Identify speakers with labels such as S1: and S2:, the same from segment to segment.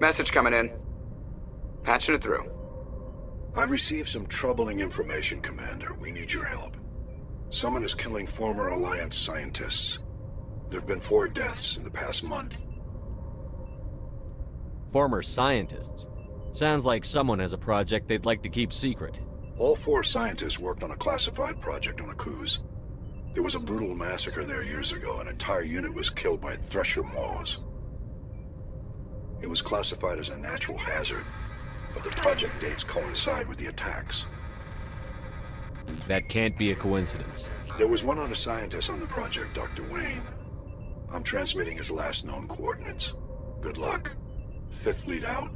S1: Message coming in. Patching it through.
S2: I've received some troubling information, Commander. We need your help. Someone is killing former Alliance scientists. There have been 4 deaths in the past month.
S3: Former scientists? Sounds like someone has a project they'd like to keep secret.
S2: All 4 scientists worked on a classified project on Akuz. There was a brutal massacre there years ago. An entire unit was killed by Thresher Maws. It was classified as a natural hazard, but the project dates coincide with the attacks.
S3: That can't be a coincidence.
S2: There was one other scientist on the project, Dr. Wayne. I'm transmitting his last known coordinates. Good luck. 5th lead out.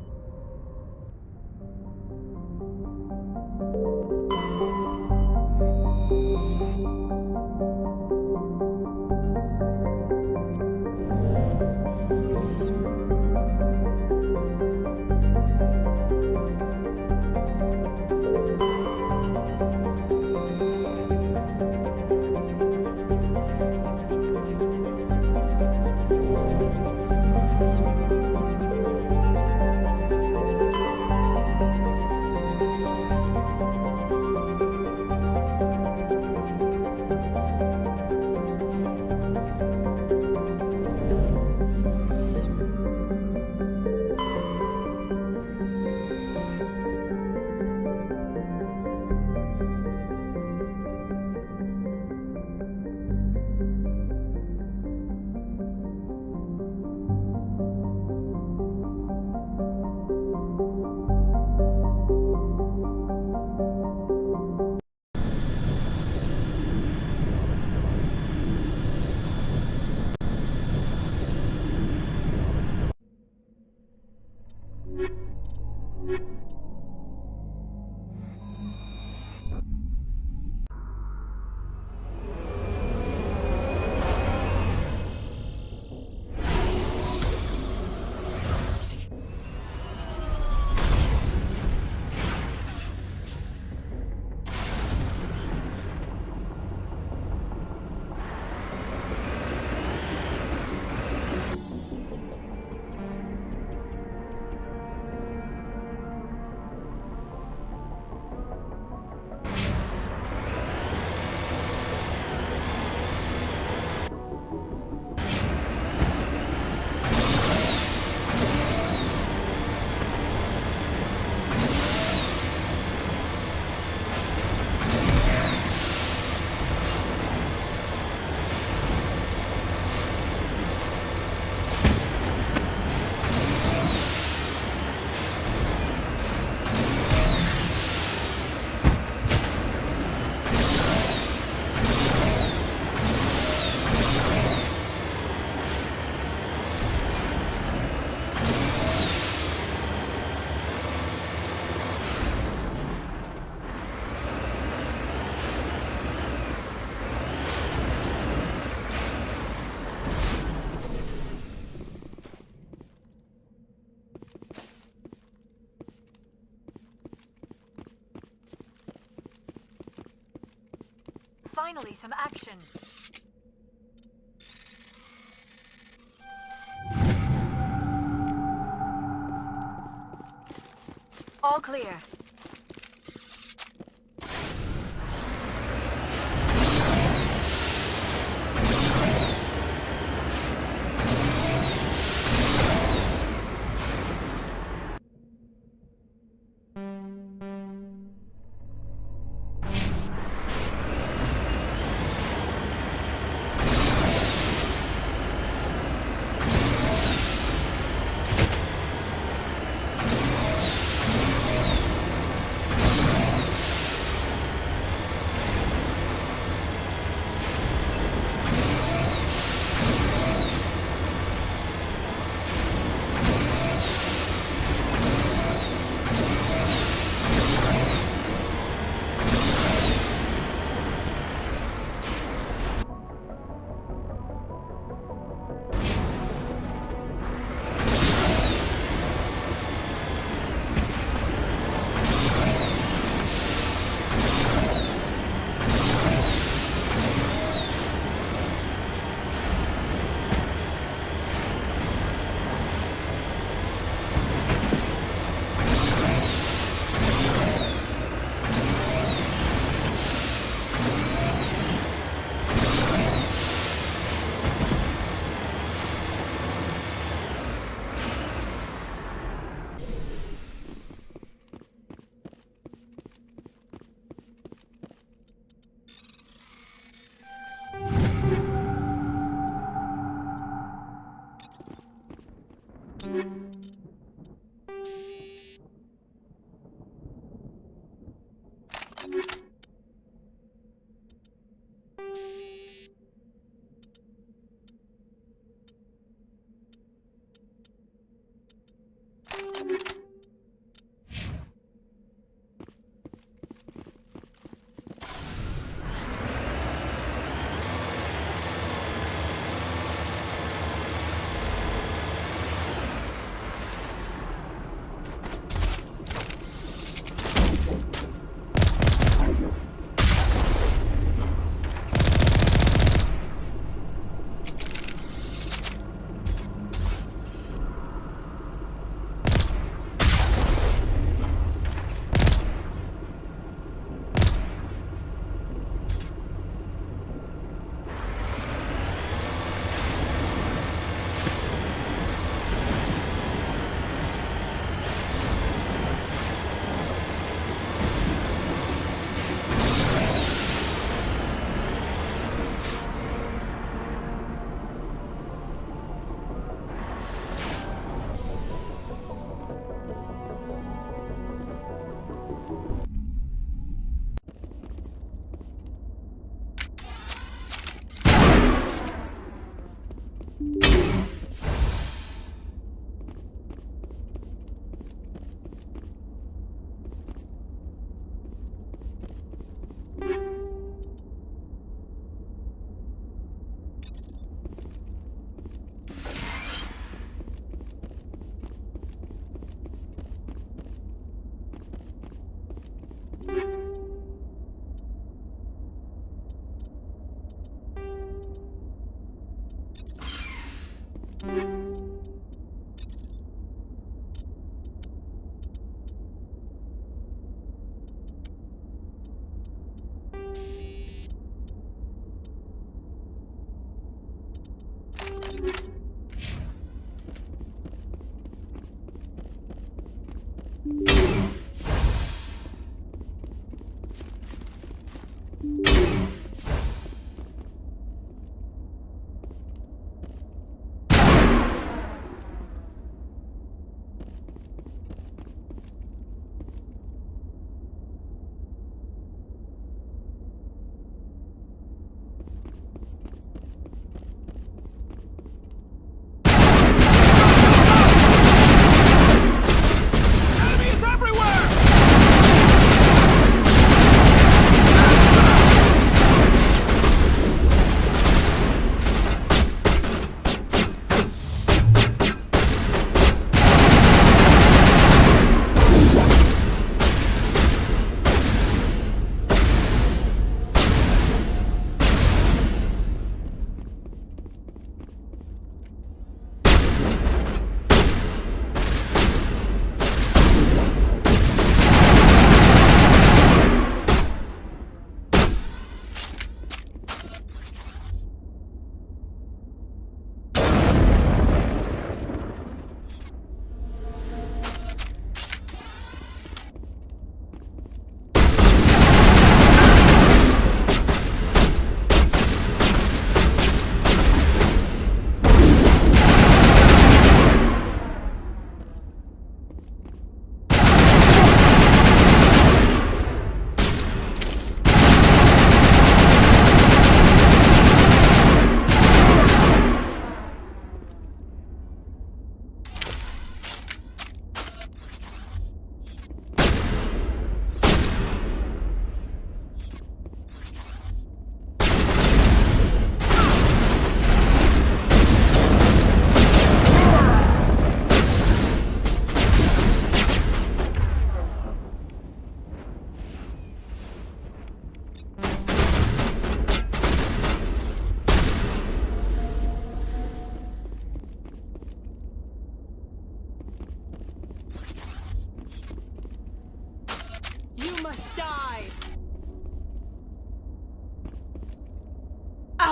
S4: Finally, some action. All clear.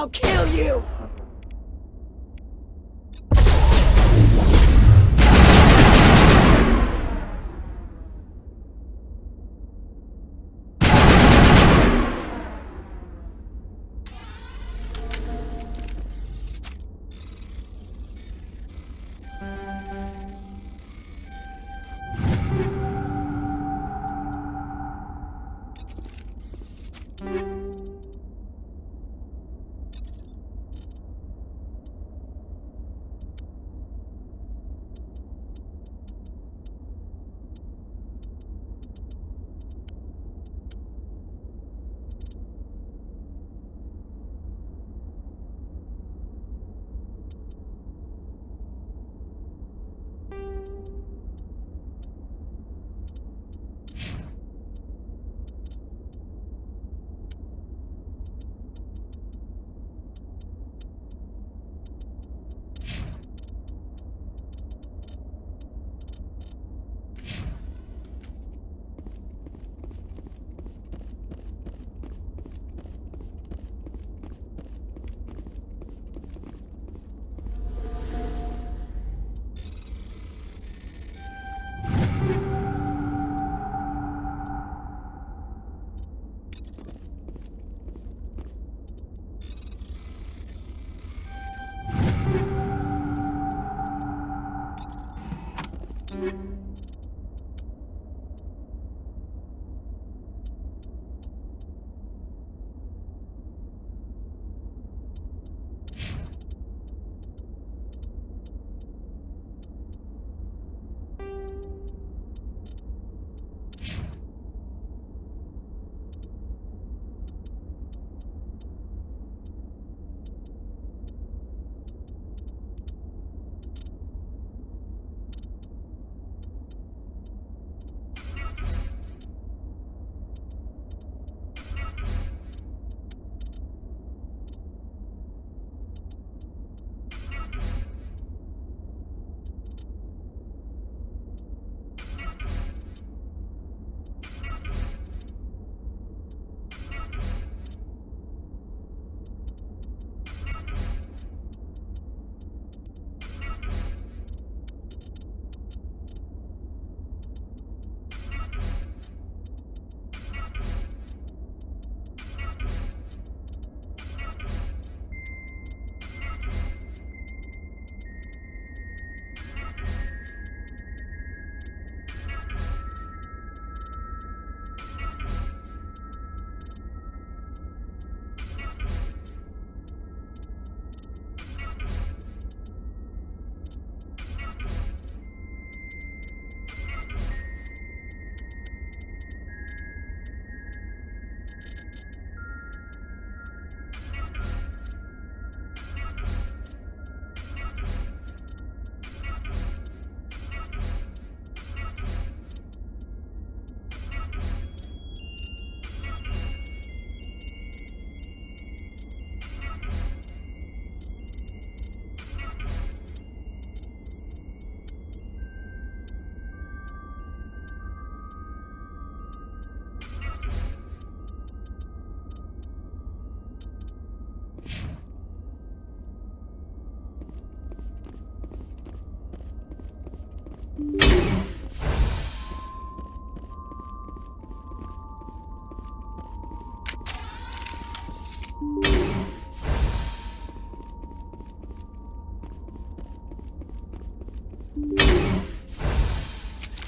S5: I'll kill you!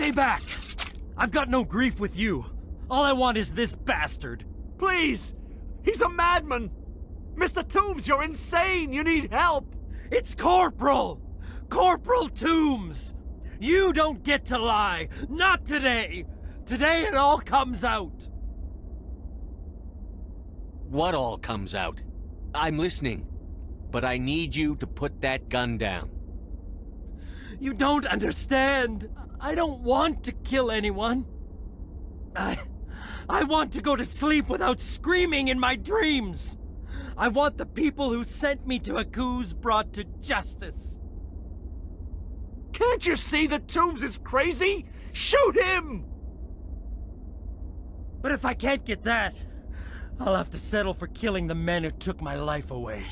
S6: Stay back! I've got no grief with you. All I want is this bastard.
S7: Please! He's a madman! Mr. Toombs, you're insane! You need help!
S6: It's Corporal! Corporal Toombs! You don't get to lie! Not today! Today it all comes out!
S3: What all comes out? I'm listening. But I need you to put that gun down.
S6: You don't understand. I don't want to kill anyone. I want to go to sleep without screaming in my dreams. I want the people who sent me to Akuz brought to justice.
S7: Can't you see that Toombs is crazy? Shoot him!
S6: But if I can't get that, I'll have to settle for killing the men who took my life away.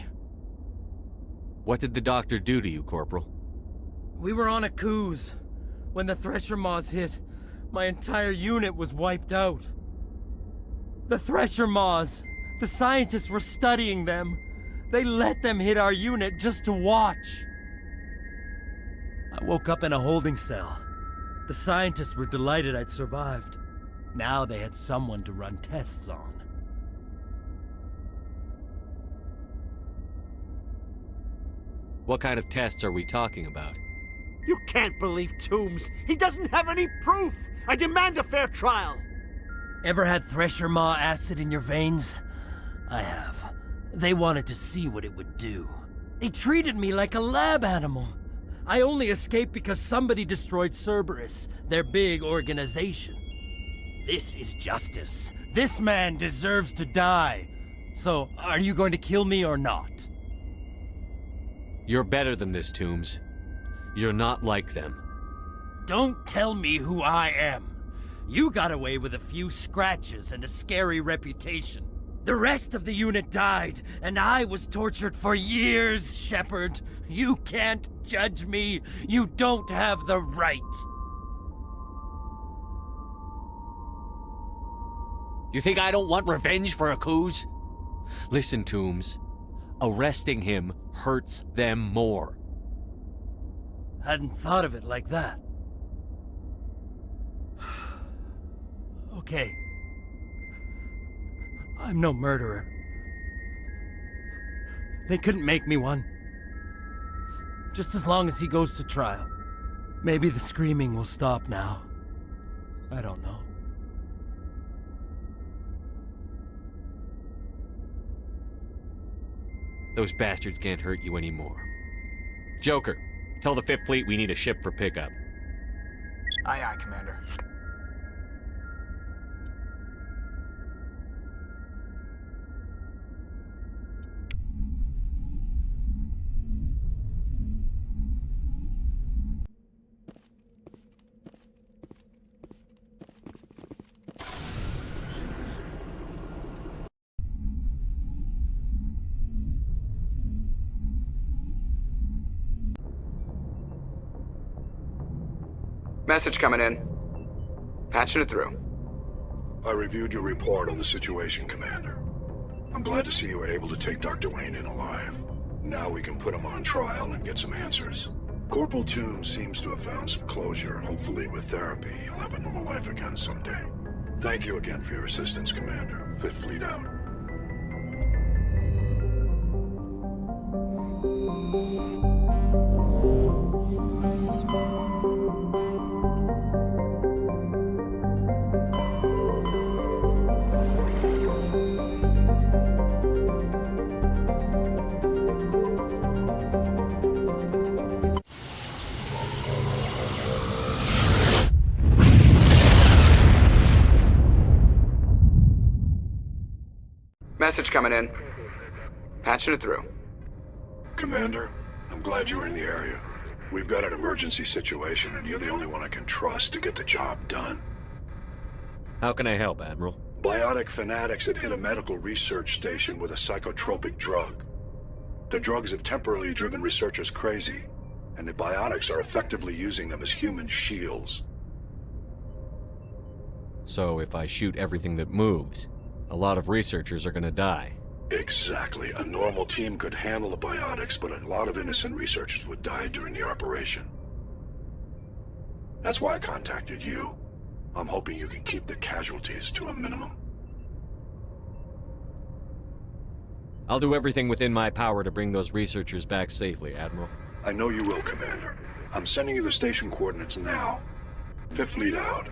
S3: What did the doctor do to you, Corporal?
S6: We were on Akuz. When the Thresher Maws hit, my entire unit was wiped out. The Thresher Maws, the scientists were studying them. They let them hit our unit just to watch. I woke up in a holding cell. The scientists were delighted I'd survived. Now they had someone to run tests on.
S3: What kind of tests are we talking about?
S7: You can't believe Toombs! He doesn't have any proof! I demand a fair trial!
S6: Ever had Thresher Maw acid in your veins? I have. They wanted to see what it would do. They treated me like a lab animal. I only escaped because somebody destroyed Cerberus, their big organization. This is justice. This man deserves to die. So, are you going to kill me or not?
S3: You're better than this, Toombs. You're not like them.
S6: Don't tell me who I am. You got away with a few scratches and a scary reputation. The rest of the unit died, and I was tortured for years, Shepard. You can't judge me. You don't have the right.
S3: You think I don't want revenge for Akuz? Listen, Toombs. Arresting him hurts them more.
S6: Hadn't thought of it like that. Okay. I'm no murderer. They couldn't make me one. Just as long as he goes to trial. Maybe the screaming will stop now. I don't know.
S3: Those bastards can't hurt you anymore. Joker, tell the 5th Fleet we need a ship for pickup.
S1: Aye, aye, Commander. Message coming in. Patching it through.
S2: I reviewed your report on the situation, Commander. I'm glad to see you were able to take Dr. Wayne in alive. Now we can put him on trial and get some answers. Corporal Toombs seems to have found some closure, and hopefully with therapy, he'll have a normal life again someday. Thank you again for your assistance, Commander. 5th Fleet out.
S1: Message coming in. Patching it through.
S2: Commander, I'm glad you were in the area. We've got an emergency situation, and you're the only one I can trust to get the job done.
S3: How can I help, Admiral?
S2: Biotic fanatics have hit a medical research station with a psychotropic drug. The drugs have temporarily driven researchers crazy, and the biotics are effectively using them as human shields.
S3: So if I shoot everything that moves, a lot of researchers are gonna die.
S2: Exactly. A normal team could handle the biotics, but a lot of innocent researchers would die during the operation. That's why I contacted you. I'm hoping you can keep the casualties to a minimum.
S3: I'll do everything within my power to bring those researchers back safely, Admiral.
S2: I know you will, Commander. I'm sending you the station coordinates now. Fifth Fleet out.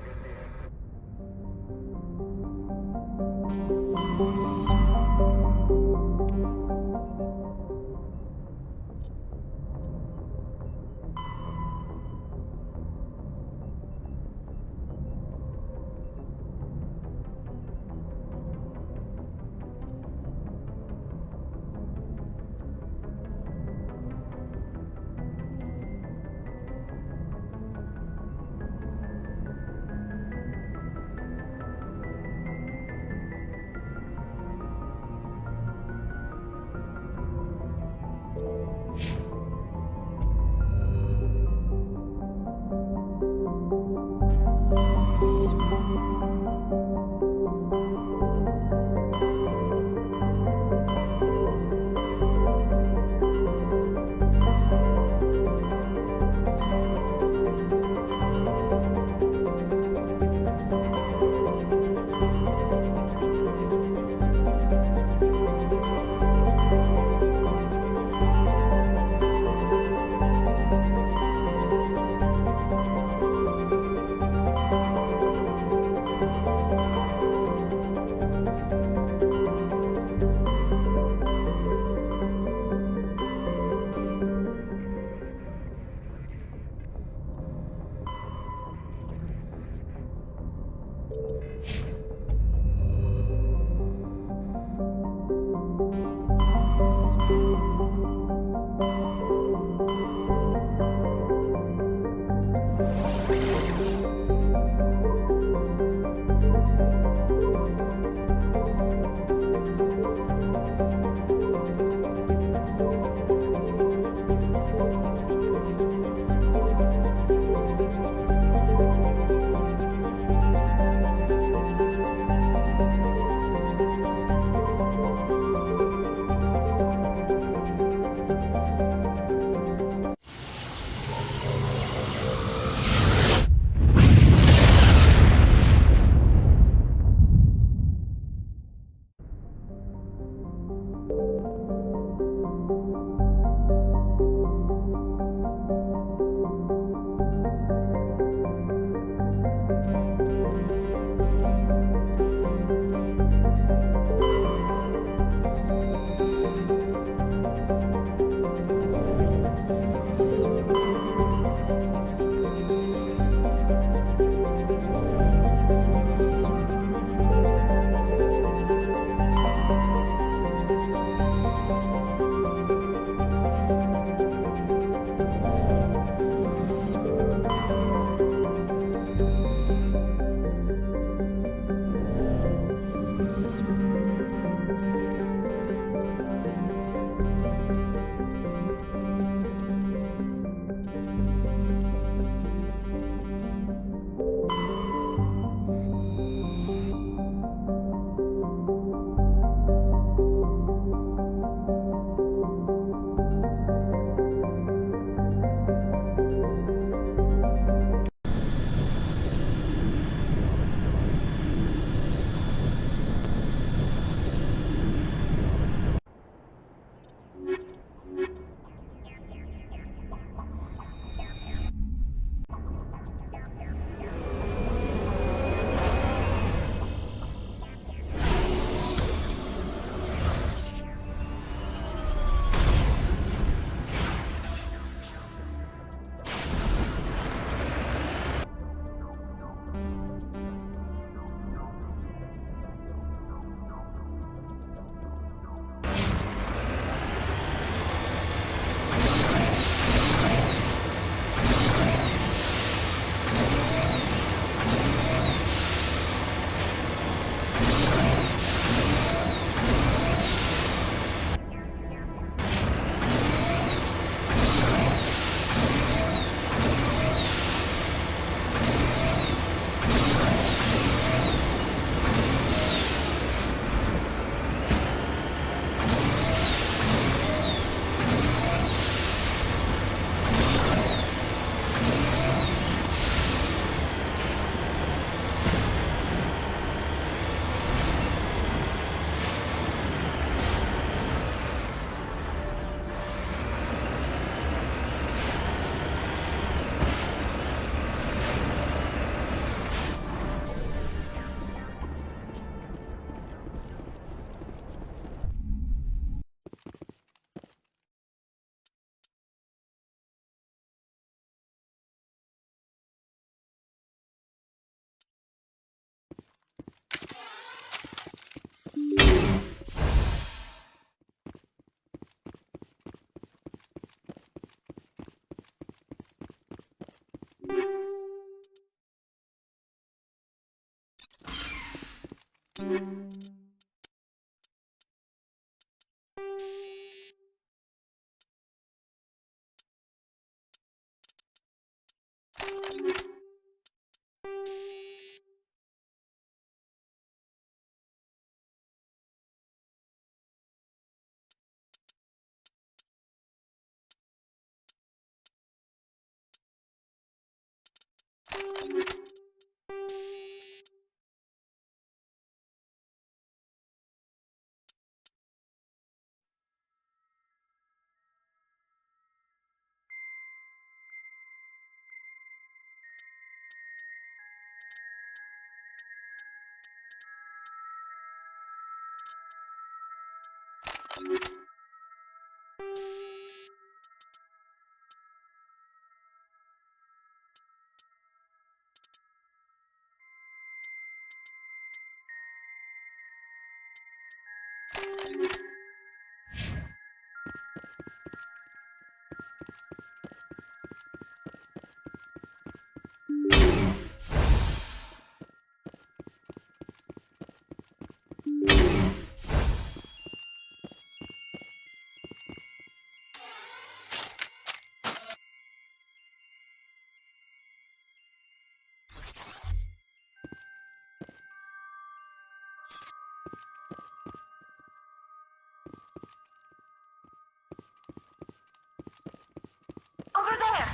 S4: Over there!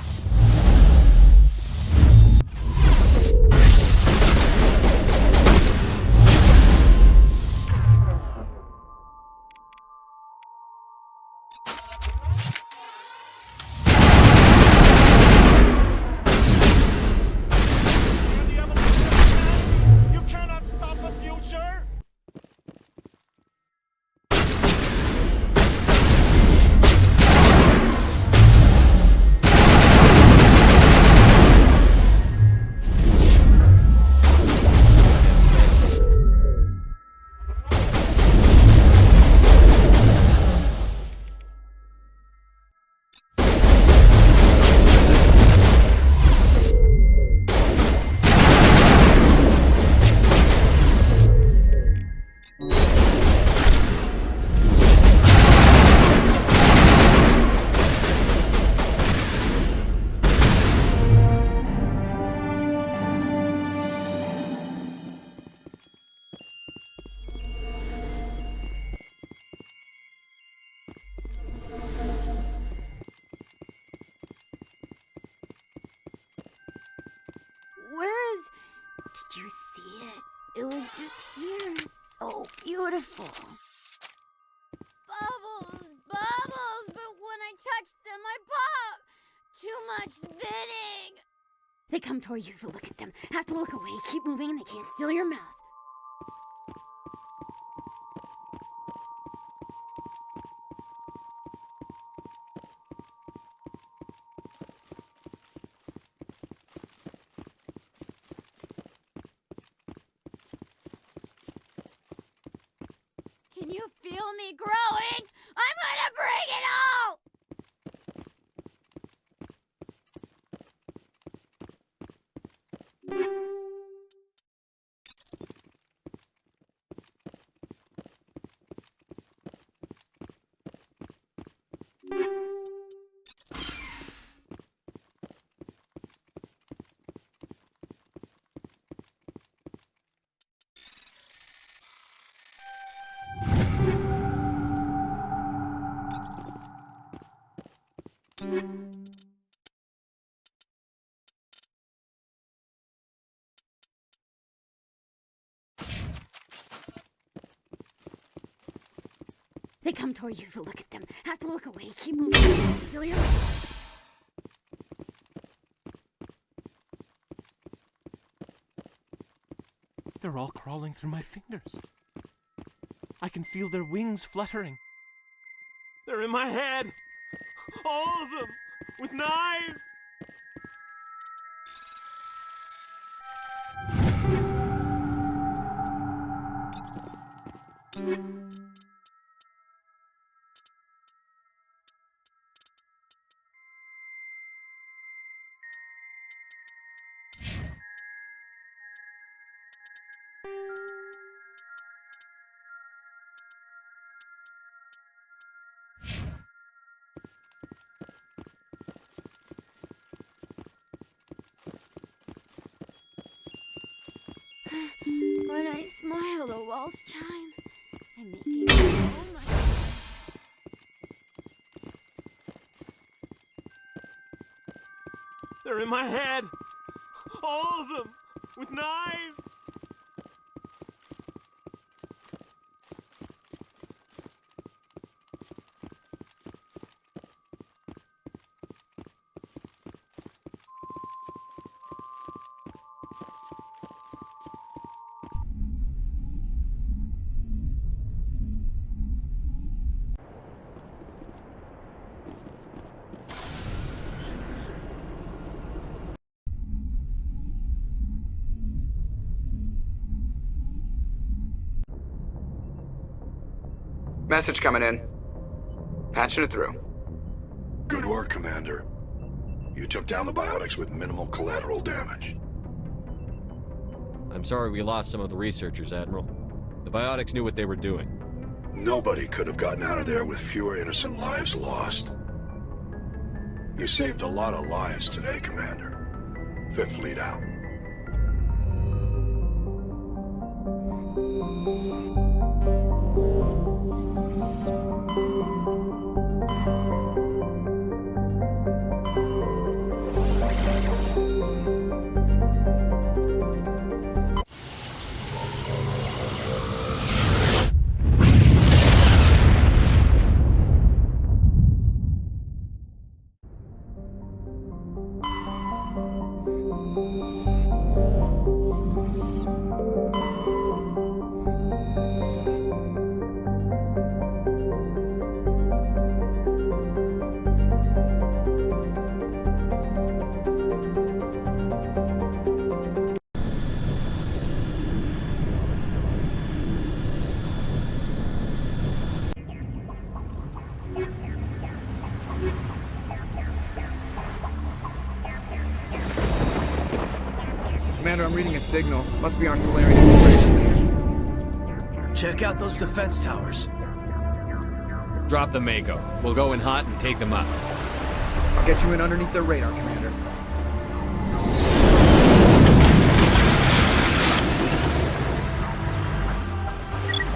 S7: You cannot stop the future!
S5: Where is... Did you see it? It was just here. So beautiful. Bubbles, bubbles, but when I touch them, I pop. Too much spitting. They come toward you if you look at them. Have to look away, keep moving, and they can't steal your mouth. Can you feel me growing? I'm gonna bring it all! They come toward you if you look at them. Have to look away, keep moving. Still your...
S8: They're all crawling through my fingers. I can feel their wings fluttering. They're in my head. All of them. With knives.
S5: When I smile, the walls chime. I'm making so much.
S8: They're in my head! All of them! With knives!
S1: Message coming in. Patching it through.
S2: Good work, Commander. You took down the Biotics with minimal collateral damage.
S3: I'm sorry we lost some of the researchers, Admiral. The Biotics knew what they were doing.
S2: Nobody could have gotten out of there with fewer innocent lives lost. You saved a lot of lives today, Commander. Fifth Fleet out.
S1: Commander, I'm reading a signal. Must be our Salarian infiltration team.
S7: Check out those defense towers.
S3: Drop the Mako. We'll go in hot and take them up.
S1: I'll get you in underneath their radar, Commander.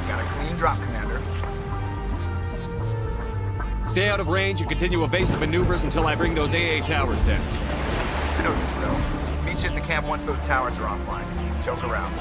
S1: Got a clean drop, Commander.
S3: Stay out of range and continue evasive maneuvers until I bring those AA towers down.
S1: I know the drill. Meet you at the camp once those towers are offline. Joke around.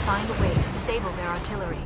S4: find a way to disable their artillery.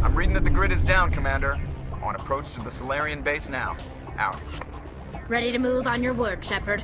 S1: I'm reading that the grid is down, Commander. On approach to the Salarian base now. Out.
S5: Ready to move on your word, Shepard.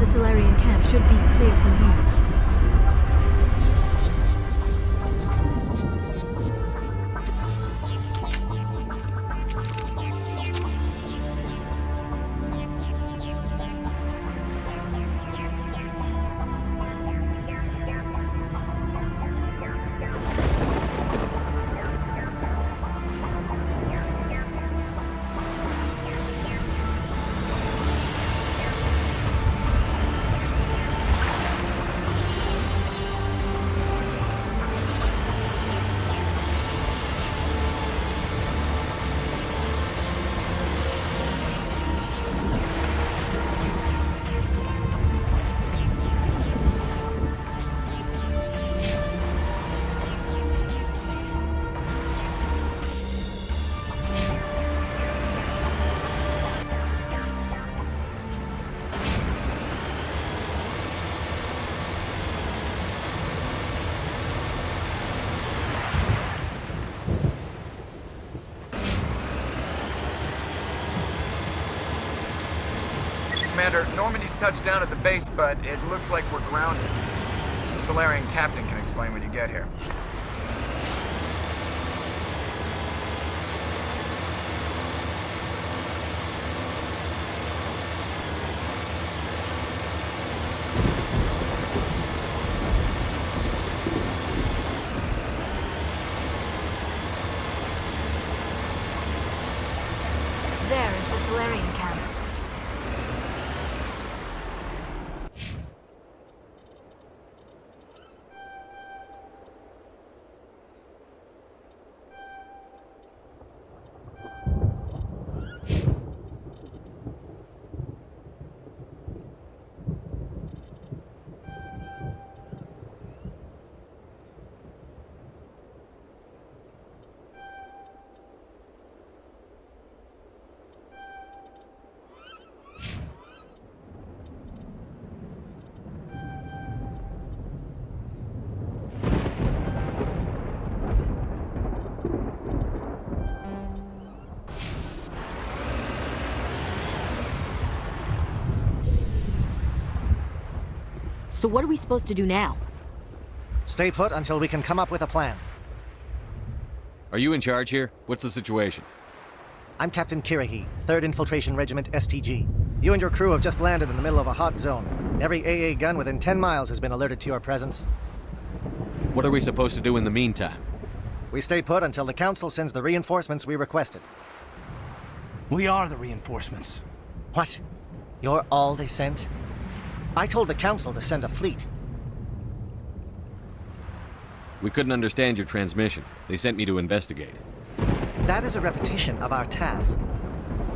S4: The Salarian camp should be clear from here.
S1: Commander, Normandy's touched down at the base, but it looks like we're grounded. The Salarian captain can explain when you get here.
S4: There is the Salarian camp.
S9: So what are we supposed to do now?
S10: Stay put until we can come up with a plan.
S3: Are you in charge here? What's the situation?
S10: I'm Captain Kirrahe, 3rd Infiltration Regiment STG. You and your crew have just landed in the middle of a hot zone. Every AA gun within 10 miles has been alerted to your presence.
S3: What are we supposed to do in the meantime?
S10: We stay put until the Council sends the reinforcements we requested.
S7: We are the reinforcements.
S10: What? You're all they sent? I told the Council to send a fleet.
S3: We couldn't understand your transmission. They sent me to investigate.
S10: That is a repetition of our task.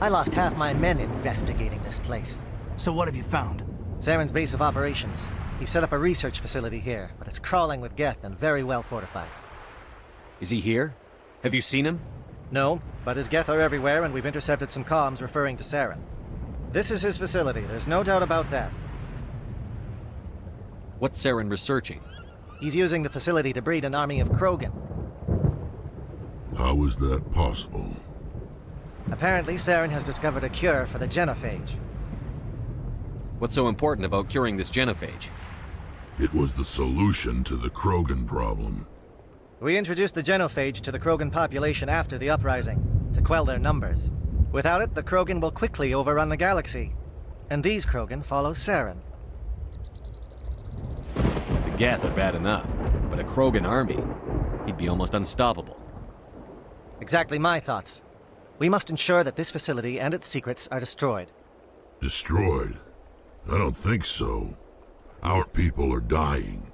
S10: I lost half my men investigating this place.
S7: So what have you found?
S10: Saren's base of operations. He set up a research facility here, but it's crawling with Geth and very well fortified.
S3: Is he here? Have you seen him?
S10: No, but his Geth are everywhere and we've intercepted some comms referring to Saren. This is his facility, there's no doubt about that.
S3: What's Saren researching?
S10: He's using the facility to breed an army of Krogan.
S11: How is that possible?
S10: Apparently, Saren has discovered a cure for the Genophage.
S3: What's so important about curing this Genophage?
S11: It was the solution to the Krogan problem.
S10: We introduced the Genophage to the Krogan population after the uprising, to quell their numbers. Without it, the Krogan will quickly overrun the galaxy. And these Krogan follow Saren.
S3: The Geth are bad enough, but a Krogan army, he'd be almost unstoppable.
S10: Exactly my thoughts. We must ensure that this facility and its secrets are destroyed.
S11: Destroyed? I don't think so. Our people are dying.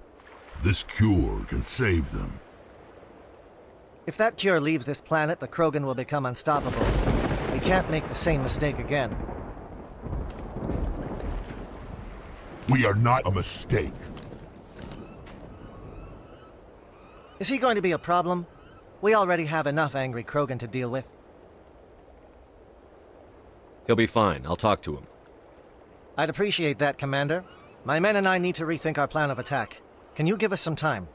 S11: This cure can save them.
S10: If that cure leaves this planet, the Krogan will become unstoppable. We can't make the same mistake again.
S11: We are not a mistake.
S10: Is he going to be a problem? We already have enough angry Krogan to deal with.
S3: He'll be fine. I'll talk to him.
S10: I'd appreciate that, Commander. My men and I need to rethink our plan of attack. Can you give us some time?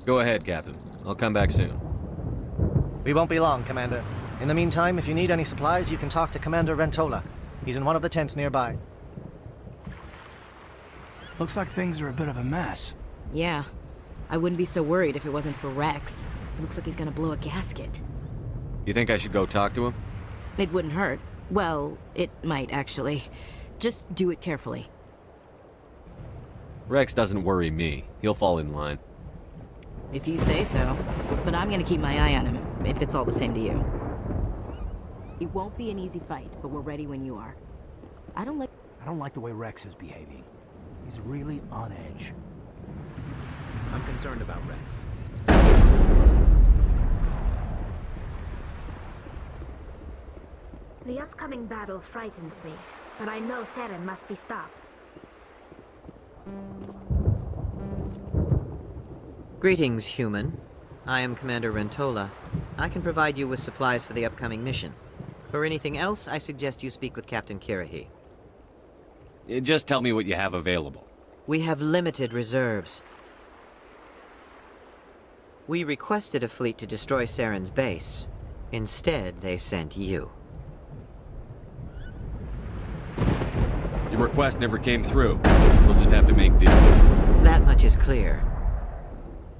S3: Go ahead, Captain. I'll come back soon.
S10: We won't be long, Commander. In the meantime, if you need any supplies, you can talk to Commander Rentola. He's in one of the tents nearby.
S12: Looks like things are a bit of a mess.
S9: Yeah. I wouldn't be so worried if it wasn't for Wrex. It looks like he's gonna blow a gasket.
S3: You think I should go talk to him?
S9: It wouldn't hurt. Well, it might, actually. Just do it carefully.
S3: Wrex doesn't worry me. He'll fall in line.
S9: If you say so. But I'm gonna keep my eye on him, if it's all the same to you. It won't be an easy fight, but we're ready when you are. I don't like the way Wrex is behaving. He's really on edge.
S13: I'm concerned about Wrex.
S4: The upcoming battle frightens me, but I know Saren must be stopped.
S14: Greetings, human. I am Commander Rentola. I can provide you with supplies for the upcoming mission. For anything else, I suggest you speak with Captain Kirrahe.
S3: Just tell me what you have available.
S14: We have limited reserves. We requested a fleet to destroy Saren's base. Instead, they sent you.
S3: Your request never came through. We'll just have to make do.
S14: That much is clear.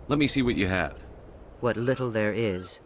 S3: Let me see what you have.
S14: What little there is.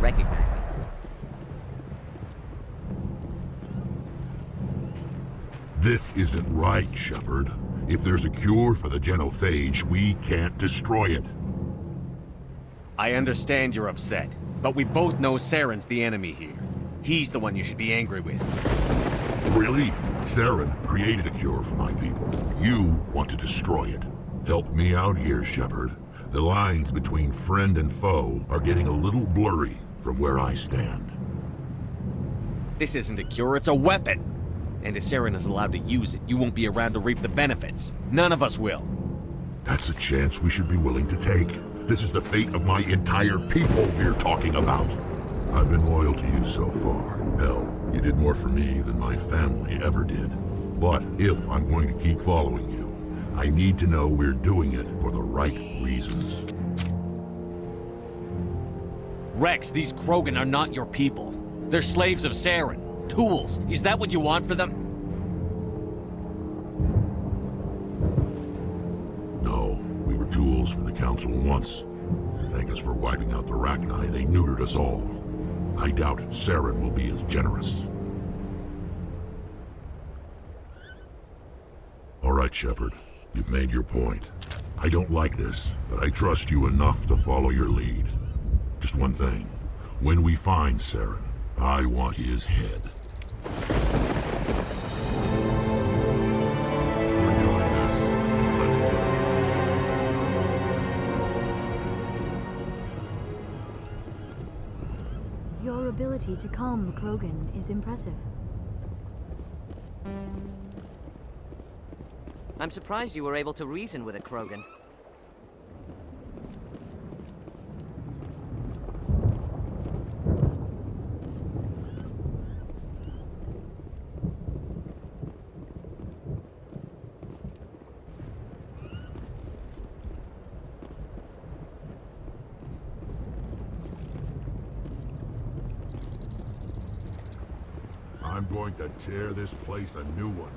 S13: Recognize me.
S11: This isn't right, Shepard. If there's a cure for the Genophage, we can't destroy it.
S3: I understand you're upset, but we both know Saren's the enemy here. He's the one you should be angry with.
S11: Really? Saren created a cure for my people. You want to destroy it. Help me out here, Shepard. The lines between friend and foe are getting a little blurry from where I stand.
S3: This isn't a cure, it's a weapon! And if Saren is allowed to use it, you won't be around to reap the benefits. None of us will.
S11: That's a chance we should be willing to take. This is the fate of my entire people we're talking about. I've been loyal to you so far. Hell, you did more for me than my family ever did. But if I'm going to keep following you, I need to know we're doing it for the right reasons.
S3: Wrex, these Krogan are not your people. They're slaves of Saren. Tools. Is that what you want for them?
S11: No, we were tools for the Council once. To thank us for wiping out the Rachni, they neutered us all. I doubt Saren will be as generous. All right, Shepard. You've made your point. I don't like this, but I trust you enough to follow your lead. Just one thing. When we find Saren, I want his head.
S4: You're a
S15: ability to calm the Krogan is impressive.
S16: I'm surprised you were able to reason with a Krogan.
S11: I'm going to tear this place a new one.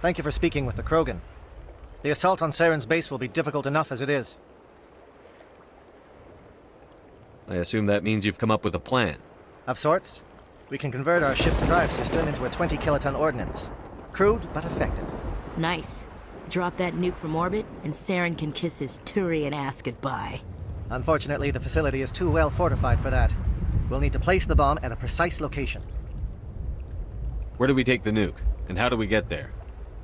S10: Thank you for speaking with the Krogan. The assault on Saren's base will be difficult enough as it is.
S3: I assume that means you've come up with a plan.
S10: Of sorts. We can convert our ship's drive system into a 20-kiloton ordnance. Crude, but effective.
S9: Nice. Drop that nuke from orbit, and Saren can kiss his Turian ass goodbye.
S10: Unfortunately, the facility is too well fortified for that. We'll need to place the bomb at a precise location.
S3: Where do we take the nuke? And how do we get there?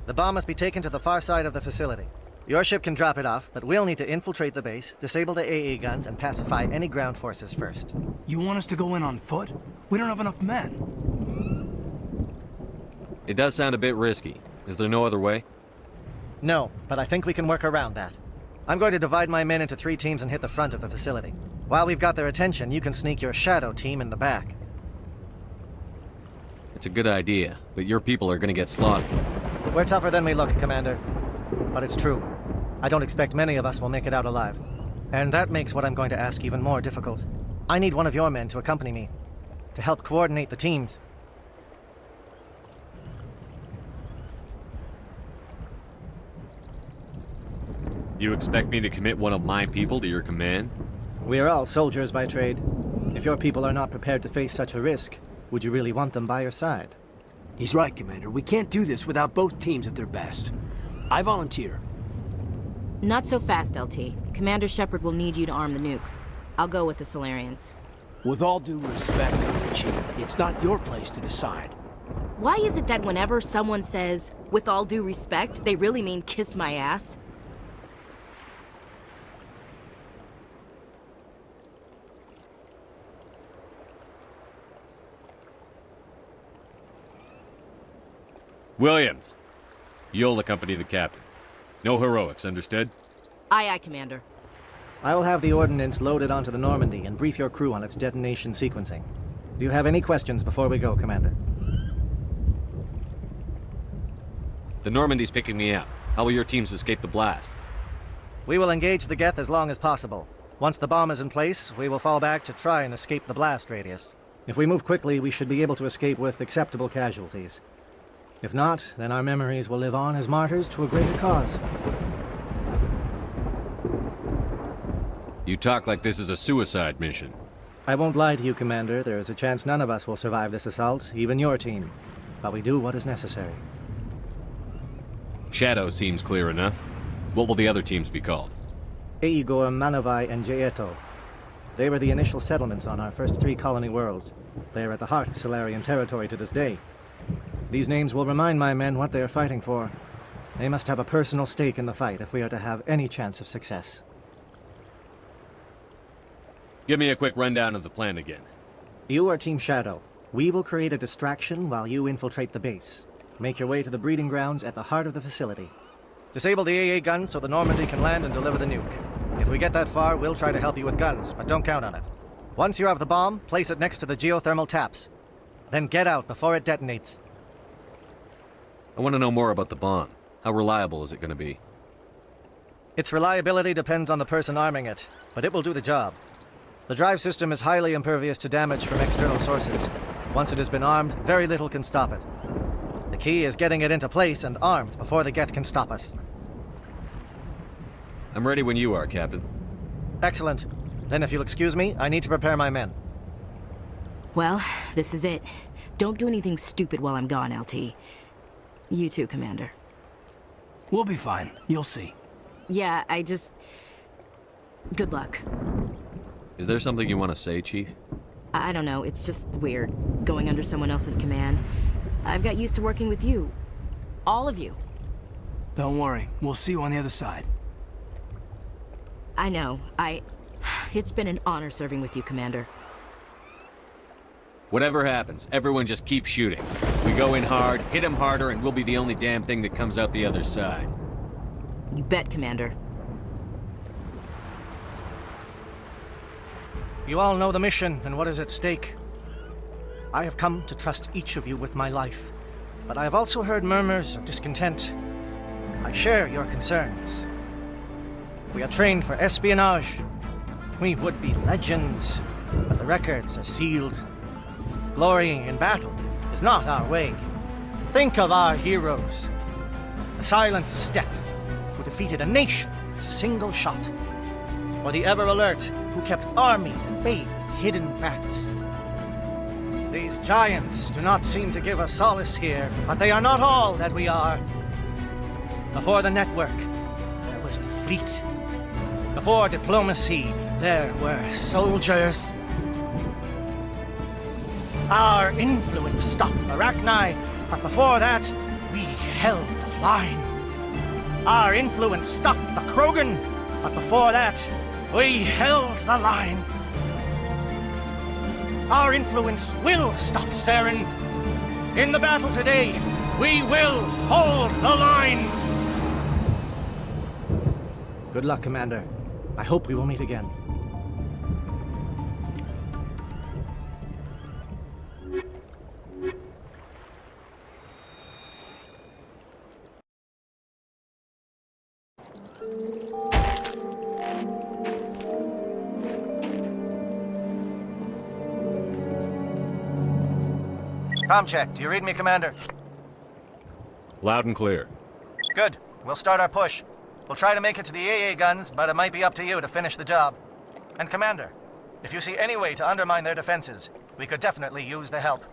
S10: The bomb must be taken to the far side of the facility. Your ship can drop it off, but we'll need to infiltrate the base, disable the AA guns, and pacify any ground forces first.
S12: You want us to go in on foot? We don't have enough men.
S3: It does sound a bit risky. Is there no other way?
S10: No, but I think we can work around that. I'm going to divide my men into 3 teams and hit the front of the facility. While we've got their attention, you can sneak your shadow team in the back.
S3: It's a good idea, but your people are gonna get slaughtered.
S10: We're tougher than we look, Commander. But it's true. I don't expect many of us will make it out alive. And that makes what I'm going to ask even more difficult. I need one of your men to accompany me, to help coordinate the teams.
S3: You expect me to commit one of my people to your command?
S10: We are all soldiers by trade. If your people are not prepared to face such a risk, would you really want them by your side?
S12: He's right, Commander. We can't do this without both teams at their best. I volunteer.
S9: Not so fast, LT. Commander Shepard will need you to arm the nuke. I'll go with the Salarians.
S12: With all due respect, Commander Chief, it's not your place to decide.
S9: Why is it that whenever someone says, with all due respect, they really mean kiss my ass?
S3: Williams, you'll accompany the captain. No heroics, understood?
S9: Aye, aye, Commander.
S10: I will have the ordnance loaded onto the Normandy and brief your crew on its detonation sequencing. Do you have any questions before we go, Commander?
S3: The Normandy's picking me up. How will your teams escape the blast?
S10: We will engage the Geth as long as possible. Once the bomb is in place, we will fall back to try and escape the blast radius. If we move quickly, we should be able to escape with acceptable casualties. If not, then our memories will live on as martyrs to a greater cause.
S3: You talk like this is a suicide mission.
S10: I won't lie to you, Commander. There is a chance none of us will survive this assault, even your team. But we do what is necessary.
S3: Shadow seems clear enough. What will the other teams be called?
S10: Eigor, Manovai, and Jaeto. They were the initial settlements on our first 3 colony worlds. They are at the heart of Salarian territory to this day. These names will remind my men what they are fighting for. They must have a personal stake in the fight if we are to have any chance of success.
S3: Give me a quick rundown of the plan again.
S10: You are Team Shadow. We will create a distraction while you infiltrate the base. Make your way to the breeding grounds at the heart of the facility. Disable the AA guns so the Normandy can land and deliver the nuke. If we get that far, we'll try to help you with guns, but don't count on it. Once you have the bomb, place it next to the geothermal taps. Then get out before it detonates.
S3: I want to know more about the bomb. How reliable is it going to be?
S10: Its reliability depends on the person arming it, but it will do the job. The drive system is highly impervious to damage from external sources. Once it has been armed, very little can stop it. The key is getting it into place and armed before the Geth can stop us.
S3: I'm ready when you are, Captain.
S10: Excellent. Then if you'll excuse me, I need to prepare my men.
S9: Well, this is it. Don't do anything stupid while I'm gone, LT. You too, Commander.
S12: We'll be fine. You'll see.
S9: Yeah, Good luck.
S3: Is there something you want to say, Chief?
S9: I don't know, it's just weird. going under someone else's command. I've got used to working with you. All of you.
S12: Don't worry. We'll see you on the other side.
S9: I know. It's been an honor serving with you, Commander.
S3: Whatever happens, everyone just keep shooting. We go in hard, hit him harder, and we'll be the only damn thing that comes out the other side.
S9: You bet, Commander.
S10: You all know the mission and what is at stake. I have come to trust each of you with my life, but I have also heard murmurs of discontent. I share your concerns. We are trained for espionage. We would be legends, but the records are sealed. Glorying in battle is not our way. Think of our heroes. The silent step who defeated a nation with a single shot. Or the ever-alert who kept armies at bay with hidden facts. These giants do not seem to give us solace here, but they are not all that we are. Before the network, there was the fleet. Before diplomacy, there were soldiers. Our influence stopped the Arachni, but before that, we held the line. Our influence stopped the Krogan, but before that, we held the line. Our influence will stop Saren. In the battle today, we will hold the line. Good luck, Commander. I hope we will meet again. Comm check. Do you read me, Commander?
S3: Loud and clear.
S10: Good. We'll start our push. We'll try to make it to the AA guns, but it might be up to you to finish the job. And Commander, if you see any way to undermine their defenses, we could definitely use the help.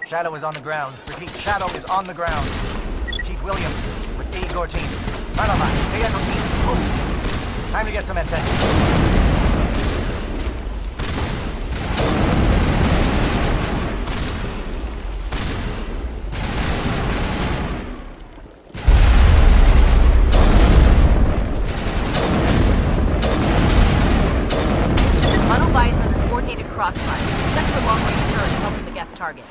S10: Shadow is on the ground. Repeat, Shadow is on the ground. Chief Williams with A-Gore team. Rana, A-Echo team. Move. Time to get some attention.
S9: Crossfire. Set for long-range turrets helping the Geth target.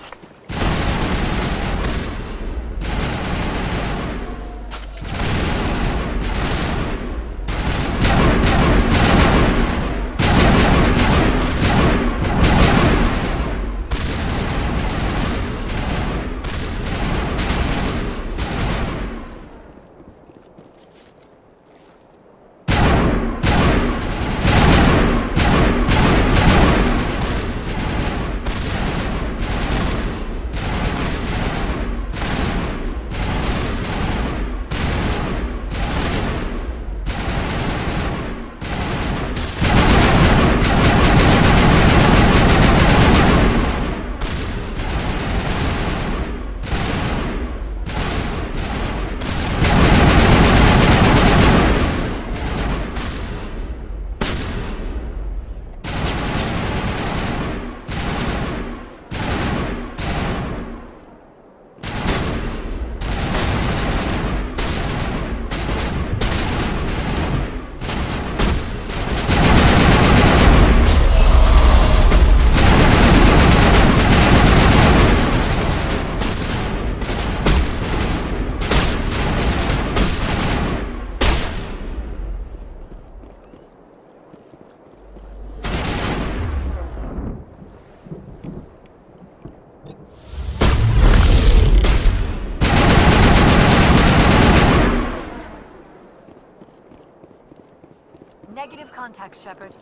S15: Negative contact, Shepard.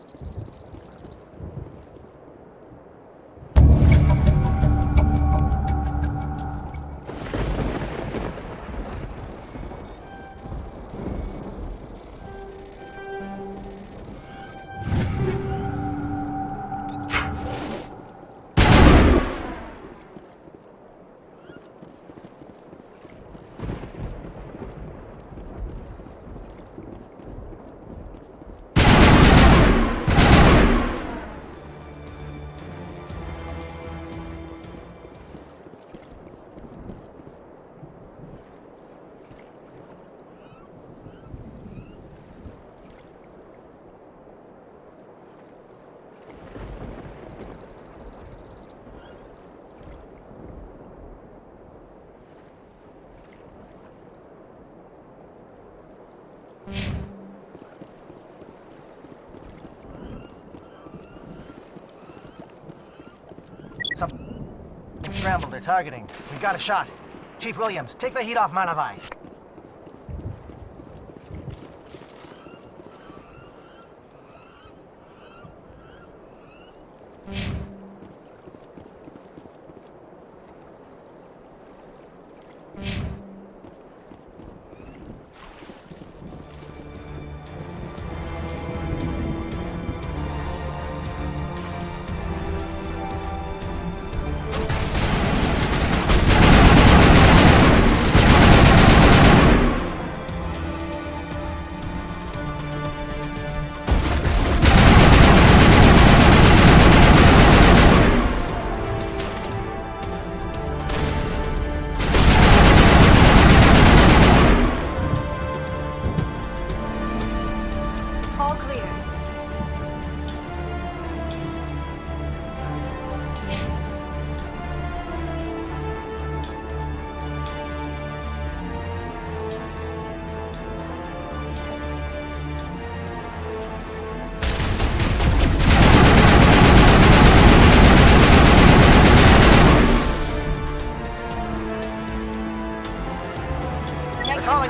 S10: scrambled. They're targeting. We got a shot. Chief Williams, take the heat off Manavai.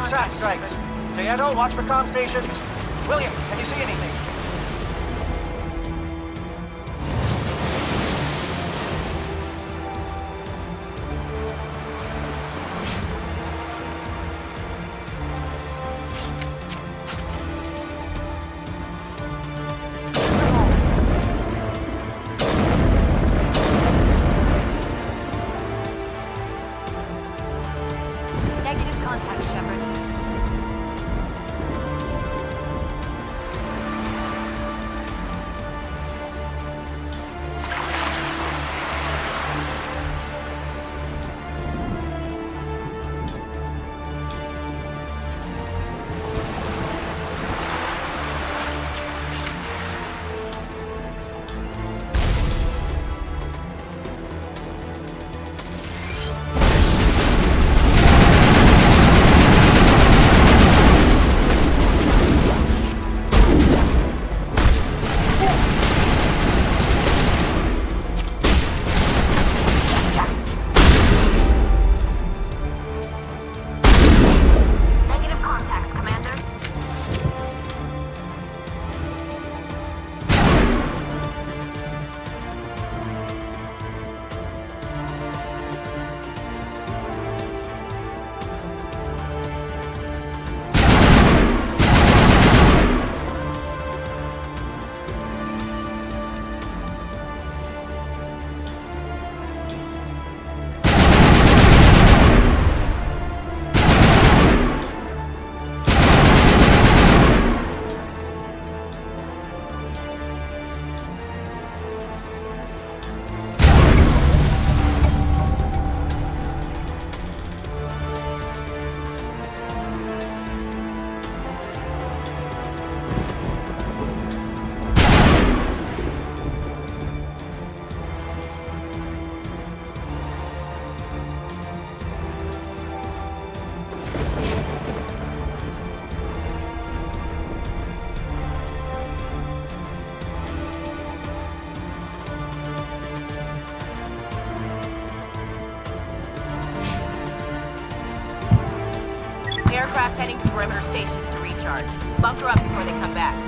S10: SAT strikes. Jayeto, watch for comm stations. Williams, can you see anything?
S15: Negative contact, Shepard.
S9: Aircraft heading to perimeter stations to recharge. Bunker up before they come back.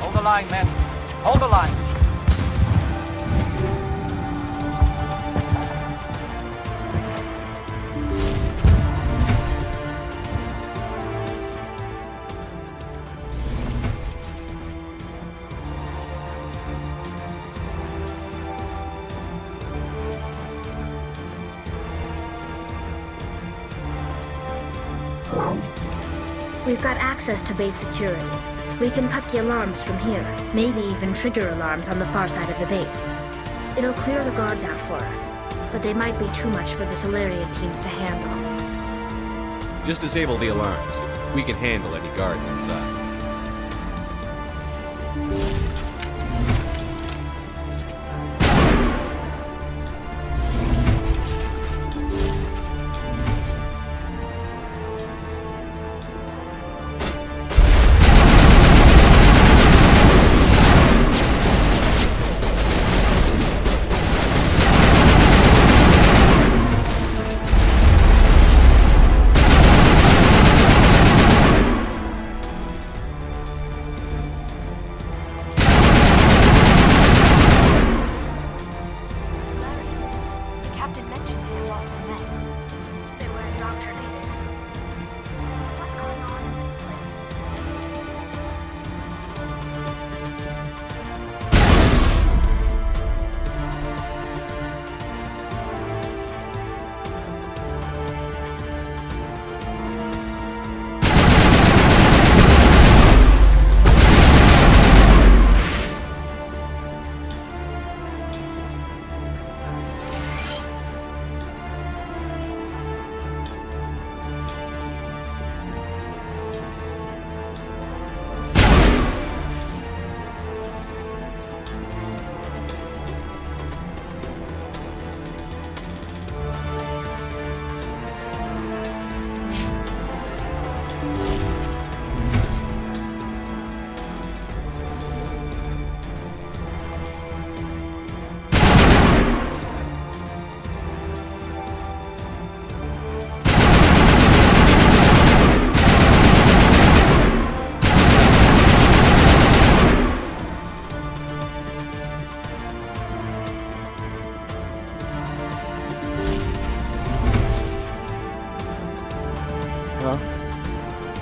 S10: Hold the line, men. Hold the line.
S4: We've got access to base security. We can cut the alarms from here, maybe even trigger alarms on the far side of the base. It'll clear the guards out for us, but they might be too much for the Salarian teams to handle.
S3: Just disable the alarms. We can handle any guards inside.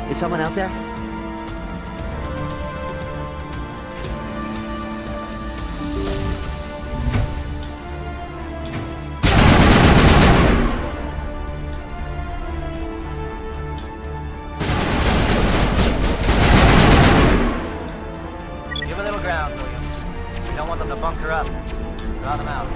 S17: Is someone out there?
S10: Give a little ground, Williams. We don't want them to bunker up. Draw them out.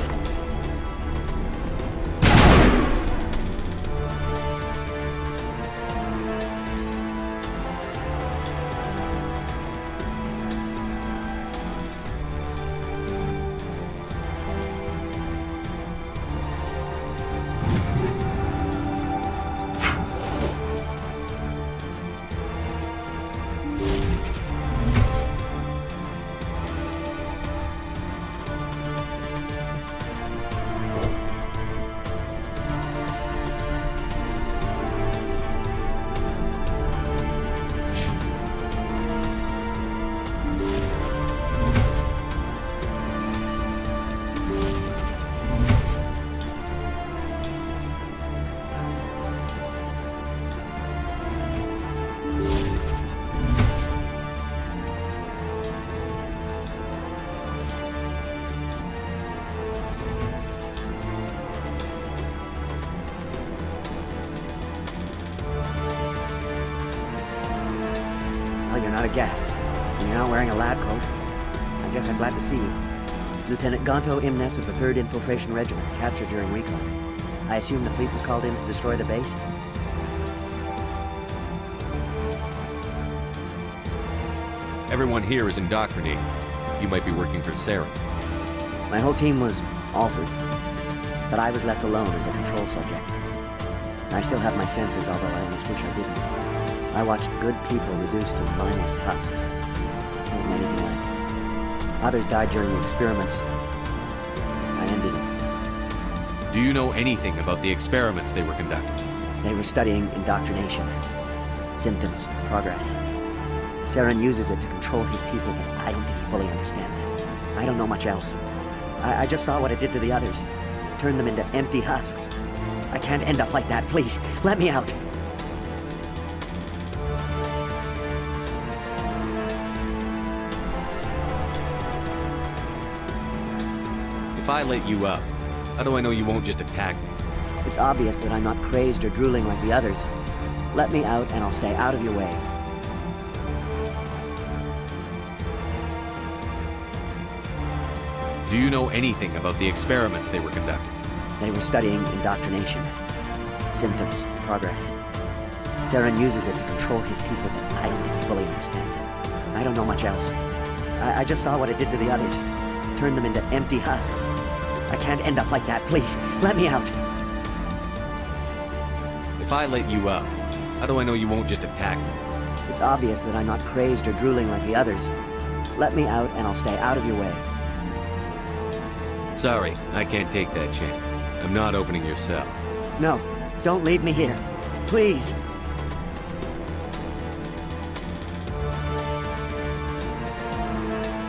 S17: You're not a Gat, and you're not wearing a lab coat. I guess I'm glad to see you. Lieutenant Gonto Imnes of the 3rd Infiltration Regiment, captured during recon. I assume the fleet was called in to destroy the base?
S3: Everyone here is indoctrinated. You might be working for Saren.
S17: My whole team was altered, but I was left alone as a control subject. I still have my senses, although I almost wish I didn't. I watched good people reduced to mindless husks. It wasn't anything like. Others died during the experiments. I ended them.
S3: Do you know anything about the experiments they were conducting?
S17: They were studying indoctrination. Symptoms, progress. Saren uses it to control his people, but I don't think he fully understands it. I don't know much else. I just saw what it did to the others. Turned them into empty husks. I can't end up like that, please. Let me out.
S3: If I let you up, how do I know you won't just attack me?
S17: It's obvious that I'm not crazed or drooling like the others. Let me out and I'll stay out of your way.
S3: Do you know anything about the experiments they were conducting?
S17: They were studying indoctrination. Symptoms, progress. Saren uses it to control his people, but I don't think he fully understands it. I don't know much else. I just saw what it did to the others. Turned them into empty husks. I can't end up like that, please. Let me out.
S3: If I let you up, how do I know you won't just attack me?
S17: It's obvious that I'm not crazed or drooling like the others. Let me out and I'll stay out of your way.
S3: Sorry, I can't take that chance. I'm not opening your cell.
S17: No, don't leave me here. Please.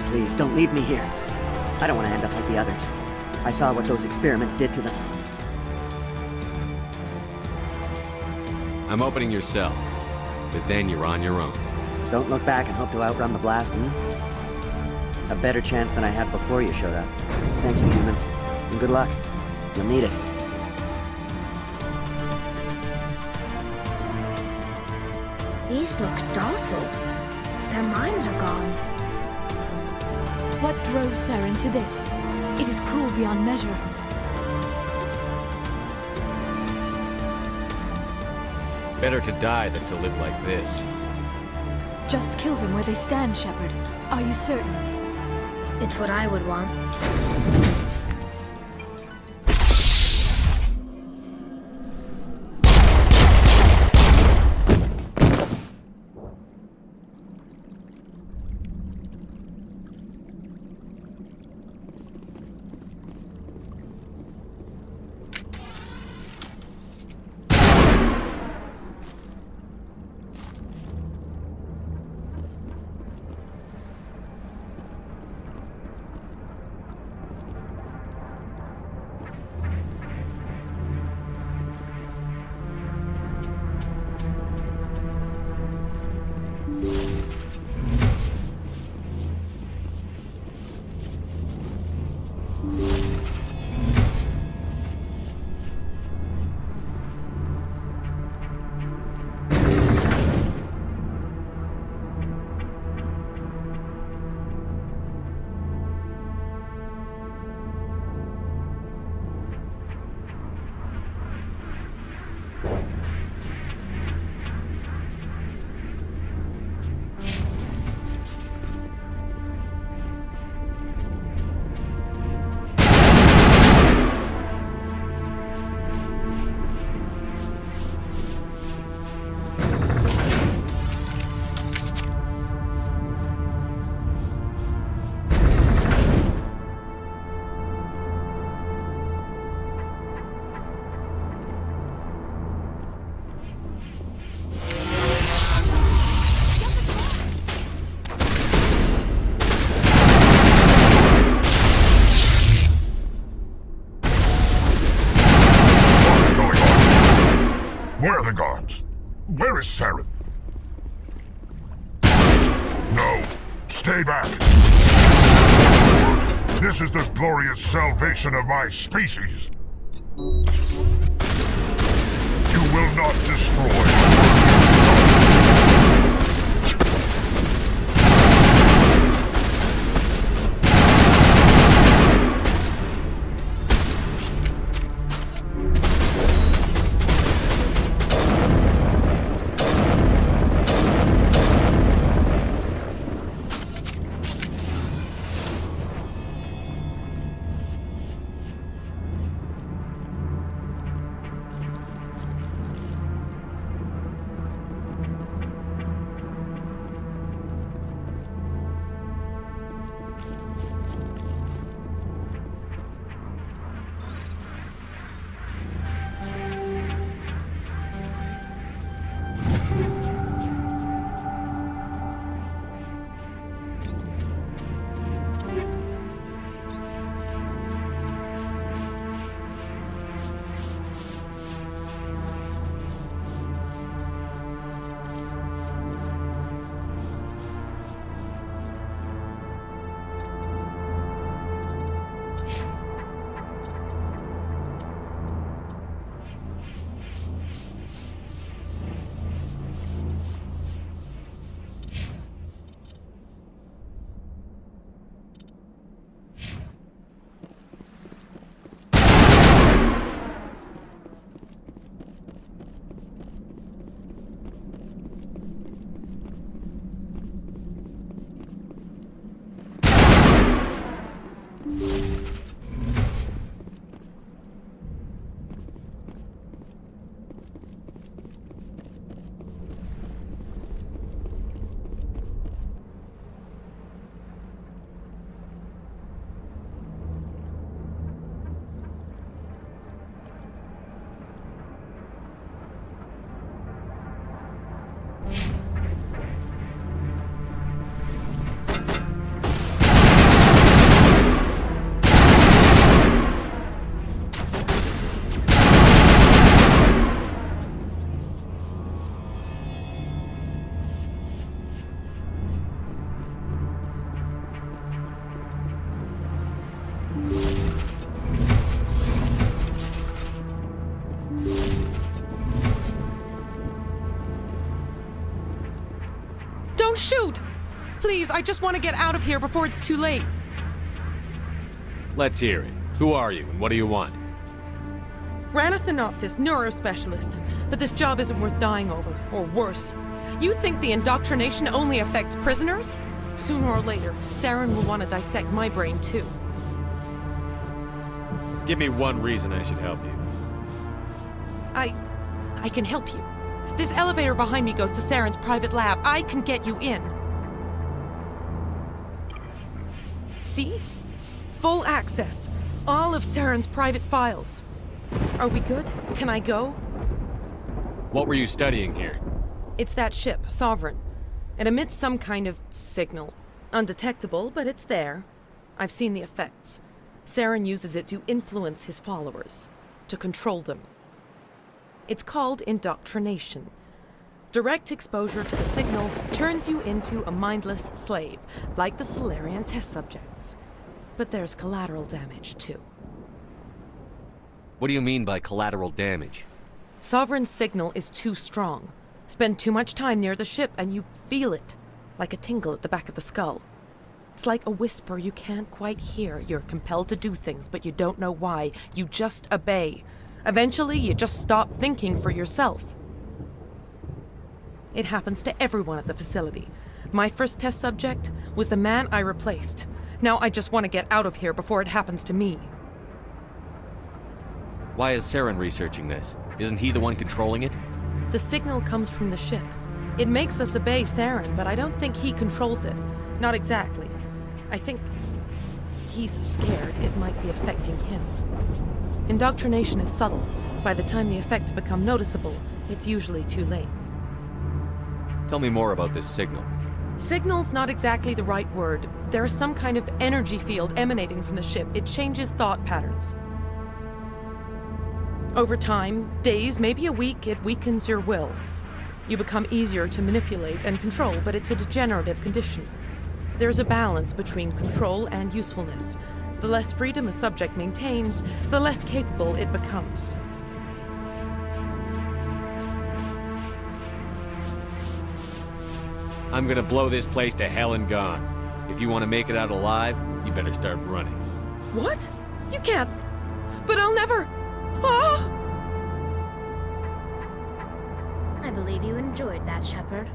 S17: Please, don't leave me here. I don't want to end up like the others. I saw what those experiments did to them.
S3: I'm opening your cell, but then you're on your own.
S17: Don't look back and hope to outrun the blast, A better chance than I had before you showed up. Thank you, human. And good luck. You'll need it.
S4: These look docile. Their minds are gone.
S15: What drove Saren to this? It is cruel beyond measure.
S3: Better to die than to live like this.
S15: Just kill them where they stand, Shepard. Are you certain?
S4: It's what I would want.
S11: Where is Saren? No. Stay back. This is the glorious salvation of my species. You will not destroy.
S18: Don't shoot! Please, I just want to get out of here before it's too late.
S3: Let's hear it. Who are you, and what do you want?
S18: Rana Thanoptis, neurospecialist. But this job isn't worth dying over, or worse. You think the indoctrination only affects prisoners? Sooner or later, Saren will want to dissect my brain too.
S3: Give me one reason I should help you.
S18: I can help you. This elevator behind me goes to Saren's private lab. I can get you in. See? Full access. All of Saren's private files. Are we good? Can I go?
S3: What were you studying here?
S18: It's that ship, Sovereign. It emits some kind of signal. Undetectable, but it's there. I've seen the effects. Saren uses it to influence his followers, to control them. It's called indoctrination. Direct exposure to the signal turns you into a mindless slave, like the Salarian test subjects. But there's collateral damage, too.
S3: What do you mean by collateral damage?
S18: Sovereign's signal is too strong. Spend too much time near the ship and you feel it, like a tingle at the back of the skull. It's like a whisper you can't quite hear. You're compelled to do things, but you don't know why. You just obey. Eventually, you just stop thinking for yourself. It happens to everyone at the facility. My first test subject was the man I replaced. Now I just want to get out of here before it happens to me.
S3: Why is Saren researching this? Isn't he the one controlling it?
S18: The signal comes from the ship. It makes us obey Saren, but I don't think he controls it. Not exactly. I think he's scared it might be affecting him. Indoctrination is subtle. By the time the effects become noticeable, it's usually too late.
S3: Tell me more about this signal.
S18: Signal's not exactly the right word. There's some kind of energy field emanating from the ship. It changes thought patterns. Over time, days, maybe a week, it weakens your will. You become easier to manipulate and control, but it's a degenerative condition. There's a balance between control and usefulness. The less freedom a subject maintains, the less capable it becomes.
S3: I'm gonna blow this place to hell and gone. If you want to make it out alive, you better start running.
S18: What? You can't. But I'll never. Ah!
S4: I believe you enjoyed that, Shepard.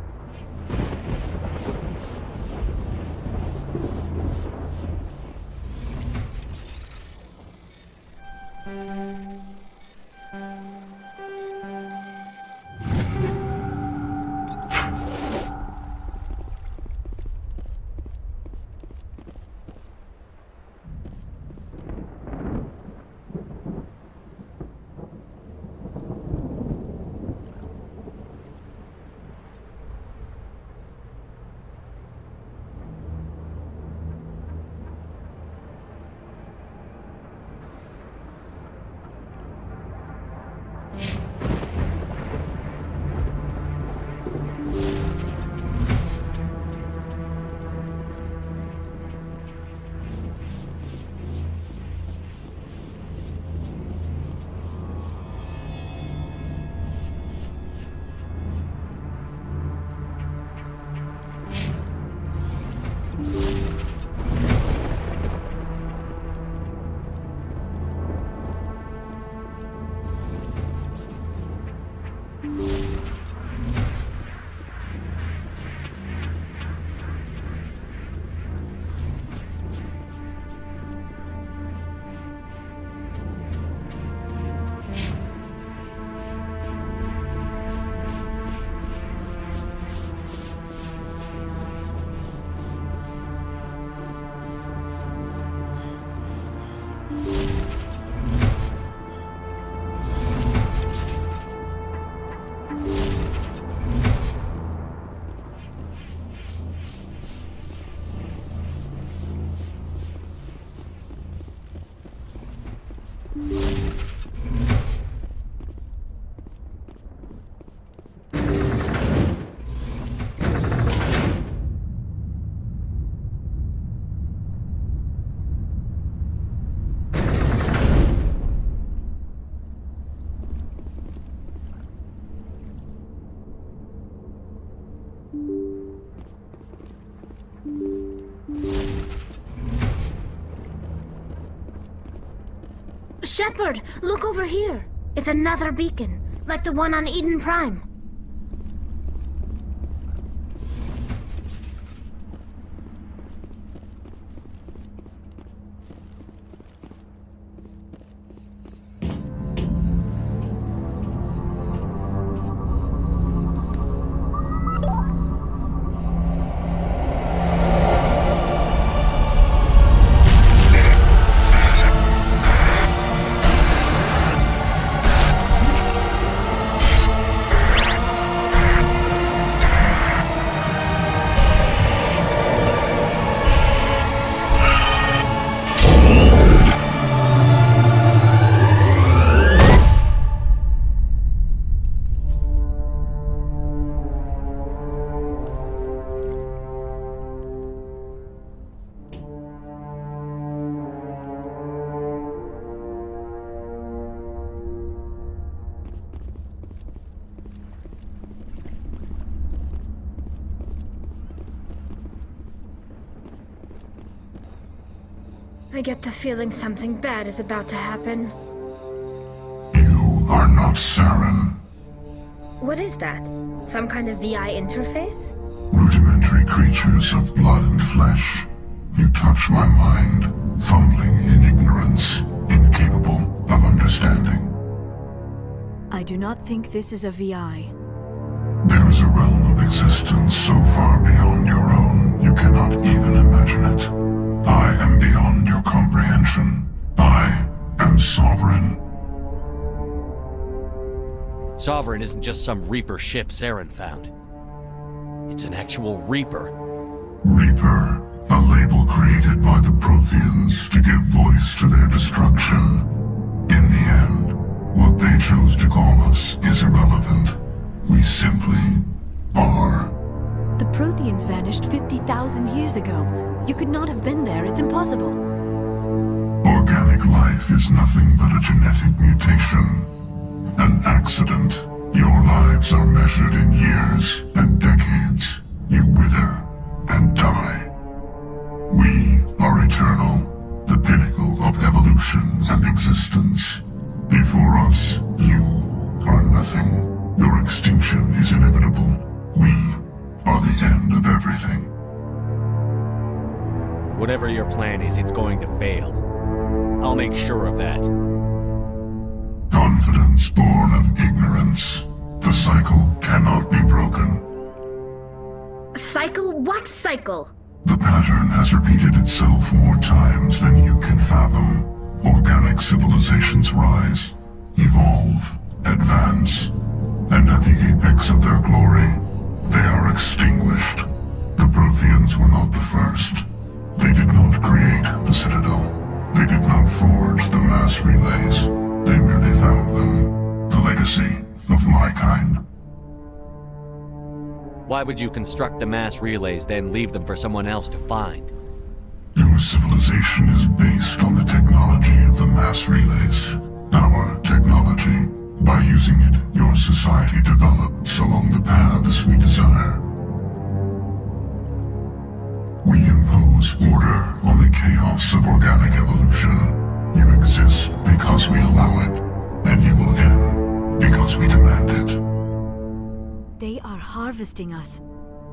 S4: Shepard, look over here. It's another beacon, like the one on Eden Prime. I get the feeling something bad is about to happen.
S11: You are not Saren.
S4: What is that? Some kind of VI interface?
S11: Rudimentary creatures of blood and flesh. You touch my mind, fumbling in ignorance, incapable of understanding.
S15: I do not think this is a VI.
S11: There is a realm of existence so far beyond your own, you cannot even imagine it. I am beyond your comprehension. I am sovereign.
S3: Sovereign isn't just some Reaper ship Saren found. It's an actual Reaper.
S11: Reaper, a label created by the Protheans to give voice to their destruction. In the end, what they chose to call us is irrelevant. We simply are.
S15: The Protheans vanished 50,000 years ago. You could not have been there. It's impossible.
S11: Organic life is nothing but a genetic mutation. An accident. Your lives are measured in years and decades. You wither and die. We are eternal, the pinnacle of evolution and existence. Before us, you are nothing. Your extinction is inevitable. We are the end of everything.
S3: Whatever your plan is, it's going to fail. I'll make sure of that.
S11: Confidence born of ignorance. The cycle cannot be broken.
S4: Cycle? What cycle?
S11: The pattern has repeated itself more times than you can fathom. Organic civilizations rise, evolve, advance, and at the apex of their glory, they are extinguished. The Protheans were not the first. They did not create the Citadel. They did not forge the mass relays. They merely found them. The legacy of my kind.
S3: Why would you construct the mass relays, then leave them for someone else to find?
S11: Your civilization is based on the technology of the mass relays. Our technology. By using it, your society develops along the paths we desire. We impose order on the chaos of organic evolution. You exist because we allow it, and you will end because we demand it.
S15: They are harvesting us,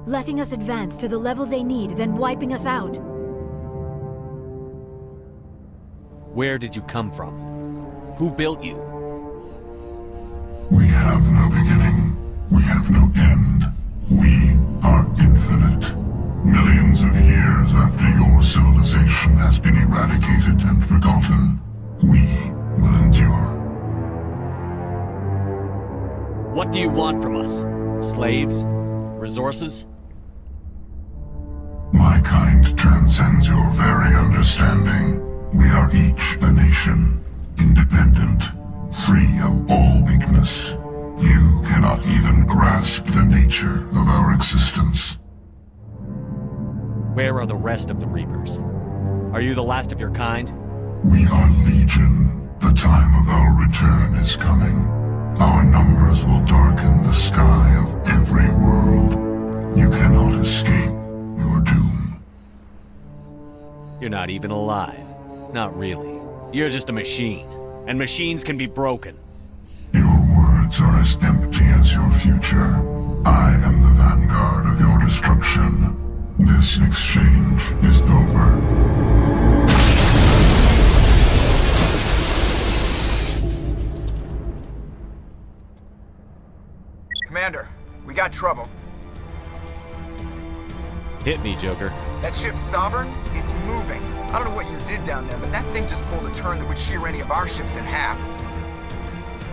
S15: letting us advance to the level they need, then wiping us out.
S3: Where did you come from? Who built you?
S11: We have no beginning. We have no end. We are infinite. Millions of years after your civilization has been eradicated and forgotten, we will endure.
S3: What do you want from us? Slaves? Resources?
S11: My kind transcends your very understanding. We are each a nation, independent, free of all weakness. You cannot even grasp the nature of our existence.
S3: Where are the rest of the Reapers? Are you the last of your kind?
S11: We are Legion. The time of our return is coming. Our numbers will darken the sky of every world. You cannot escape your doom.
S3: You're not even alive. Not really. You're just a machine. and machines can be broken.
S11: Words are as empty as your future. I am the vanguard of your destruction. This exchange is over.
S1: Commander, we got trouble.
S3: Hit me, Joker.
S1: That ship Sovereign? It's moving. I don't know what you did down there, but that thing just pulled a turn that would shear any of our ships in half.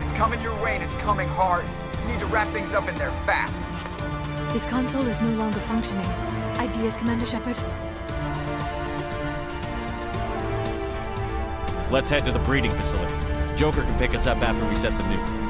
S1: It's coming your way and it's coming hard. You need to wrap things up in there fast.
S15: This console is no longer functioning. Ideas, Commander Shepard?
S3: Let's head to the breeding facility. Joker can pick us up after we set the nuke.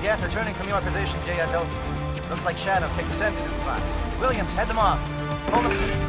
S10: Geth returning from your position, J.I.T.O. Looks like Shadow picked a sensitive spot. Williams, head them off. Hold them.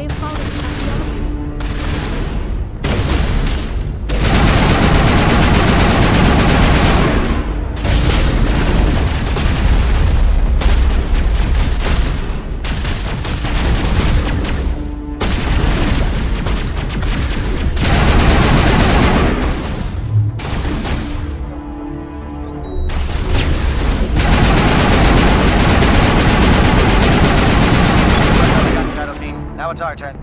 S15: have followed us up the elevator.
S10: Now it's our turn.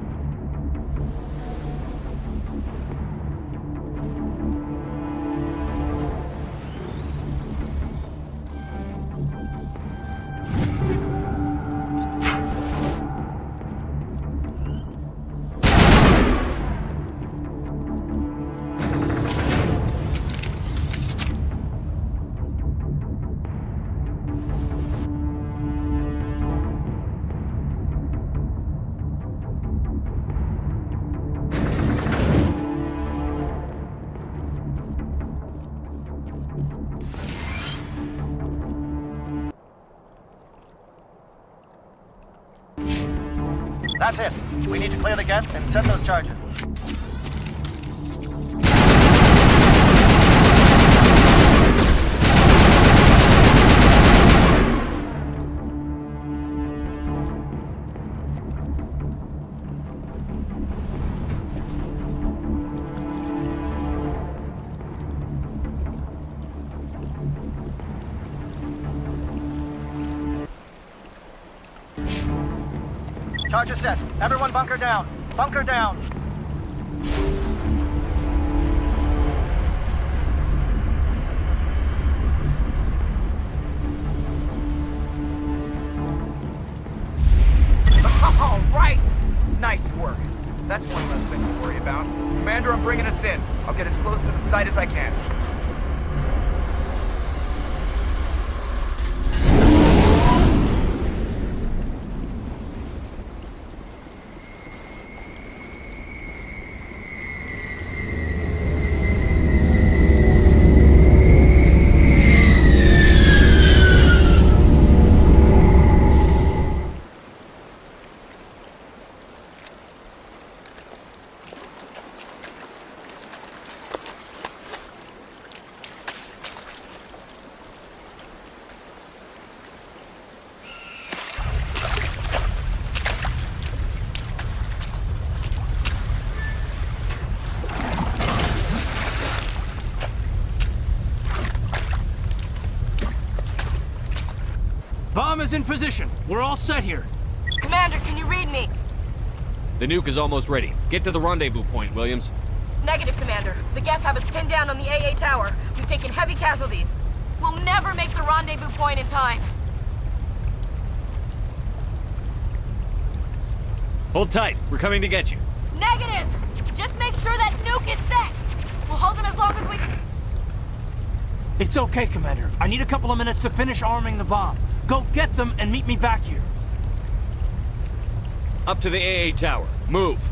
S10: That's it. We need to clear the gate and set those charges. Charges set. Everyone bunker down. Bunker down.
S1: All right! Nice work. That's one less thing to worry about. Commander, I'm bringing us in. I'll get as close to the site as I can.
S7: Bomb is in position. We're all set here.
S19: Commander, can you read me?
S3: The nuke is almost ready. Get to the rendezvous point, Williams.
S19: Negative, Commander. The Geth have us pinned down on the AA tower. We've taken heavy casualties. We'll never make the rendezvous point in time.
S3: Hold tight. We're coming to get you.
S19: Negative! Just make sure that nuke is set! We'll hold them as long as we...
S7: It's okay, Commander. I need a couple of minutes to finish arming the bomb. Go get them and meet me back here.
S3: Up to the AA tower. Move.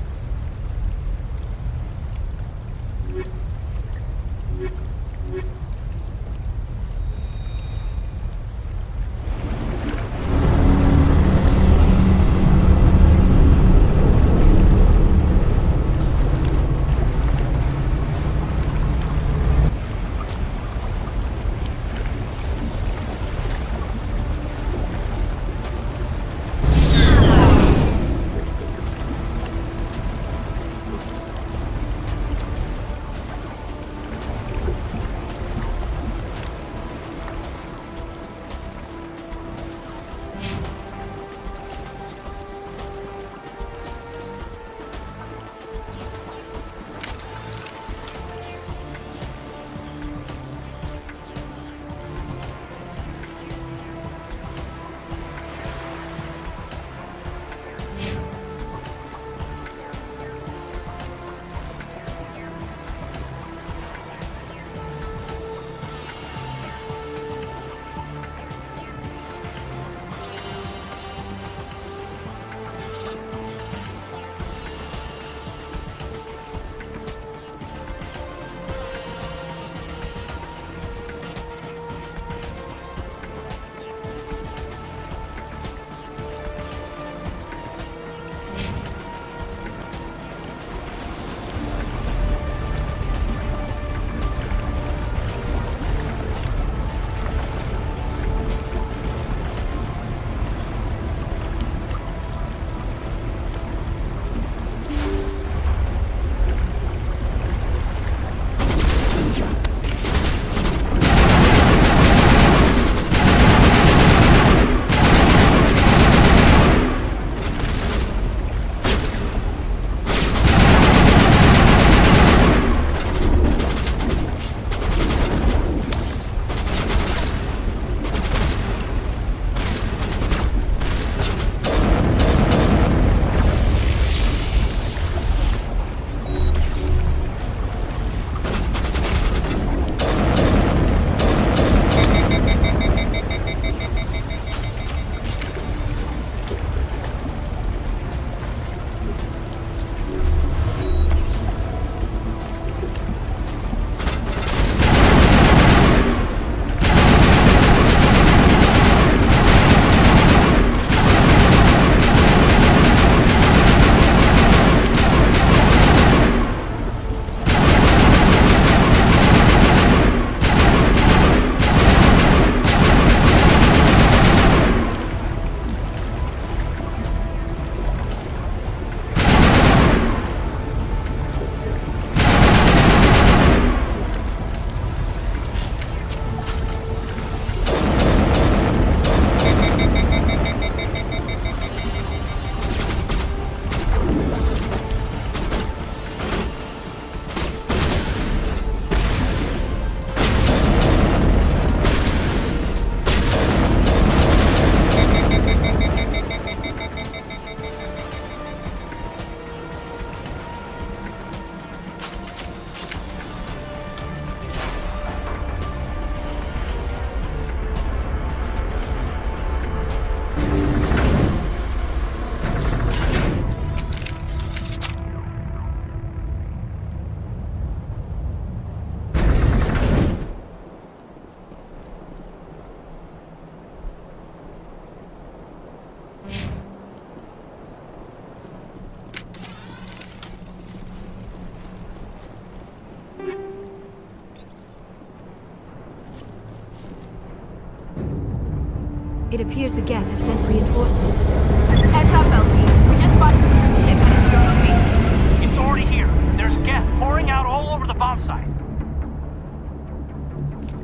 S15: It appears the Geth have sent reinforcements.
S19: Heads up, LT. We just spotted a troop ship headed to your location.
S7: It's already here. There's Geth pouring out all over the bomb site.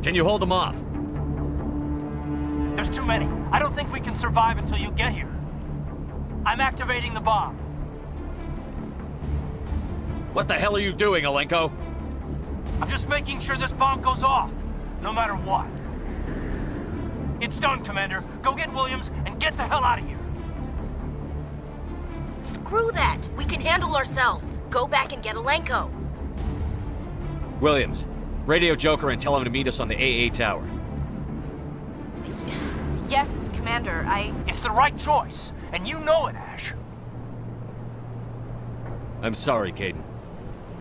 S3: Can you hold them off?
S7: There's too many. I don't think we can survive until you get here. I'm activating the bomb.
S3: What the hell are you doing, Alenko?
S7: I'm just making sure this bomb goes off, no matter what. It's done, Commander. Go get Williams and get the hell out of here.
S19: Screw that. We can handle ourselves. Go back and get Alenko.
S3: Williams, radio Joker and tell him to meet us on the AA tower.
S19: Yes, Commander,
S7: It's the right choice, and you know it, Ash.
S3: I'm sorry, Kaiden.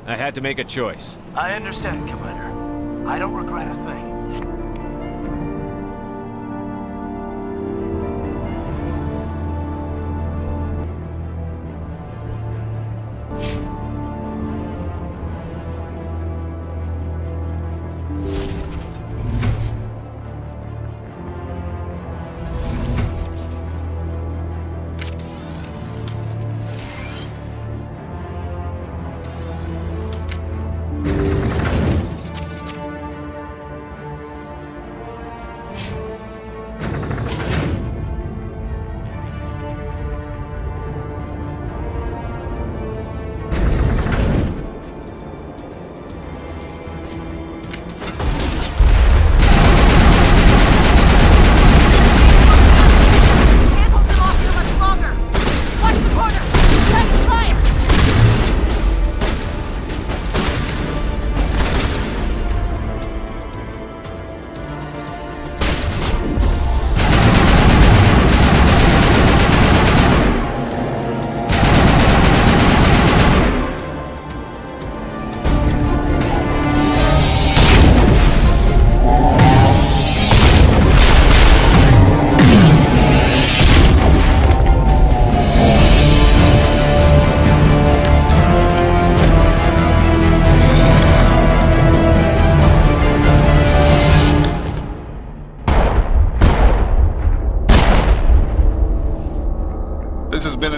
S3: I had to make a choice.
S7: I understand, Commander. I don't regret a thing.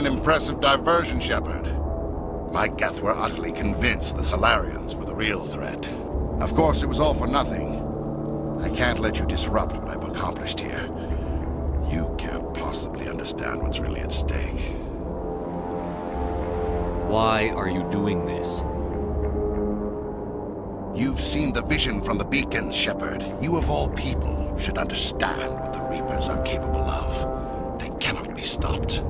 S11: Impressive diversion, Shepard. My Geth were utterly convinced the Salarians were the real threat. Of course, it was all for nothing. I can't let you disrupt what I've accomplished here. You can't possibly understand what's really at stake.
S3: Why are you doing this?
S11: You've seen the vision from the beacons, Shepard. You of all people should understand what the Reapers are capable of. They cannot be stopped.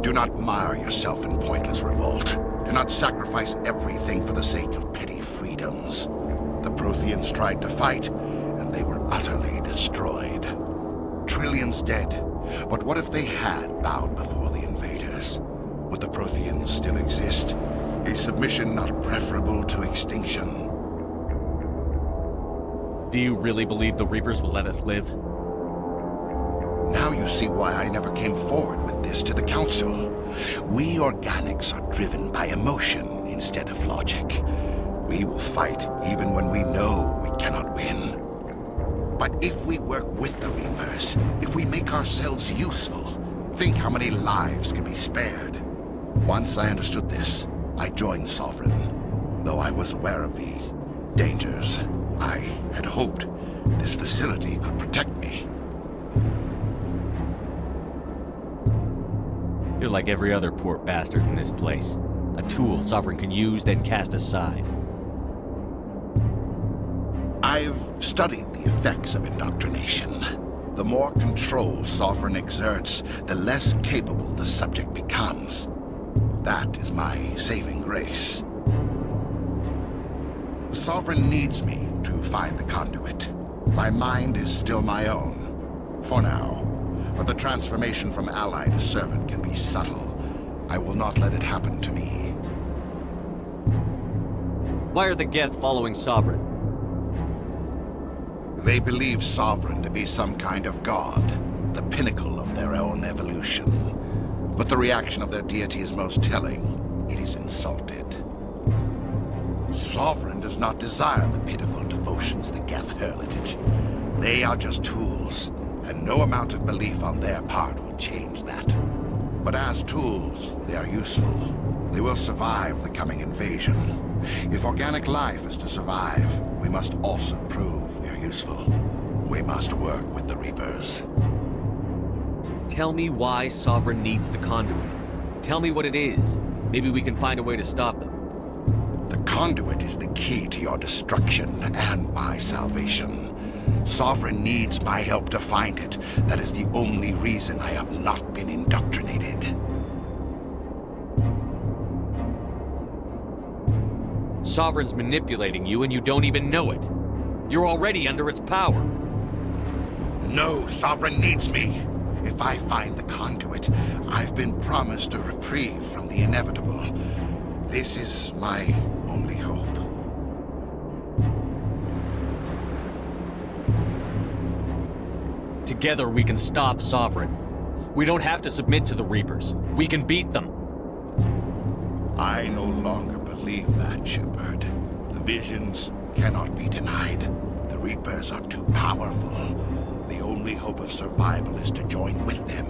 S11: Do not mire yourself in pointless revolt. Do not sacrifice everything for the sake of petty freedoms. The Protheans tried to fight, and they were utterly destroyed. Trillions dead. But what if they had bowed before the invaders? Would the Protheans still exist? A submission not preferable to extinction?
S3: Do you really believe the Reapers will let us live?
S11: Now you see why I never came forward with this to the Council. We organics are driven by emotion instead of logic. We will fight even when we know we cannot win. But if we work with the Reapers, if we make ourselves useful, think how many lives could be spared. Once I understood this, I joined Sovereign, though I was aware of the dangers. I had hoped this facility could protect me.
S3: You're like every other poor bastard in this place. A tool Sovereign can use, then cast aside.
S11: I've studied the effects of indoctrination. The more control Sovereign exerts, the less capable the subject becomes. That is my saving grace. The Sovereign needs me to find the conduit. My mind is still my own, for now. But the transformation from ally to servant can be subtle. I will not let it happen to me.
S3: Why are the Geth following Sovereign?
S11: They believe Sovereign to be some kind of god, the pinnacle of their own evolution. But the reaction of their deity is most telling. It is insulted. Sovereign does not desire the pitiful devotions the Geth hurl at it. They are just tools,
S20: and no amount of belief on their part will change that. But as tools, they are useful. They will survive the coming invasion. If organic life is to survive, we must also prove we are useful. We must work with the Reapers.
S3: Tell me why Sovereign needs the conduit. Tell me what it is. Maybe we can find a way to stop them.
S20: The conduit is the key to your destruction and my salvation. Sovereign needs my help to find it. That is the only reason I have not been indoctrinated.
S3: Sovereign's manipulating you and you don't even know it. You're already under its power.
S20: No, Sovereign needs me. If I find the conduit, I've been promised a reprieve from the inevitable. This is my only hope.
S3: Together we can stop Sovereign. We don't have to submit to the Reapers. We can beat them.
S20: I no longer believe that, Shepard. The visions cannot be denied. The Reapers are too powerful. The only hope of survival is to join with them.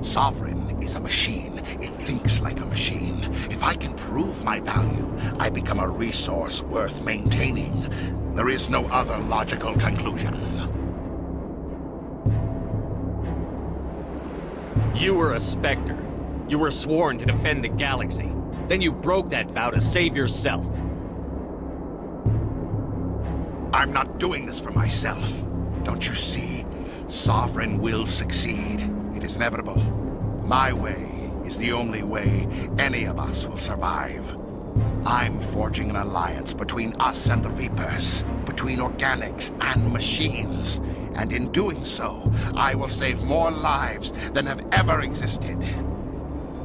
S20: Sovereign is a machine. It thinks like a machine. If I can prove my value, I become a resource worth maintaining. There is no other logical conclusion.
S3: You were a Spectre. You were sworn to defend the galaxy. Then you broke that vow to save yourself.
S20: I'm not doing this for myself. Don't you see? Sovereign will succeed. It is inevitable. My way is the only way any of us will survive. I'm forging an alliance between us and the Reapers, between organics and machines. And in doing so, I will save more lives than have ever existed.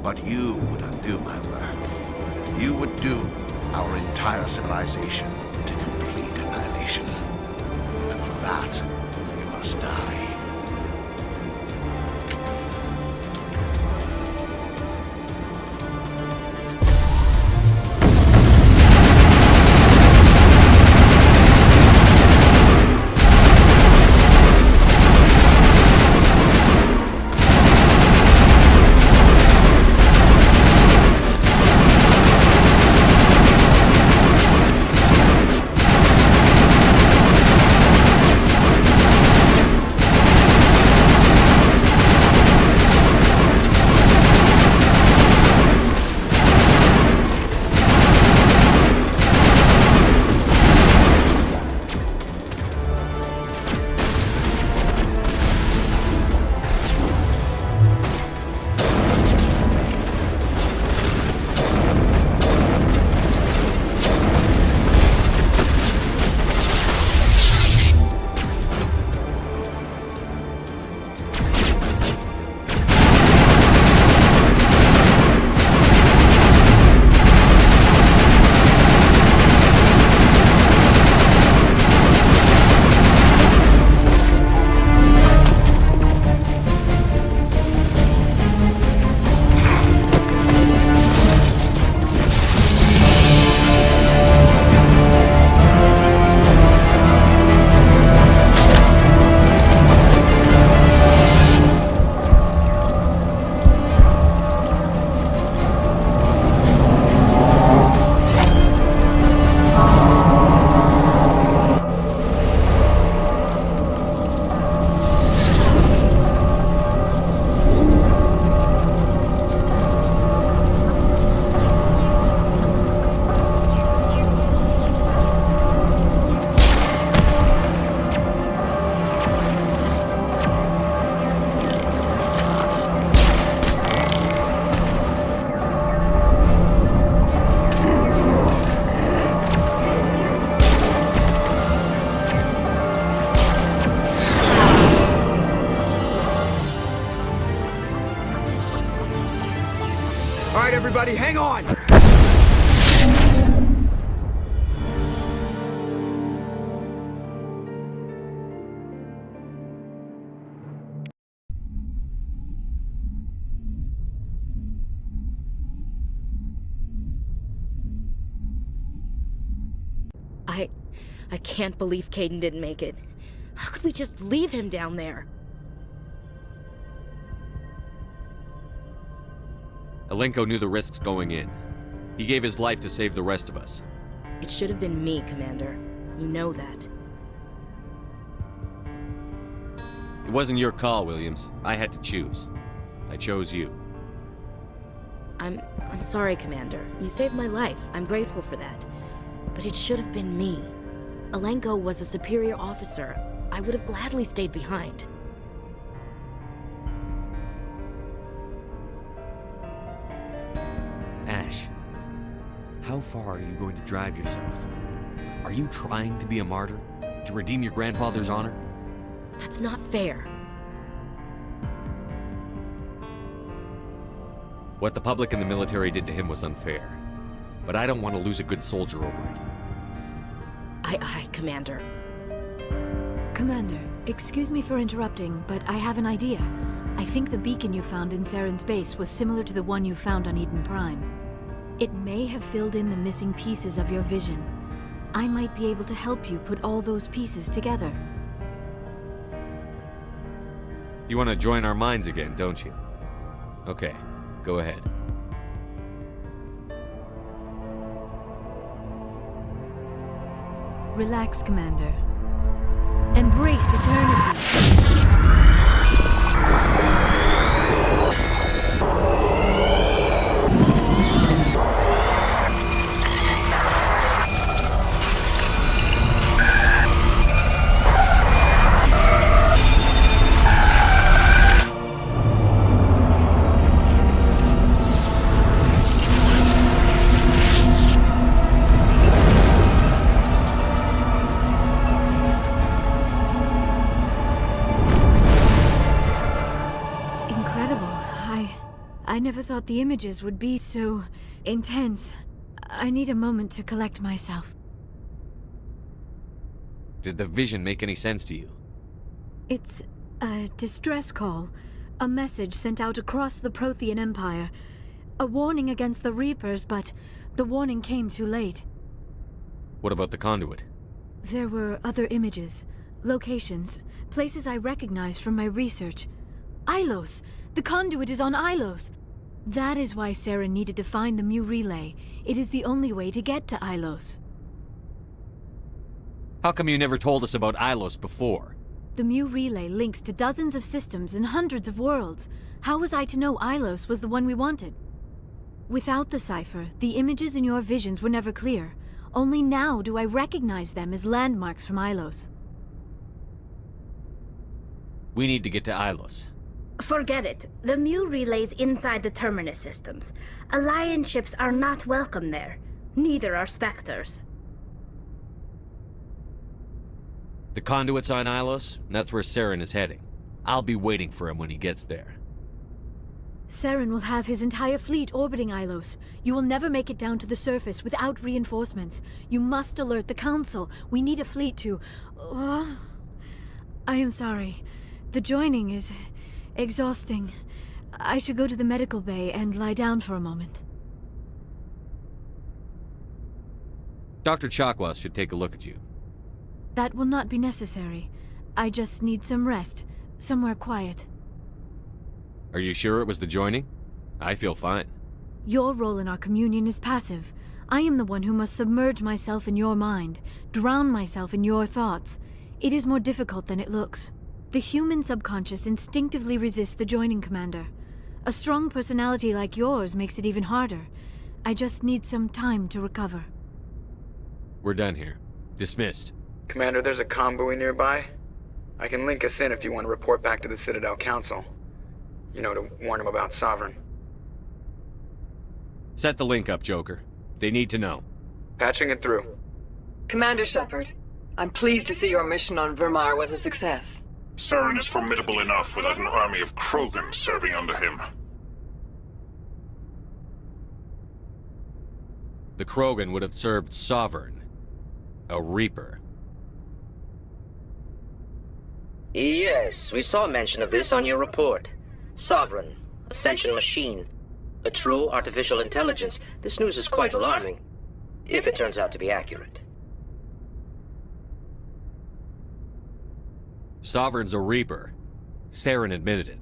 S20: But you would undo my work. You would doom our entire civilization to complete annihilation. And for that, you must die.
S1: Everybody, hang on!
S19: I can't believe Kaiden didn't make it. How could we just leave him down there?
S3: Alenko knew the risks going in. He gave his life to save the rest of us.
S19: It should have been me, Commander. You know that.
S3: It wasn't your call, Williams. I had to choose. I chose you.
S19: I'm sorry, Commander. You saved my life. I'm grateful for that. But it should have been me. Alenko was a superior officer. I would have gladly stayed behind.
S3: Ash, how far are you going to drive yourself? Are you trying to be a martyr? To redeem your grandfather's honor?
S19: That's not fair.
S3: What the public and the military did to him was unfair. But I don't want to lose a good soldier over it.
S19: Aye, Commander.
S15: Commander, excuse me for interrupting, but I have an idea. I think the beacon you found in Saren's base was similar to the one you found on Eden Prime. It may have filled in the missing pieces of your vision. I might be able to help you put all those pieces together.
S3: You want to join our minds again, don't you? Okay, go ahead.
S15: Relax, Commander. Embrace eternity. I never thought the images would be so intense. I need a moment to collect myself.
S3: Did the vision make any sense to you?
S15: It's a distress call. A message sent out across the Prothean Empire. A warning against the Reapers, but the warning came too late.
S3: What about the conduit?
S15: There were other images, locations, places I recognized from my research. Ilos! The conduit is on Ilos! That is why Saren needed to find the Mu relay. It is the only way to get to Ilos.
S3: How come you never told us about Ilos before?
S15: The Mu relay links to dozens of systems and hundreds of worlds. How was I to know Ilos was the one we wanted? Without the cipher, the images in your visions were never clear. Only now do I recognize them as landmarks from Ilos.
S3: We need to get to Ilos.
S4: Forget it. The Mu relay's inside the Terminus systems. Alliance ships are not welcome there. Neither are Spectres.
S3: The conduit's on Ilos, and that's where Saren is heading. I'll be waiting for him when he gets there.
S15: Saren will have his entire fleet orbiting Ilos. You will never make it down to the surface without reinforcements. You must alert the Council. We need a fleet to... I am sorry. The joining is... exhausting. I should go to the medical bay and lie down for a moment.
S3: Dr. Chakwas should take a look at you.
S15: That will not be necessary. I just need some rest. Somewhere quiet.
S3: Are you sure it was the joining? I feel fine.
S15: Your role in our communion is passive. I am the one who must submerge myself in your mind, drown myself in your thoughts. It is more difficult than it looks. The human subconscious instinctively resists the joining, Commander. A strong personality like yours makes it even harder. I just need some time to recover.
S3: We're done here. Dismissed.
S1: Commander, there's a convoy nearby. I can link us in if you want to report back to the Citadel Council. You know, to warn them about Sovereign.
S3: Set the link up, Joker. They need to know.
S1: Patching it through.
S21: Commander Shepard, I'm pleased to see your mission on Virmire was a success.
S11: Saren is formidable enough without an army of Krogan serving under him.
S3: The Krogan would have served Sovereign. A Reaper.
S22: Yes, we saw mention of this on your report. Sovereign, Ascension machine, a true artificial intelligence. This news is quite alarming, if it turns out to be accurate.
S3: Sovereign's a Reaper. Saren admitted it.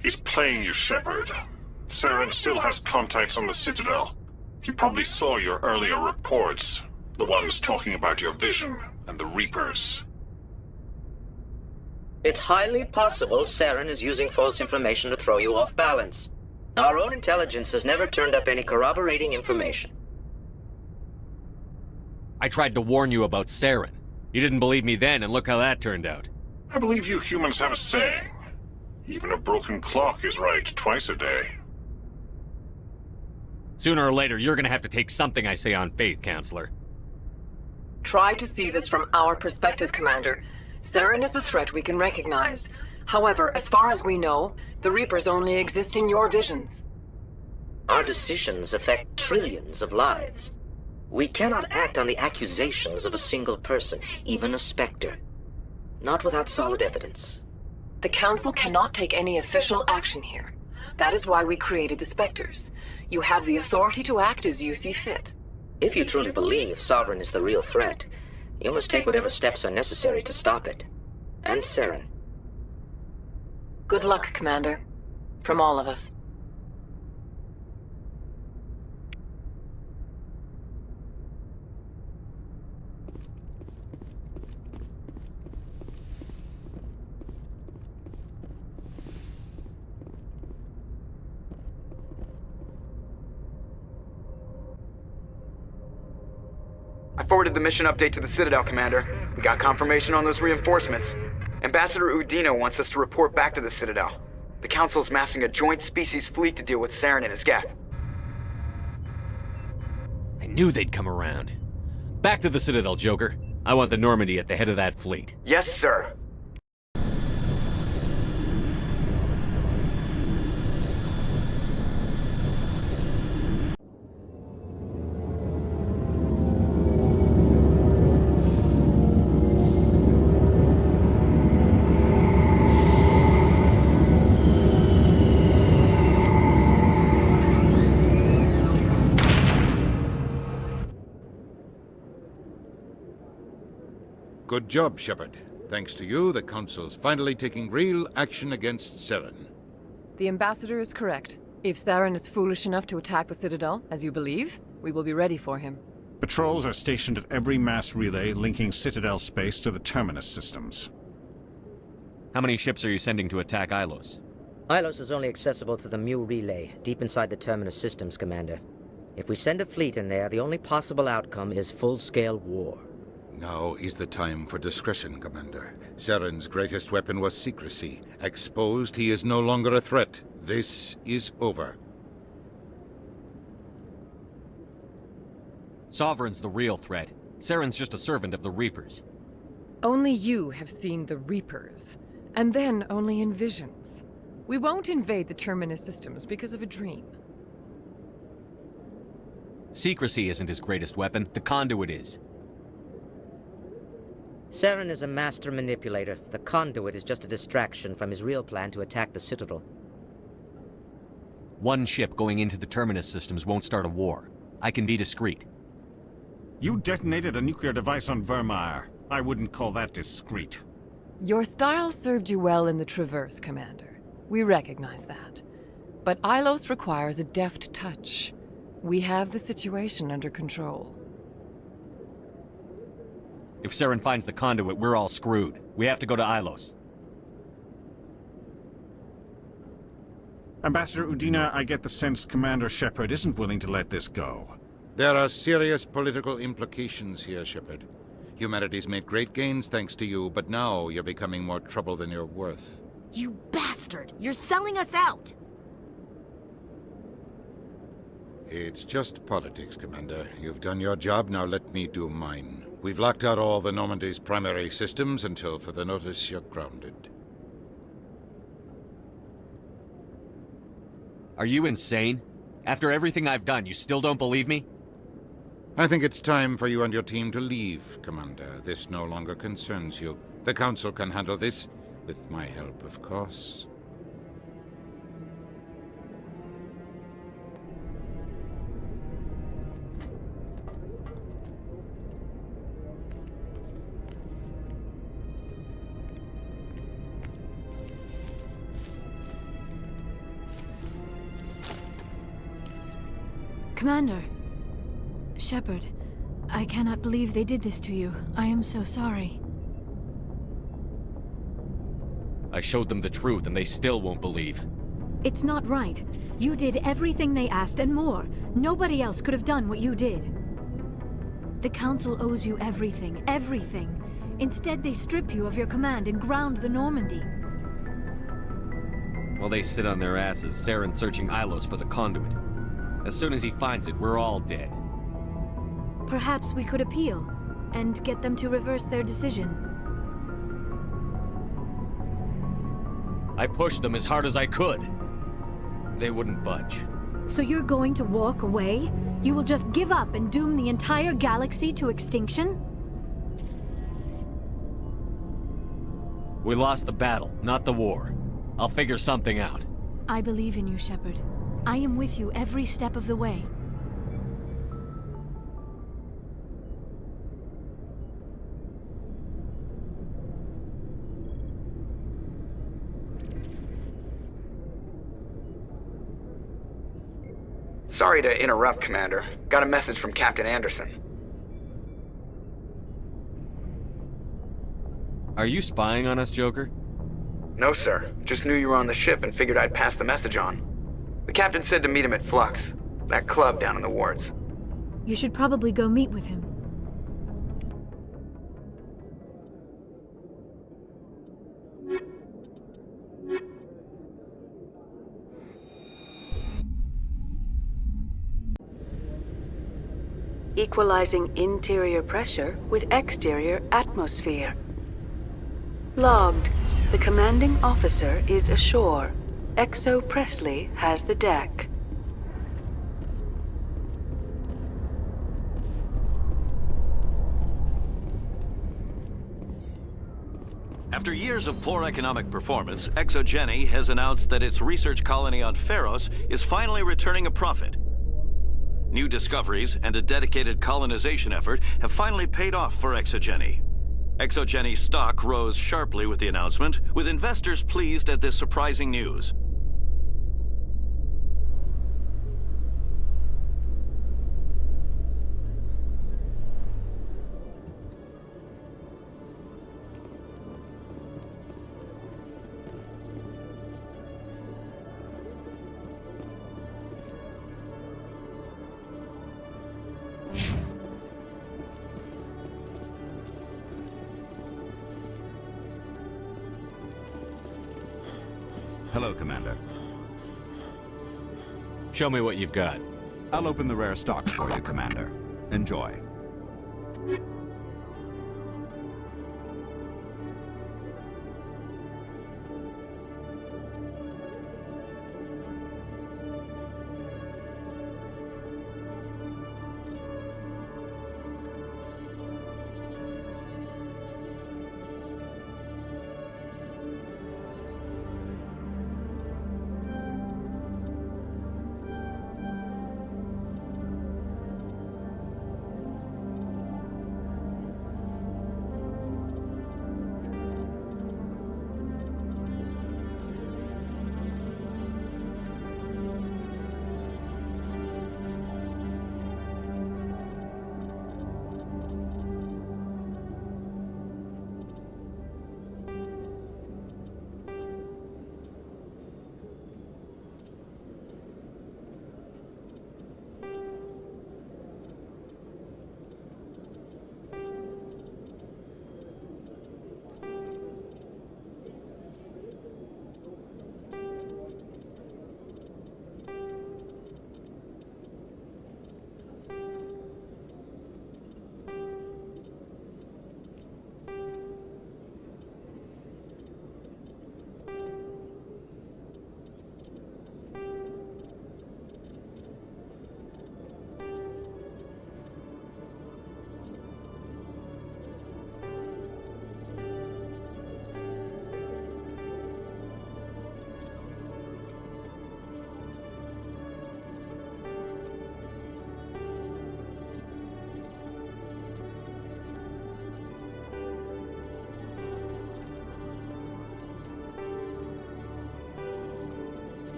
S6: He's playing you, Shepard. Saren still has contacts on the Citadel. He probably saw your earlier reports. The ones talking about your vision and the Reapers.
S22: It's highly possible Saren is using false information to throw you off balance. Our own intelligence has never turned up any corroborating information.
S3: I tried to warn you about Saren. You didn't believe me then, and look how that turned out.
S6: I believe you humans have a saying. Even a broken clock is right twice a day.
S3: Sooner or later, you're gonna have to take something I say on faith, Counselor.
S21: Try to see this from our perspective, Commander. Saren is a threat we can recognize. However, as far as we know, the Reapers only exist in your visions.
S22: Our decisions affect trillions of lives. We cannot act on the accusations of a single person, even a Spectre. Not without solid evidence.
S21: The Council cannot take any official action here. That is why we created the Spectres. You have the authority to act as you see fit.
S22: If you truly believe Sovereign is the real threat, you must take whatever steps are necessary to stop it. And Saren.
S21: Good luck, Commander. From all of us.
S8: I forwarded the mission update to the Citadel, Commander. We got confirmation on those reinforcements. Ambassador Udina wants us to report back to the Citadel. The Council's massing a joint species fleet to deal with Saren and his Geth.
S3: I knew they'd come around. Back to the Citadel, Joker. I want the Normandy at the head of that fleet.
S8: Yes, sir.
S23: Good job, Shepard. Thanks to you, the Council's finally taking real action against Saren.
S21: The Ambassador is correct. If Saren is foolish enough to attack the Citadel, as you believe, we will be ready for him.
S24: Patrols are stationed at every mass relay linking Citadel space to the Terminus systems.
S3: How many ships are you sending to attack Ilos?
S22: Ilos is only accessible through the Mu relay, deep inside the Terminus systems, Commander. If we send a fleet in there, the only possible outcome is full-scale war.
S23: Now is the time for discretion, Commander. Saren's greatest weapon was secrecy. Exposed, he is no longer a threat. This is over.
S3: Sovereign's the real threat. Saren's just a servant of the Reapers.
S21: Only you have seen the Reapers, and then only in visions. We won't invade the Terminus systems because of a dream.
S3: Secrecy isn't his greatest weapon. The conduit is.
S22: Saren is a master manipulator. The conduit is just a distraction from his real plan to attack the Citadel.
S3: One ship going into the Terminus systems won't start a war. I can be discreet.
S24: You detonated a nuclear device on Virmire. I wouldn't call that discreet.
S21: Your style served you well in the Traverse, Commander. We recognize that. But Ilos requires a deft touch. We have the situation under control.
S3: If Saren finds the conduit, we're all screwed. We have to go to Ilos.
S24: Ambassador Udina, I get the sense Commander Shepard isn't willing to let this go.
S23: There are serious political implications here, Shepard. Humanity's made great gains thanks to you, but now you're becoming more trouble than you're worth.
S25: You bastard! You're selling us out!
S23: It's just politics, Commander. You've done your job, now let me do mine. We've locked out all the Normandy's primary systems until further notice you're grounded.
S3: Are you insane? After everything I've done, you still don't believe me?
S23: I think it's time for you and your team to leave, Commander. This no longer concerns you. The Council can handle this, with my help, of course.
S15: Commander. Shepard, I cannot believe they did this to you. I am so sorry.
S3: I showed them the truth and they still won't believe.
S15: It's not right. You did everything they asked and more. Nobody else could have done what you did. The Council owes you everything, everything. Instead, they strip you of your command and ground the Normandy.
S3: While they sit on their asses, Saren's searching Ilos for the conduit. As soon as he finds it, we're all dead.
S15: Perhaps we could appeal, and get them to reverse their decision.
S3: I pushed them as hard as I could. They wouldn't budge.
S15: So you're going to walk away? You will just give up and doom the entire galaxy to extinction?
S3: We lost the battle, not the war. I'll figure something out.
S15: I believe in you, Shepard. I am with you every step of the way.
S8: Sorry to interrupt, Commander. Got a message from Captain Anderson.
S3: Are you spying on us, Joker?
S8: No, sir. Just knew you were on the ship and figured I'd pass the message on. The captain said to meet him at Flux, that club down in the wards.
S15: You should probably go meet with him.
S2: Equalizing interior pressure with exterior atmosphere. Logged. The commanding officer is ashore. Exo Presley has the deck.
S5: After years of poor economic performance, ExoGeni has announced that its research colony on Pharos is finally returning a profit. New discoveries and a dedicated colonization effort have finally paid off for ExoGeni. ExoGeni's stock rose sharply with the announcement, with investors pleased at this surprising news.
S13: Hello, Commander.
S3: Show me what you've got.
S13: I'll open the rare stocks for you, Commander. Enjoy.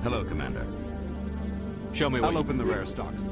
S13: Hello, Commander.
S3: Show me what
S13: I'll open the rare stocks.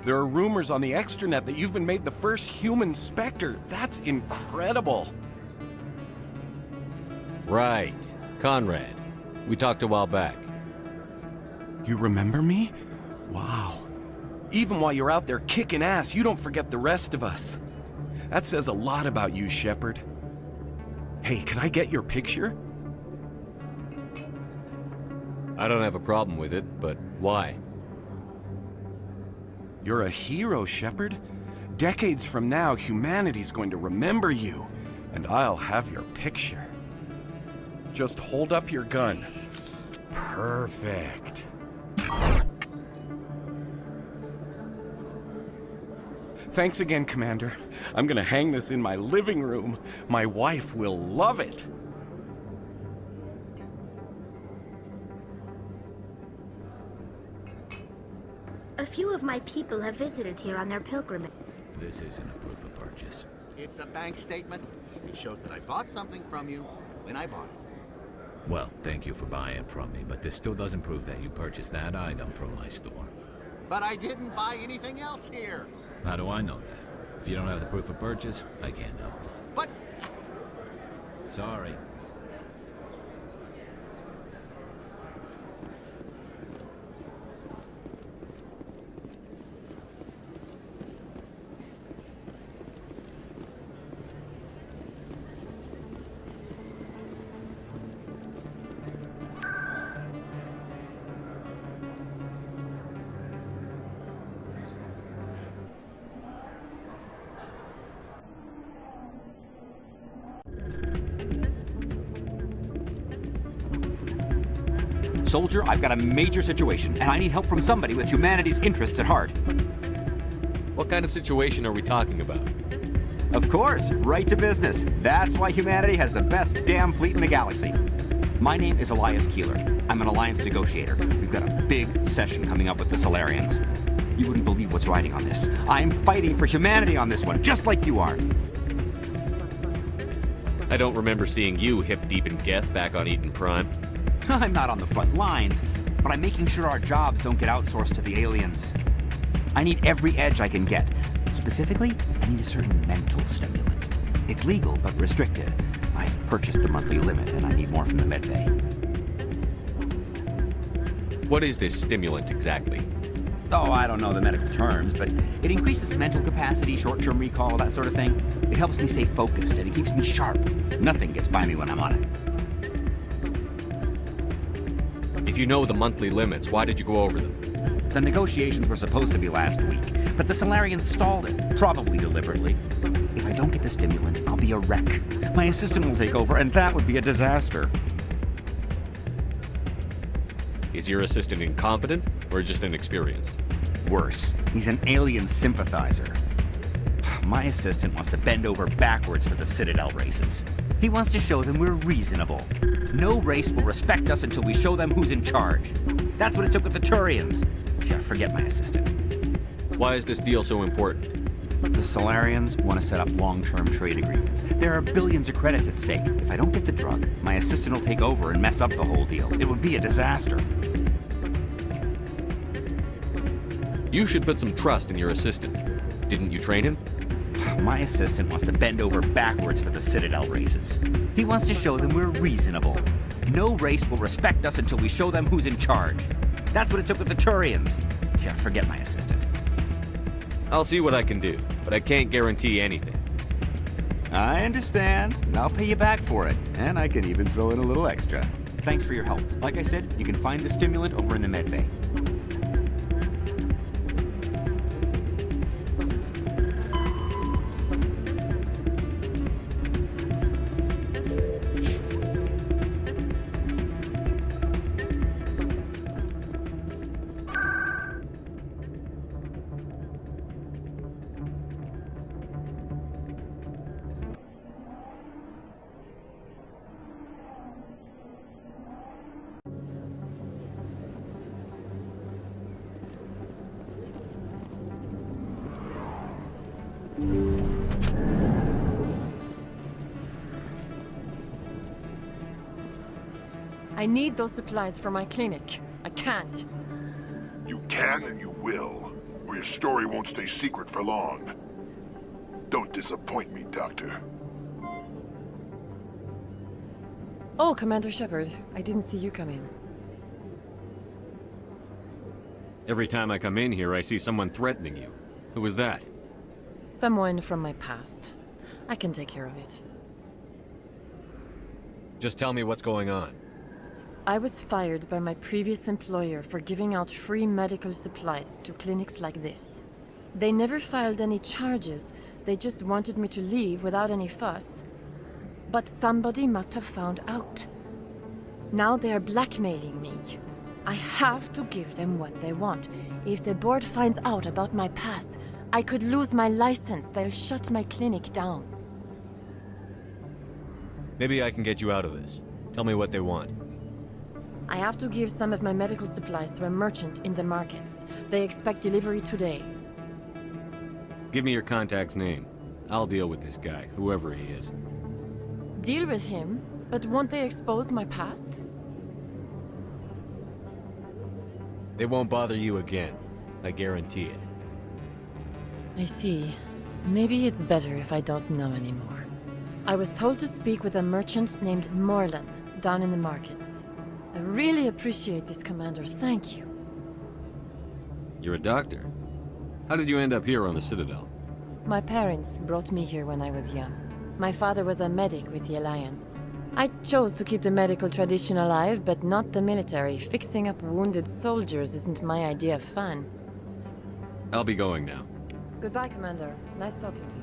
S9: There are rumors on the extranet that you've been made the first human Spectre. That's incredible.
S3: Right. Conrad. We talked a while back.
S9: You remember me? Wow. Even while you're out there kicking ass, you don't forget the rest of us. That says a lot about you, Shepard. Hey, can I get your picture?
S3: I don't have a problem with it, but why?
S9: You're a hero, Shepard. Decades from now, humanity's going to remember you, and I'll have your picture. Just hold up your gun. Perfect. Thanks again, Commander. I'm gonna hang this in my living room. My wife will love it.
S4: A few of my people have visited here on their pilgrimage.
S12: This isn't a proof of purchase.
S14: It's a bank statement. It shows that I bought something from you when I bought it.
S12: Well, thank you for buying from me, but this still doesn't prove that you purchased that item from my store.
S14: But I didn't buy anything else here.
S12: How do I know that? If you don't have the proof of purchase, I can't help you.
S14: But...
S12: Sorry.
S7: Soldier, I've got a major situation, and I need help from somebody with humanity's interests at heart.
S3: What kind of situation are we talking about?
S7: Of course, right to business. That's why humanity has the best damn fleet in the galaxy. My name is Elias Keeler. I'm an alliance negotiator. We've got a big session coming up with the Salarians. You wouldn't believe what's riding on this. I'm fighting for humanity on this one, just like you are.
S3: I don't remember seeing you hip-deep in Geth back on Eden Prime.
S7: I'm not on the front lines, but I'm making sure our jobs don't get outsourced to the aliens. I need every edge I can get. Specifically, I need a certain mental stimulant. It's legal, but restricted. I've purchased the monthly limit, and I need more from the medbay.
S3: What is this stimulant exactly?
S7: Oh, I don't know the medical terms, but it increases mental capacity, short-term recall, that sort of thing. It helps me stay focused, and it keeps me sharp. Nothing gets by me when I'm on it.
S3: If you know the monthly limits, why did you go over them?
S7: The negotiations were supposed to be last week, but the Salarians stalled it, probably deliberately. If I don't get the stimulant, I'll be a wreck. My assistant will take over, and that would be a disaster.
S3: Is your assistant incompetent, or just inexperienced?
S7: Worse, he's an alien sympathizer. My assistant wants to bend over backwards for the Citadel races. He wants to show them we're reasonable. No race will respect us until we show them who's in charge. That's what it took with the Turians. Yeah, forget my assistant.
S3: Why is this deal so important?
S7: The Salarians want to set up long-term trade agreements. There are billions of credits at stake. If I don't get the drug, my assistant will take over and mess up the whole deal. It would be a disaster.
S3: You should put some trust in your assistant. Didn't you train him?
S7: My assistant wants to bend over backwards for the Citadel races. He wants to show them we're reasonable. No race will respect us until we show them who's in charge. That's what it took with the Turians. Yeah, forget my assistant.
S3: I'll see what I can do, but I can't guarantee anything.
S7: I understand. I'll pay you back for it. And I can even throw in a little extra. Thanks for your help. Like I said, you can find the stimulant over in the medbay.
S21: I need those supplies for my clinic. I can't.
S11: You can and you will, or your story won't stay secret for long. Don't disappoint me, Doctor.
S21: Oh, Commander Shepard. I didn't see you come in.
S3: Every time I come in here, I see someone threatening you. Who was that?
S21: Someone from my past. I can take care of it.
S3: Just tell me what's going on.
S21: I was fired by my previous employer for giving out free medical supplies to clinics like this. They never filed any charges, they just wanted me to leave without any fuss. But somebody must have found out. Now they are blackmailing me. I have to give them what they want. If the board finds out about my past, I could lose my license. They'll shut my clinic down.
S3: Maybe I can get you out of this. Tell me what they want.
S21: I have to give some of my medical supplies to a merchant in the markets. They expect delivery today.
S3: Give me your contact's name. I'll deal with this guy, whoever he is.
S21: Deal with him? But won't they expose my past?
S3: They won't bother you again. I guarantee it.
S21: I see. Maybe it's better if I don't know anymore. I was told to speak with a merchant named Morlan, down in the markets. I really appreciate this, Commander. Thank you.
S3: You're a doctor. How did you end up here on the Citadel?
S21: My parents brought me here when I was young. My father was a medic with the Alliance. I chose to keep the medical tradition alive, but not the military. Fixing up wounded soldiers isn't my idea of fun.
S3: I'll be going now.
S21: Goodbye, Commander. Nice talking to you.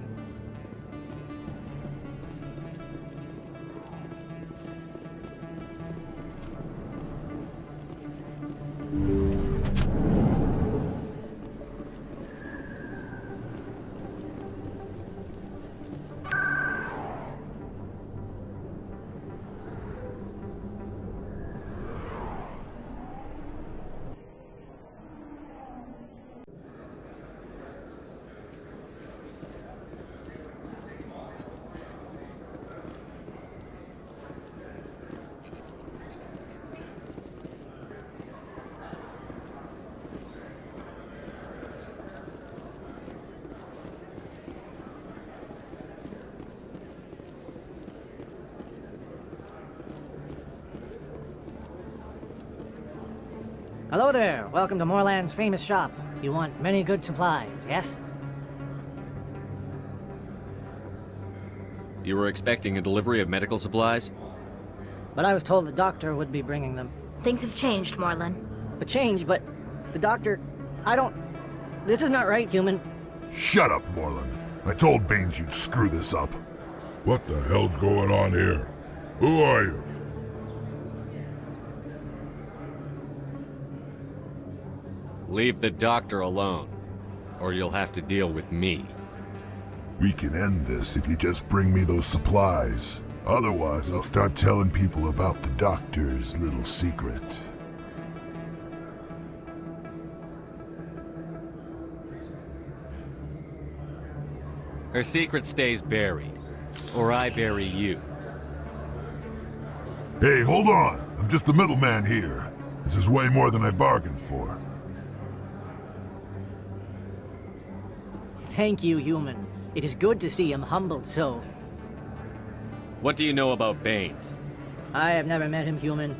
S10: Hello there. Welcome to Moorland's famous shop. You want many good supplies, yes?
S3: You were expecting a delivery of medical supplies?
S10: But I was told the doctor would be bringing them.
S4: Things have changed, Moorland.
S10: A change, but the doctor... This is not right, human.
S11: Shut up, Moorland. I told Baines you'd screw this up. What the hell's going on here? Who are you?
S3: Leave the doctor alone, or you'll have to deal with me.
S11: We can end this if you just bring me those supplies. Otherwise, I'll start telling people about the doctor's little secret.
S3: Her secret stays buried, or I bury you.
S11: Hey, hold on! I'm just the middleman here. This is way more than I bargained for.
S10: Thank you, human. It is good to see him humbled so.
S3: What do you know about Baines?
S10: I have never met him, human.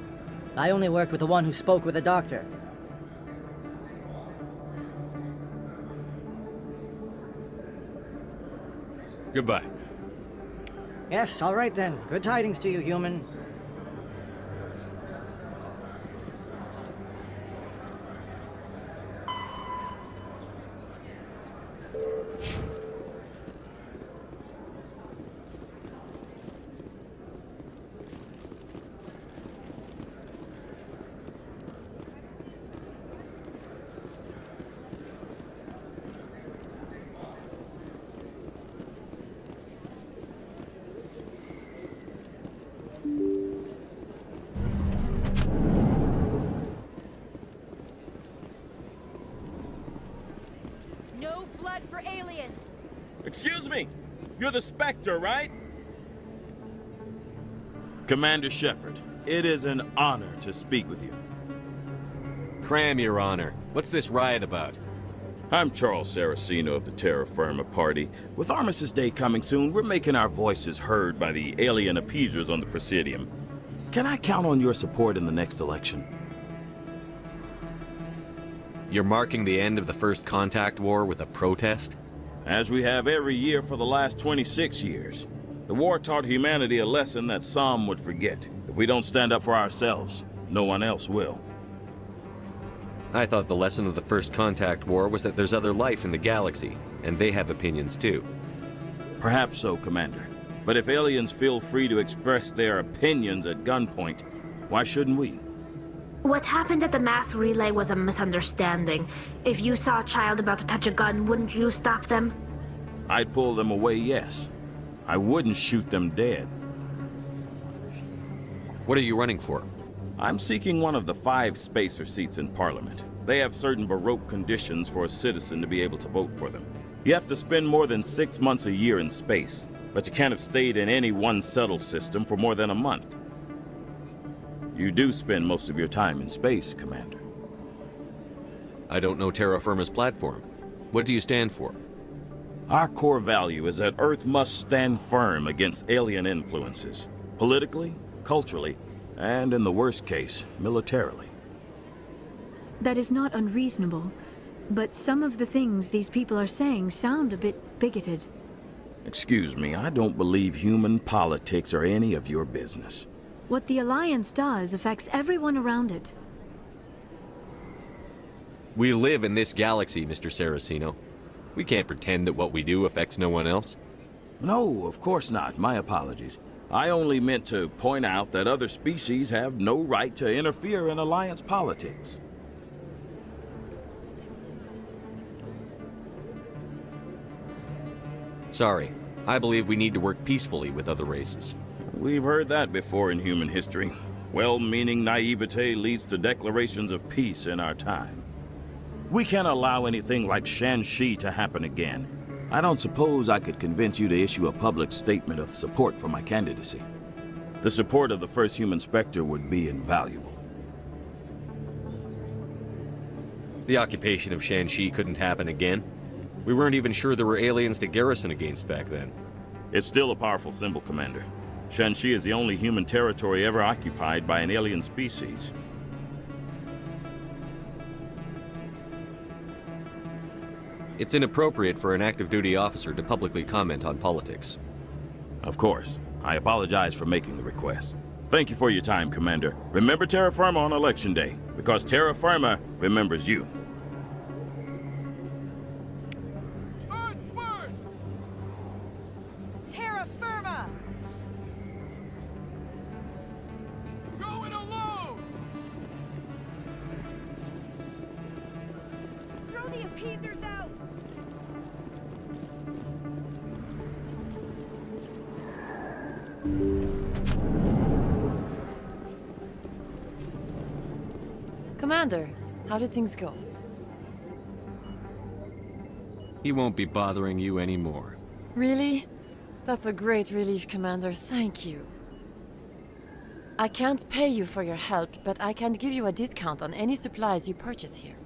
S10: I only worked with the one who spoke with the doctor.
S3: Goodbye.
S10: Yes, all right then. Good tidings to you, human.
S16: No blood for alien!
S17: Excuse me! You're the Spectre, right? Commander Shepard, it is an honor to speak with you.
S3: Cram, Your Honor. What's this riot about?
S17: I'm Charles Saraceno of the Terra Firma Party. With Armistice Day coming soon, we're making our voices heard by the alien appeasers on the Presidium. Can I count on your support in the next election?
S3: You're marking the end of the First Contact War with a protest?
S17: As we have every year for the last 26 years. The war taught humanity a lesson that some would forget. If we don't stand up for ourselves, no one else will.
S3: I thought the lesson of the First Contact War was that there's other life in the galaxy, and they have opinions too.
S17: Perhaps so, Commander. But if aliens feel free to express their opinions at gunpoint, why shouldn't we?
S4: What happened at the mass relay was a misunderstanding. If you saw a child about to touch a gun, wouldn't you stop them?
S17: I'd pull them away, yes. I wouldn't shoot them dead.
S3: What are you running for?
S17: I'm seeking one of the 5 spacer seats in Parliament. They have certain Baroque conditions for a citizen to be able to vote for them. You have to spend more than 6 months a year in space, but you can't have stayed in any one settled system for more than a month. You do spend most of your time in space, Commander.
S3: I don't know Terra Firma's platform. What do you stand for?
S17: Our core value is that Earth must stand firm against alien influences. Politically, culturally, and in the worst case, militarily.
S15: That is not unreasonable, but some of the things these people are saying sound a bit bigoted.
S17: Excuse me, I don't believe human politics are any of your business.
S15: What the Alliance does affects everyone around it.
S3: We live in this galaxy, Mr. Saraceno. We can't pretend that what we do affects no one else.
S17: No, of course not. My apologies. I only meant to point out that other species have no right to interfere in Alliance politics.
S3: Sorry. I believe we need to work peacefully with other races.
S17: We've heard that before in human history. Well-meaning naivete leads to declarations of peace in our time. We can't allow anything like Shan-Shi to happen again. I don't suppose I could convince you to issue a public statement of support for my candidacy. The support of the first human Spectre would be invaluable.
S3: The occupation of Shan-Shi couldn't happen again. We weren't even sure there were aliens to garrison against back then.
S17: It's still a powerful symbol, Commander. Shan-Shi is the only human territory ever occupied by an alien species.
S1: It's inappropriate for an active duty officer to publicly comment on politics.
S17: Of course. I apologize for making the request. Thank you for your time, Commander. Remember terra firma on Election Day, because terra firma remembers you.
S16: Terra firma! Going alone! Throw the appeasers out!
S21: Commander, how did things go?
S3: He won't be bothering you anymore.
S21: Really? That's a great relief, Commander. Thank you. I can't pay you for your help, but I can give you a discount on any supplies you purchase here.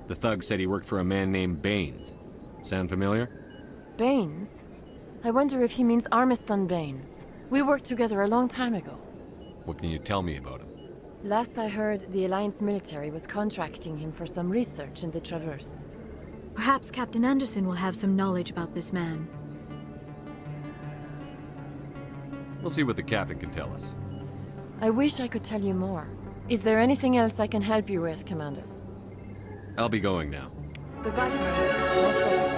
S3: The thug said he worked for a man named Baines. Sound familiar?
S21: Baines? I wonder if he means Armiston Baines. We worked together a long time ago.
S3: What can you tell me about him?
S21: Last I heard, the Alliance military was contracting him for some research in the Traverse.
S15: Perhaps Captain Anderson will have some knowledge about this man.
S3: We'll see what the captain can tell us.
S21: I wish I could tell you more. Is there anything else I can help you with, Commander?
S3: I'll be going now.
S21: Goodbye, Commander.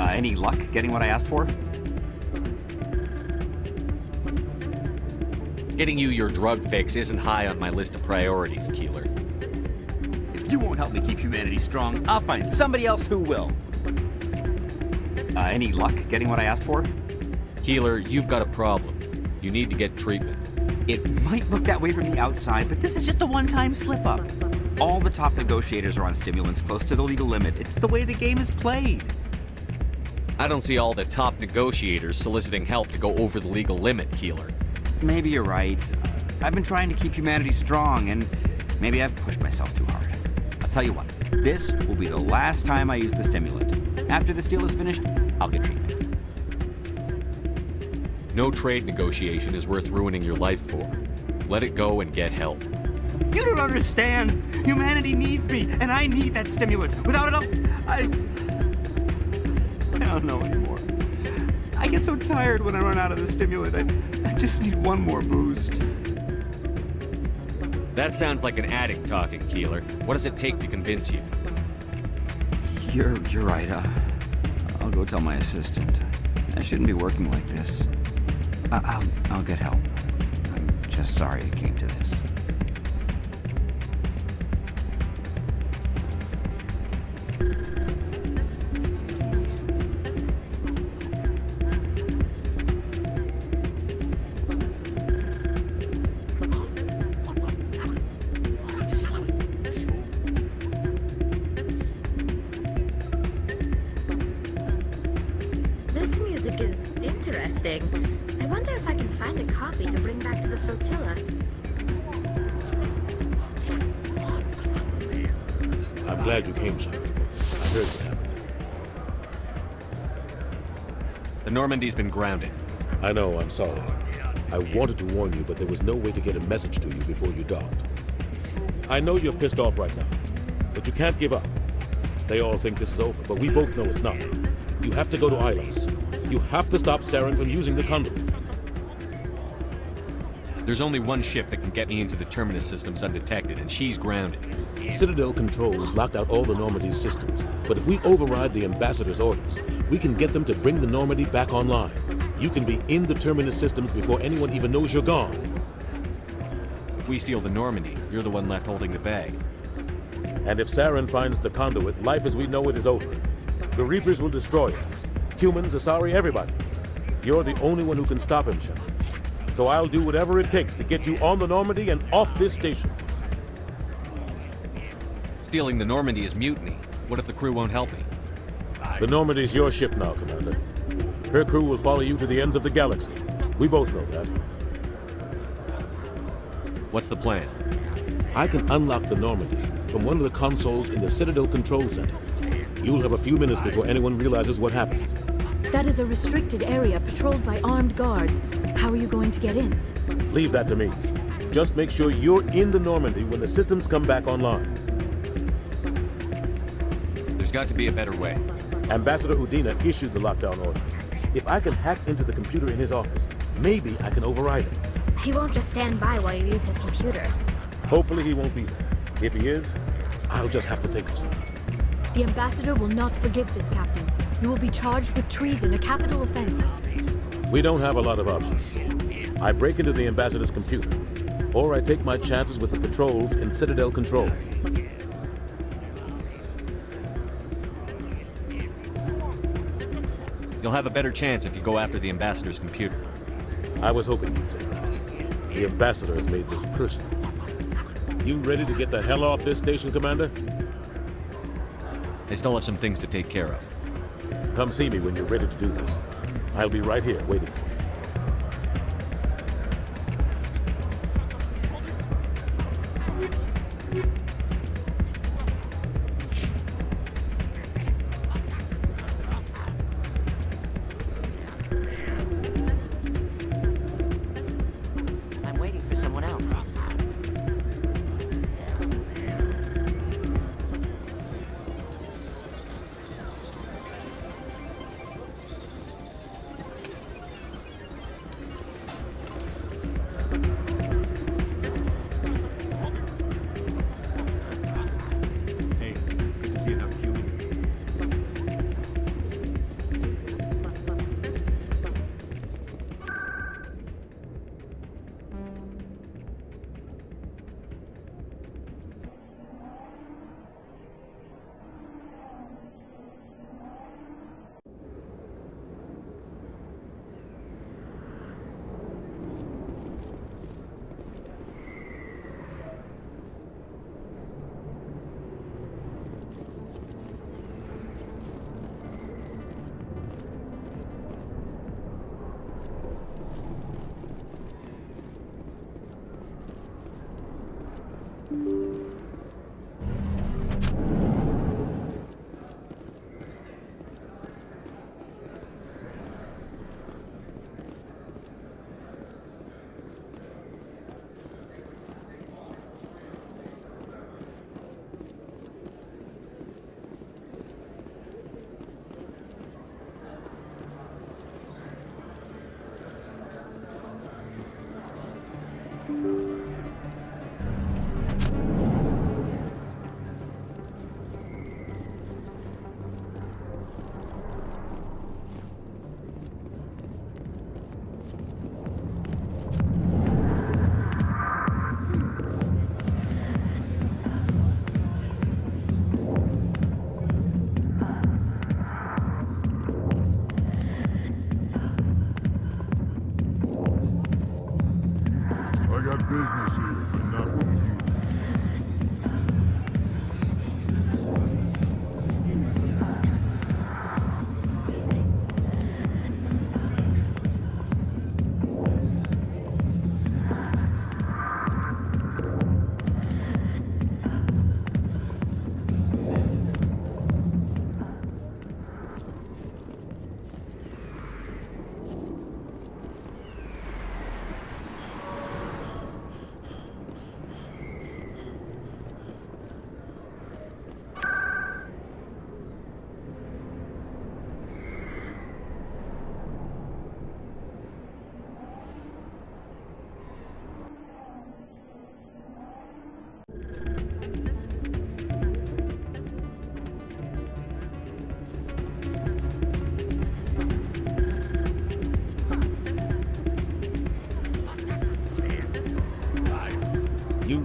S7: Any luck getting what I asked for?
S3: Getting you your drug fix isn't high on my list of priorities, Keeler.
S7: If you won't help me keep humanity strong, I'll find somebody else who will. Any luck getting what I asked for?
S3: Keeler, you've got a problem. You need to get treatment.
S7: It might look that way from the outside, but this is just a one-time slip-up. All the top negotiators are on stimulants close to the legal limit. It's the way the game is played.
S3: I don't see all the top negotiators soliciting help to go over the legal limit, Keeler.
S7: Maybe you're right. I've been trying to keep humanity strong, and maybe I've pushed myself too hard. I'll tell you what, this will be the last time I use the stimulant. After this deal is finished, I'll get treatment.
S3: No trade negotiation is worth ruining your life for. Let it go and get help.
S7: You don't understand! Humanity needs me, and I need that stimulant. Without it, I don't know anymore. I get so tired when I run out of the stimulant. I just need one more boost.
S3: That sounds like an addict talking, Keeler. What does it take to convince you?
S7: You're right. I'll go tell my assistant. I shouldn't be working like this. I'll get help. I'm just sorry it came to this.
S4: I wonder if I can find a copy to bring back to the flotilla.
S18: I'm glad you came, Shepard. I heard what happened.
S3: The Normandy's been grounded.
S18: I know, I'm sorry. I wanted to warn you, but there was no way to get a message to you before you docked. I know you're pissed off right now, but you can't give up. They all think this is over, but we both know it's not. You have to go to Elias. You have to stop Saren from using the conduit.
S3: There's only one ship that can get me into the Terminus systems undetected, and she's grounded.
S18: Citadel controls locked out all the Normandy's systems, but if we override the Ambassador's orders, we can get them to bring the Normandy back online. You can be in the Terminus systems before anyone even knows you're gone.
S3: If we steal the Normandy, you're the one left holding the bag.
S18: And if Saren finds the conduit, life as we know it is over. The Reapers will destroy us. Humans, Asari, everybody. You're the only one who can stop him, Shepard. So I'll do whatever it takes to get you on the Normandy and off this station.
S3: Stealing the Normandy is mutiny. What if the crew won't help me?
S18: The Normandy's your ship now, Commander. Her crew will follow you to the ends of the galaxy. We both know that.
S3: What's the plan?
S18: I can unlock the Normandy from one of the consoles in the Citadel Control Center. You'll have a few minutes before anyone realizes what happened.
S15: That is a restricted area patrolled by armed guards. How are you going to get in?
S18: Leave that to me. Just make sure you're in the Normandy when the systems come back online.
S3: There's got to be a better way.
S18: Ambassador Udina issued the lockdown order. If I can hack into the computer in his office, maybe I can override it.
S4: He won't just stand by while you use his computer.
S18: Hopefully he won't be there. If he is, I'll just have to think of something.
S15: The Ambassador will not forgive this, Captain. You will be charged with treason, a capital offense.
S18: We don't have a lot of options. I break into the Ambassador's computer, or I take my chances with the patrols in Citadel Control.
S3: You'll have a better chance if you go after the Ambassador's computer.
S18: I was hoping you'd say that. The Ambassador has made this personal. You ready to get the hell off this station, Commander?
S3: I still have some things to take care of.
S18: Come see me when you're ready to do this. I'll be right here waiting for you.
S6: I'm waiting for someone else.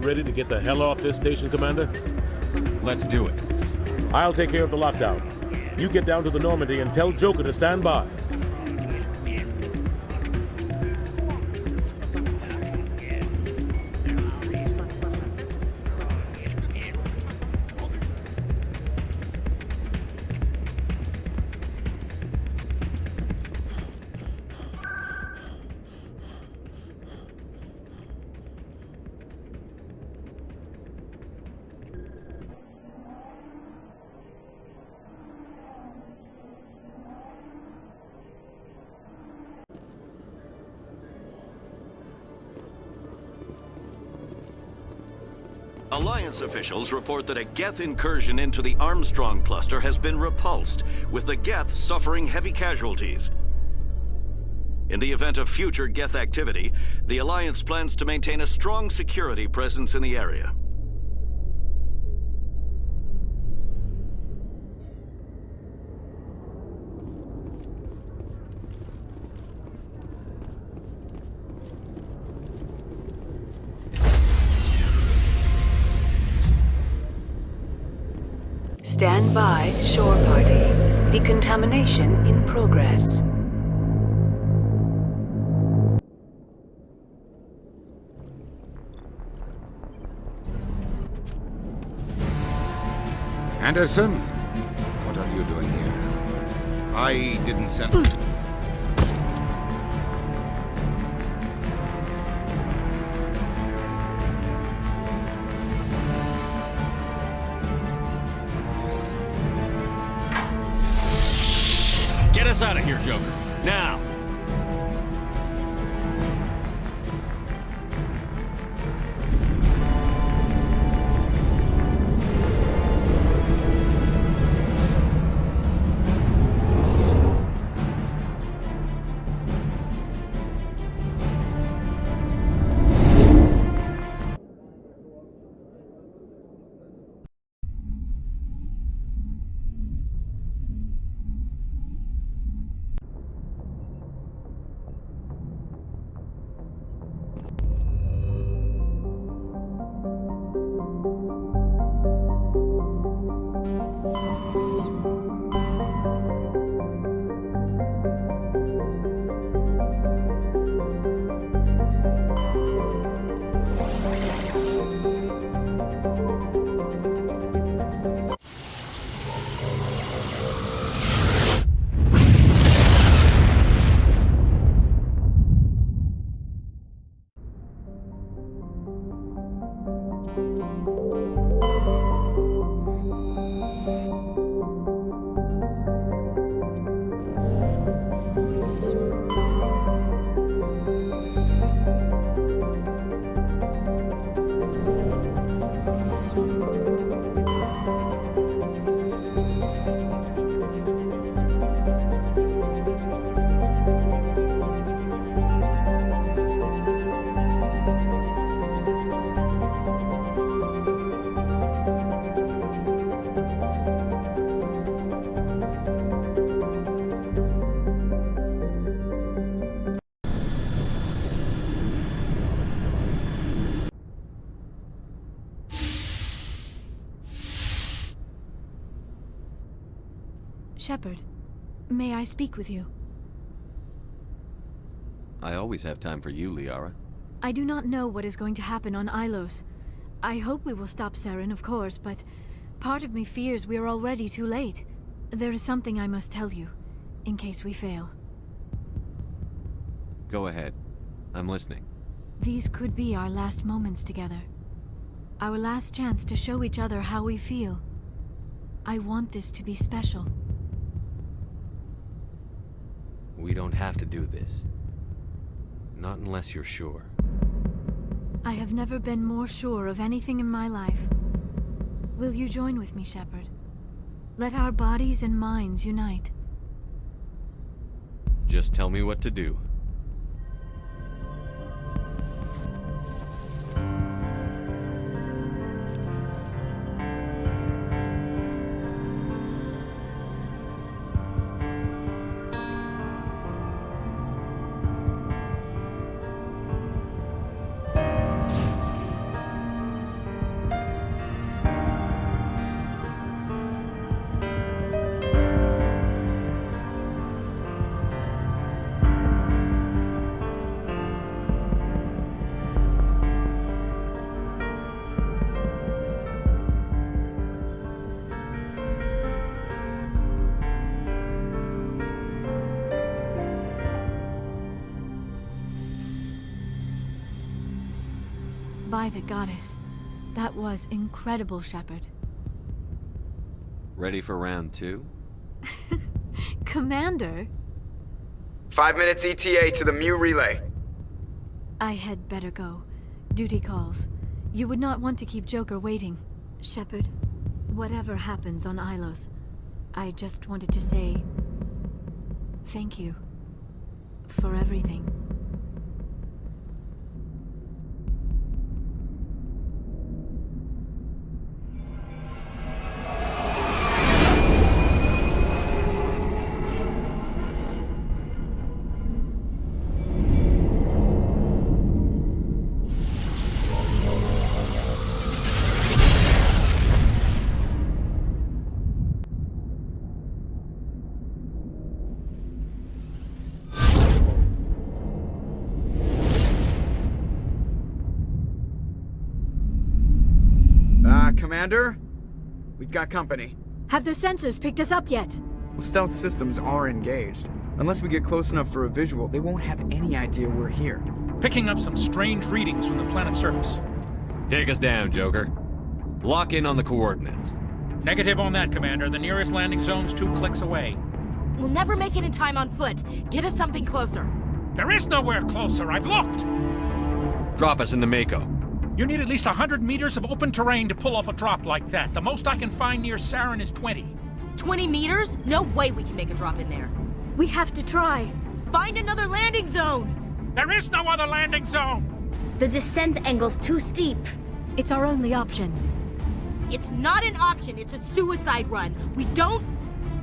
S18: ready to get the hell off this station, Commander?
S3: Let's do it.
S18: I'll take care of the lockdown. You get down to the Normandy and tell Joker to stand by.
S5: Alliance officials report that a Geth incursion into the Armstrong cluster has been repulsed, with the Geth suffering heavy casualties. In the event of future Geth activity, the Alliance plans to maintain a strong security presence in the area.
S2: Stand by, shore party. Decontamination in progress.
S23: Anderson, what are you doing here? I didn't send...
S3: Get us out of here, Joker. Now!
S15: Shepard, may I speak with you?
S1: I always have time for you, Liara.
S15: I do not know what is going to happen on Ilos. I hope we will stop Saren, of course, but part of me fears we are already too late. There is something I must tell you, in case we fail.
S1: Go ahead. I'm listening.
S15: These could be our last moments together. Our last chance to show each other how we feel. I want this to be special.
S1: We don't have to do this. Not unless you're sure.
S15: I have never been more sure of anything in my life. Will you join with me, Shepard? Let our bodies and minds unite.
S1: Just tell me what to do.
S15: By the goddess. That was incredible, Shepard.
S1: Ready for round 2?
S15: Commander?
S8: 5 minutes ETA to the Mu relay.
S15: I had better go. Duty calls. You would not want to keep Joker waiting. Shepard, whatever happens on Ilos, I just wanted to say thank you for everything.
S8: Commander? We've got company.
S15: Have their sensors picked us up yet?
S8: Well, stealth systems are engaged. Unless we get close enough for a visual, they won't have any idea we're here.
S19: Picking up some strange readings from the planet's surface.
S1: Take us down, Joker. Lock in on the coordinates.
S19: Negative on that, Commander. The nearest landing zone's 2 clicks away.
S20: We'll never make it in time on foot. Get us something closer.
S19: There is nowhere closer. I've looked.
S1: Drop us in the Mako.
S19: You need at least 100 meters of open terrain to pull off a drop like that. The most I can find near Saren is 20.
S20: 20 meters? No way we can make a drop in there.
S15: We have to try.
S20: Find another landing zone!
S19: There is no other landing zone!
S4: The descent angle's too steep.
S15: It's our only option.
S20: It's not an option, it's a suicide run. We don't...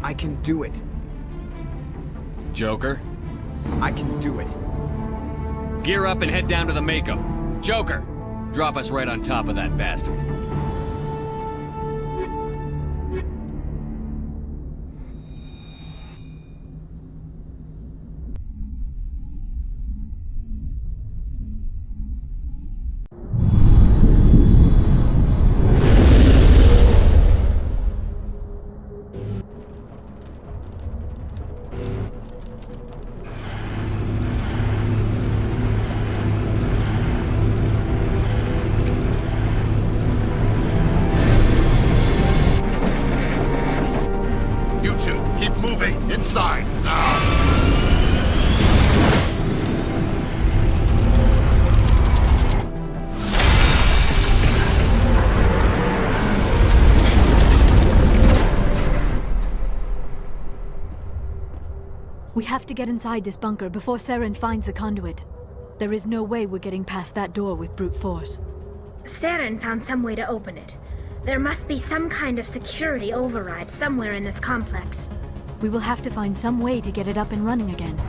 S8: I can do it.
S1: Joker?
S8: I can do it.
S1: Gear up and head down to the Mako. Joker! Drop us right on top of that bastard.
S15: We have to get inside this bunker before Saren finds the conduit. There is no way we're getting past that door with brute force.
S4: Saren found some way to open it. There must be some kind of security override somewhere in this complex.
S15: We will have to find some way to get it up and running again.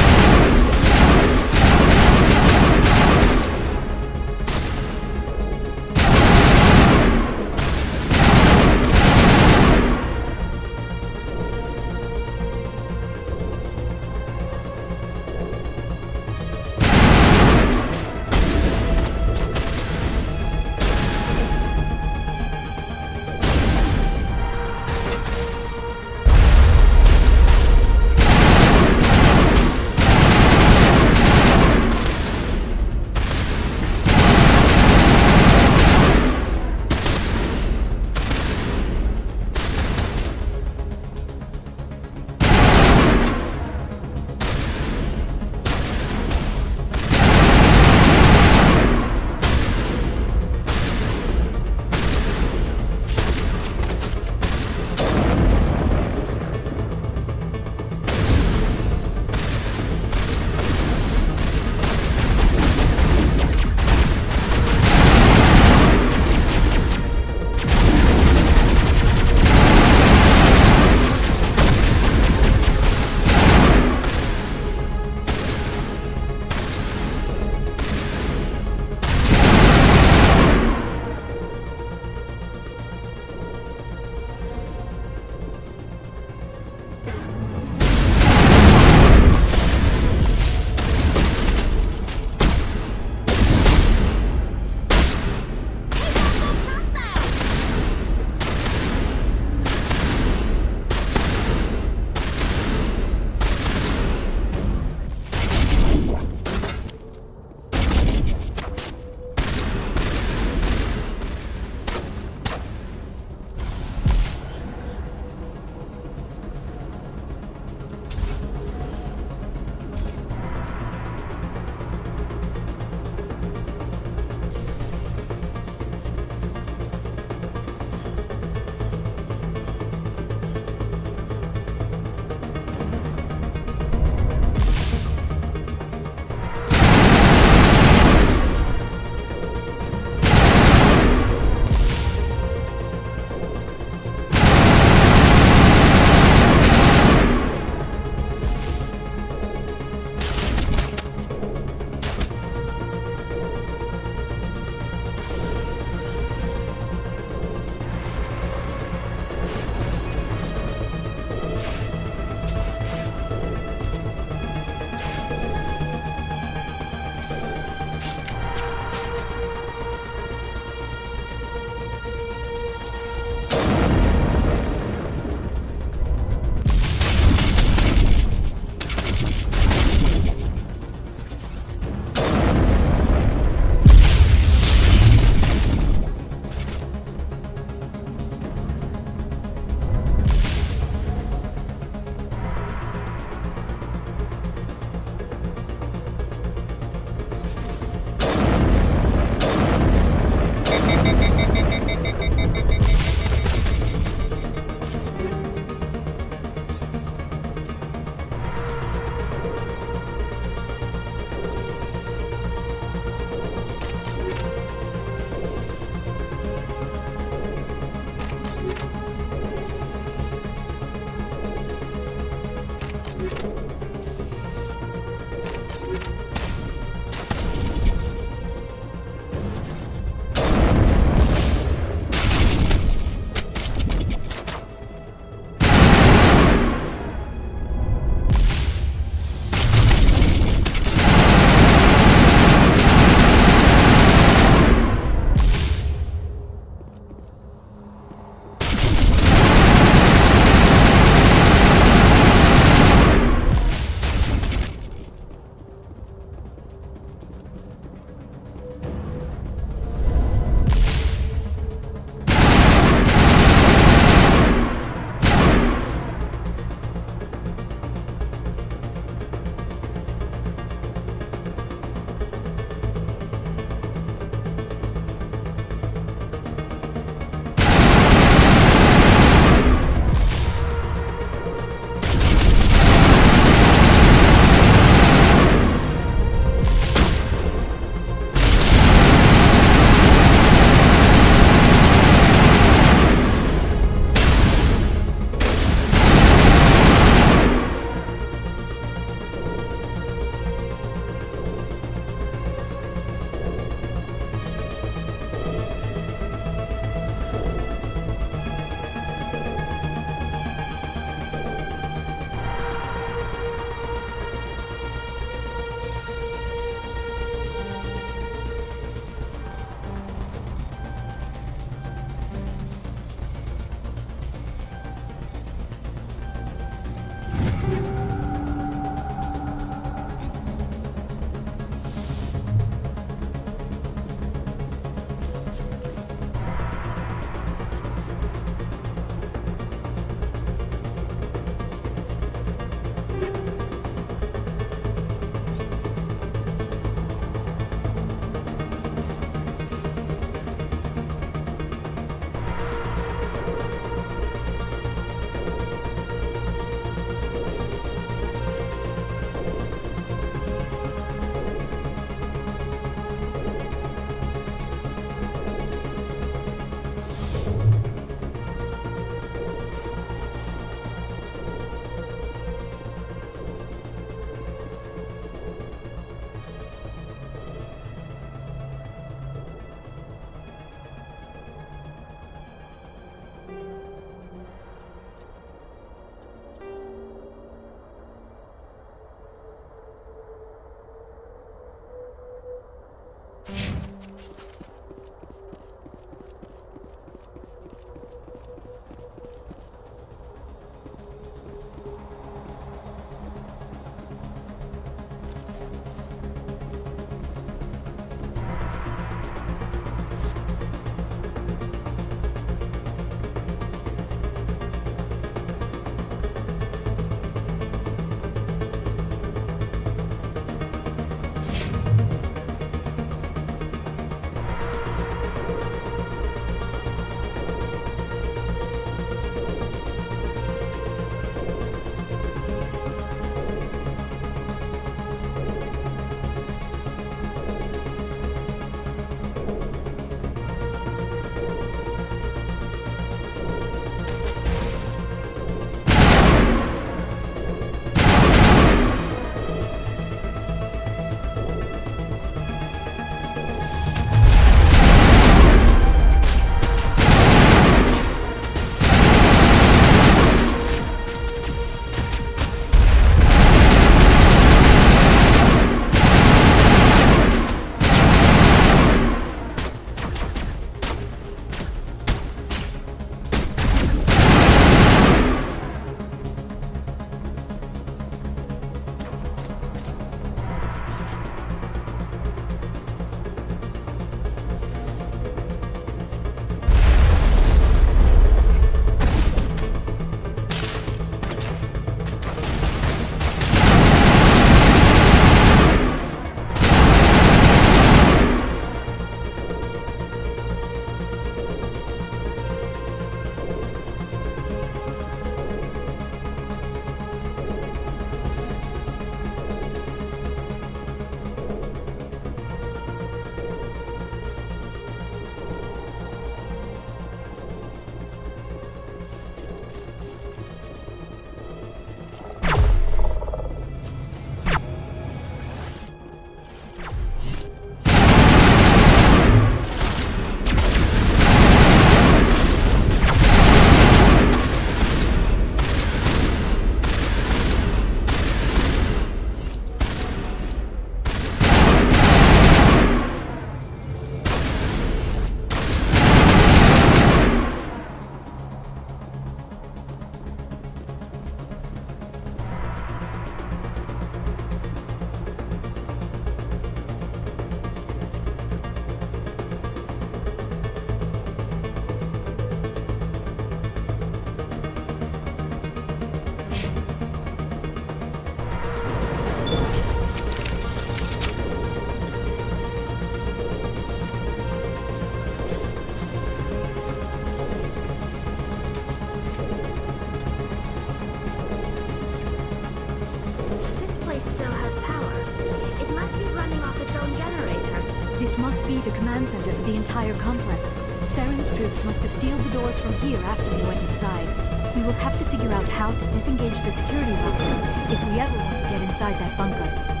S15: must be the command center for the entire complex. Saren's troops must have sealed the doors from here after we went inside. We will have to figure out how to disengage the security lockdown if we ever want to get inside that bunker.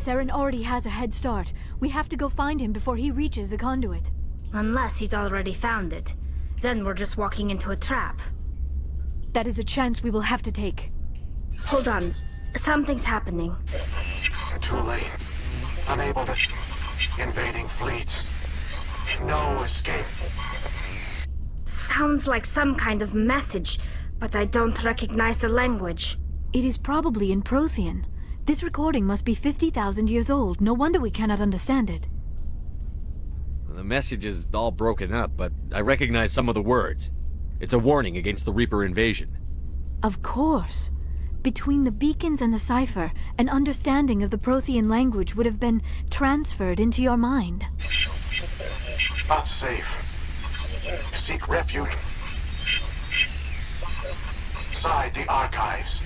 S15: Saren already has a head start. We have to go find him before he reaches the conduit.
S4: Unless he's already found it. Then we're just walking into a trap.
S15: That is a chance we will have to take.
S4: Hold on. Something's happening.
S9: Too late. Unable to... Invading fleets. No escape.
S4: Sounds like some kind of message, but I don't recognize the language.
S15: It is probably in Prothean. This recording must be 50,000 years old. No wonder we cannot understand it.
S1: The message is all broken up, but I recognize some of the words. It's a warning against the Reaper invasion.
S15: Of course. Between the beacons and the cipher, an understanding of the Prothean language would have been transferred into your mind.
S9: Not safe. Seek refuge. Inside the archives.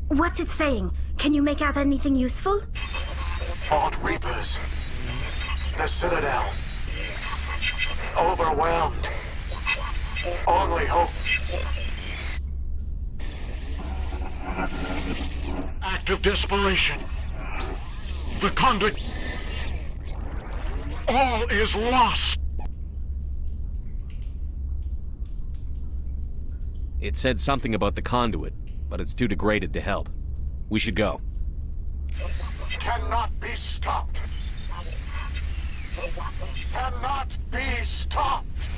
S4: What's it saying? Can you make out anything useful?
S9: Fought Reapers. The Citadel. Overwhelmed. Only hope. Act of desperation. The conduit. All is lost.
S1: It said something about the conduit, but it's too degraded to help. We should go.
S9: Cannot be stopped. Cannot be stopped.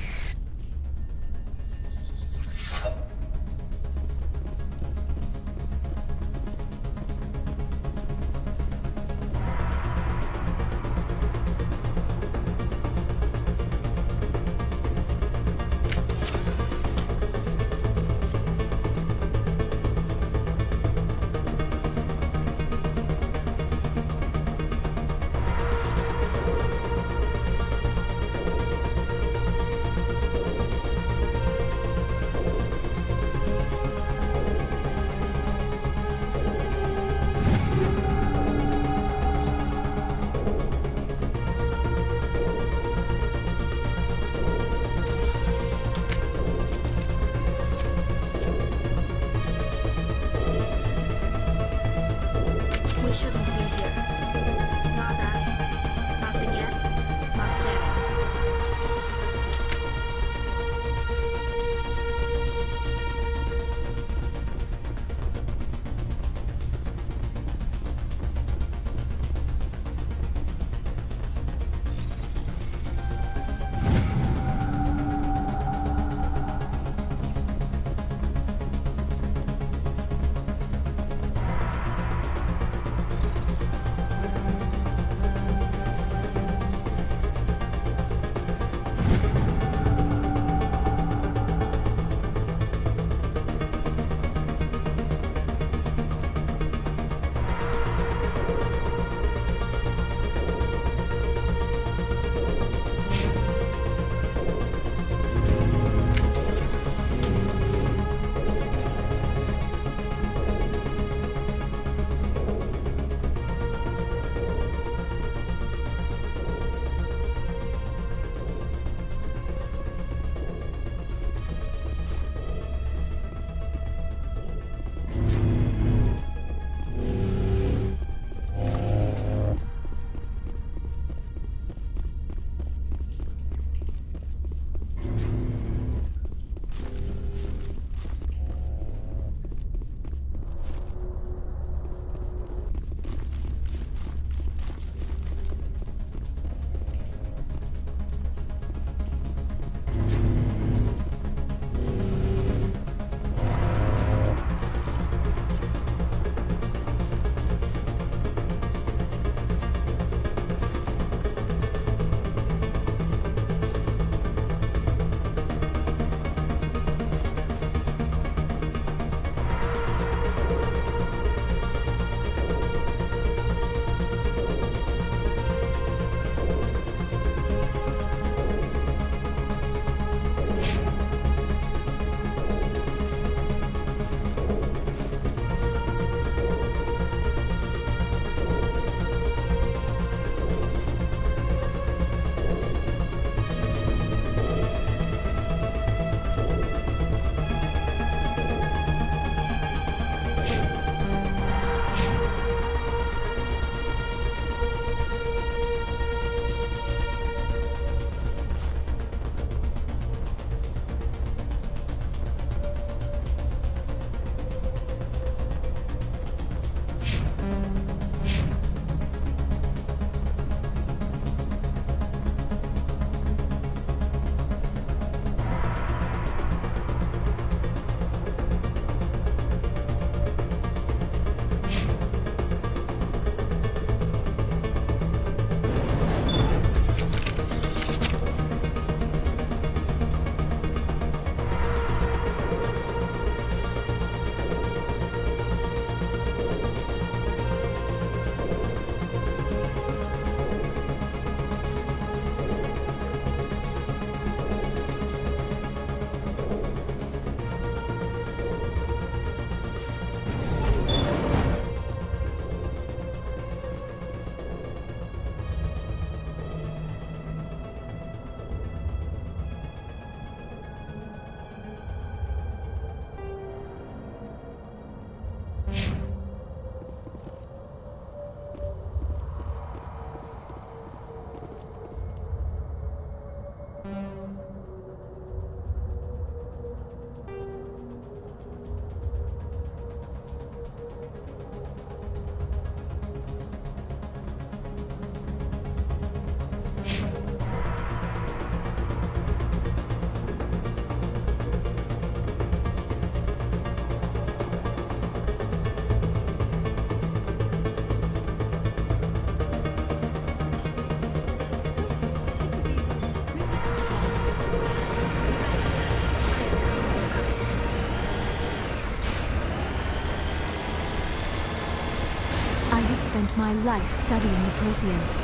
S15: spent my life studying the Protheans,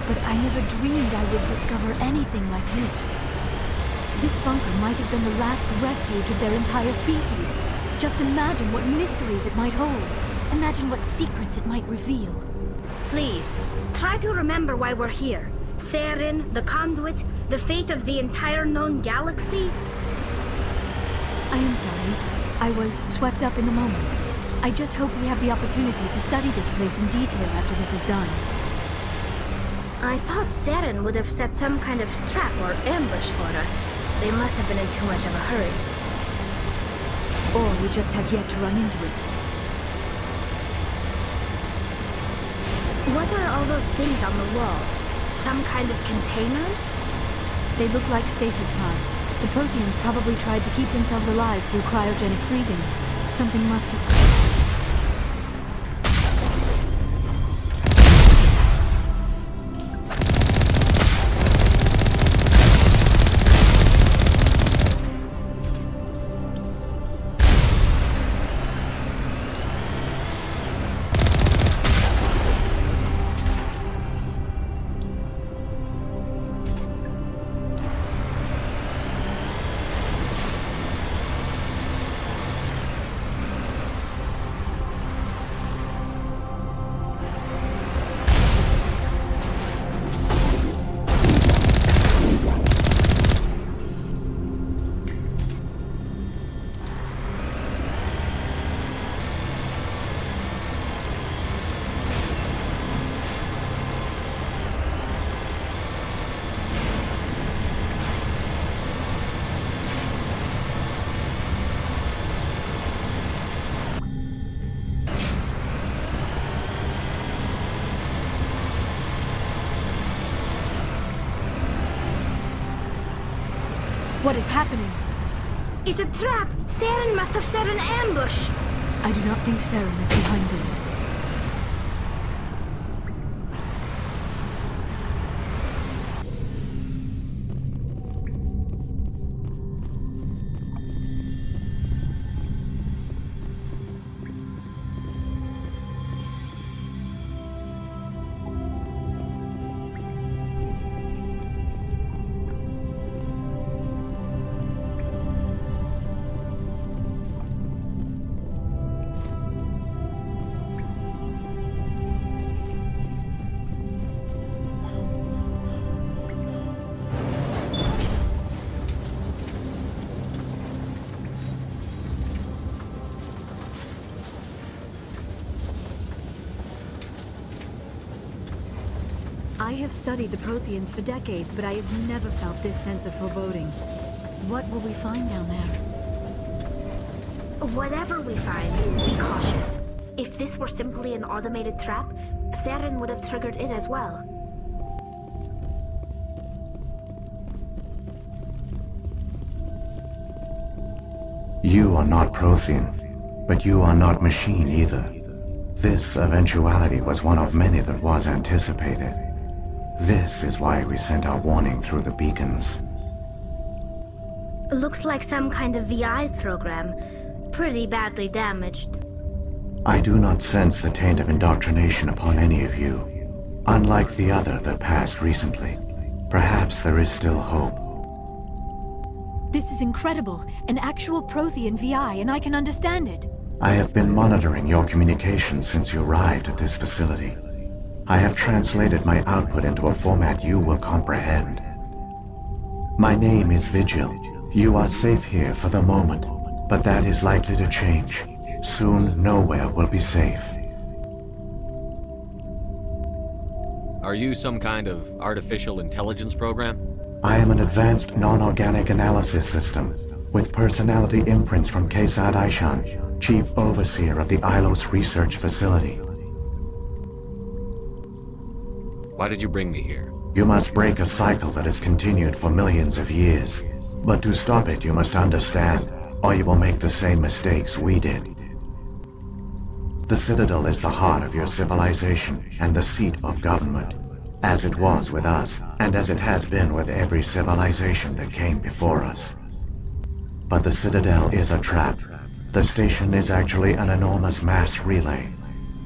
S15: but I never dreamed I would discover anything like this. This bunker might have been the last refuge of their entire species. Just imagine what mysteries it might hold. Imagine what secrets it might reveal.
S4: Please, try to remember why we're here. Saren, the Conduit, the fate of the entire known galaxy.
S15: I am sorry. I was swept up in the moment. I just hope we have the opportunity to study this place in detail after this is done.
S4: I thought Saren would have set some kind of trap or ambush for us. They must have been in too much of a hurry.
S15: Or we just have yet to run into it.
S4: What are all those things on the wall? Some kind of containers?
S15: They look like stasis pods. The Protheans probably tried to keep themselves alive through cryogenic freezing. Something must have... What is happening?
S4: It's a trap! Saren must have set an ambush!
S15: I do not think Saren is behind this. I have studied the Protheans for decades, but I have never felt this sense of foreboding. What will we find down there?
S4: Whatever we find, be cautious. If this were simply an automated trap, Saren would have triggered it as well.
S13: You are not Prothean, but you are not machine either. This eventuality was one of many that was anticipated. This is why we sent our warning through the beacons.
S4: Looks like some kind of VI program. Pretty badly damaged.
S13: I do not sense the taint of indoctrination upon any of you. Unlike the other that passed recently. Perhaps there is still hope.
S15: This is incredible. An actual Prothean VI, and I can understand it.
S13: I have been monitoring your communications since you arrived at this facility. I have translated my output into a format you will comprehend. My name is Vigil. You are safe here for the moment, but that is likely to change. Soon, nowhere will be safe.
S1: Are you some kind of artificial intelligence program?
S13: I am an advanced non-organic analysis system, with personality imprints from Kesad Aishan, Chief Overseer of the Ilos Research Facility.
S1: Why did you bring me here?
S13: You must break a cycle that has continued for millions of years. But to stop it, you must understand, or you will make the same mistakes we did. The Citadel is the heart of your civilization and the seat of government, as it was with us, and as it has been with every civilization that came before us. But the Citadel is a trap. The station is actually an enormous mass relay.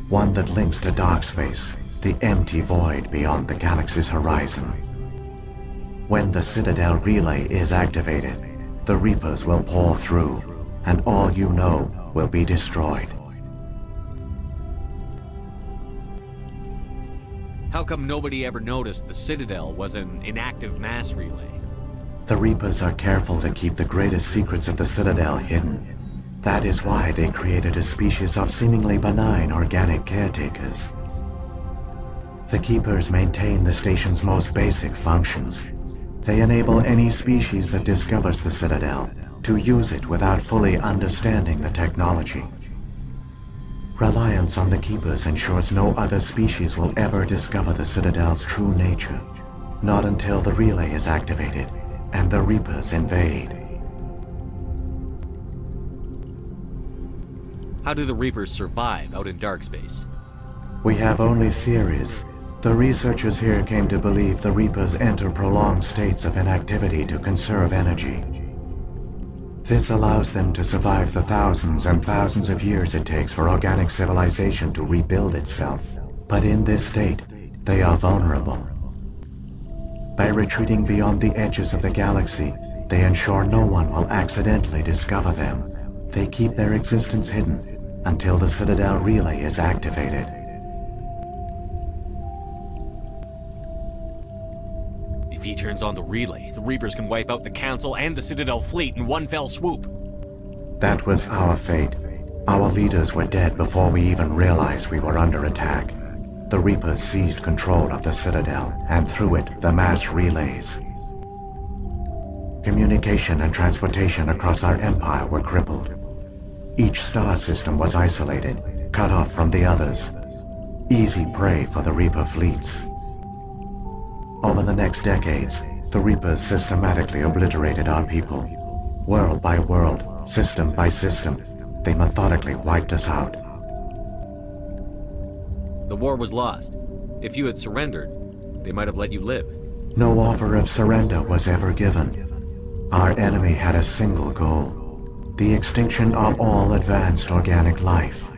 S13: one that links to dark space, the empty void beyond the galaxy's horizon. When the Citadel relay is activated, the Reapers will pour through, and all you know will be destroyed.
S3: How come nobody ever noticed the Citadel was an inactive mass relay?
S13: The Reapers are careful to keep the greatest secrets of the Citadel hidden. That is why they created a species of seemingly benign organic caretakers. The Keepers maintain the station's most basic functions. They enable any species that discovers the Citadel to use it without fully understanding the technology. Reliance on the Keepers ensures no other species will ever discover the Citadel's true nature, not until the relay is activated and the Reapers invade.
S3: How do the Reapers survive out in dark space?
S13: We have only theories. The researchers here came to believe the Reapers enter prolonged states of inactivity to conserve energy. This allows them to survive the thousands and thousands of years it takes for organic civilization to rebuild itself. But in this state, they are vulnerable. By retreating beyond the edges of the galaxy, they ensure no one will accidentally discover them. They keep their existence hidden until the Citadel relay is activated.
S3: If he turns on the relay, the Reapers can wipe out the Council and the Citadel fleet in one fell swoop.
S13: That was our fate. Our leaders were dead before we even realized we were under attack. The Reapers seized control of the Citadel, and through it, the mass relays. Communication and transportation across our empire were crippled. Each star system was isolated, cut off from the others. Easy prey for the Reaper fleets. Over the next decades, the Reapers systematically obliterated our people. World by world, system by system, they methodically wiped us out.
S1: The war was lost. If you had surrendered, they might have let you live.
S13: No offer of surrender was ever given. Our enemy had a single goal: the extinction of all advanced organic life.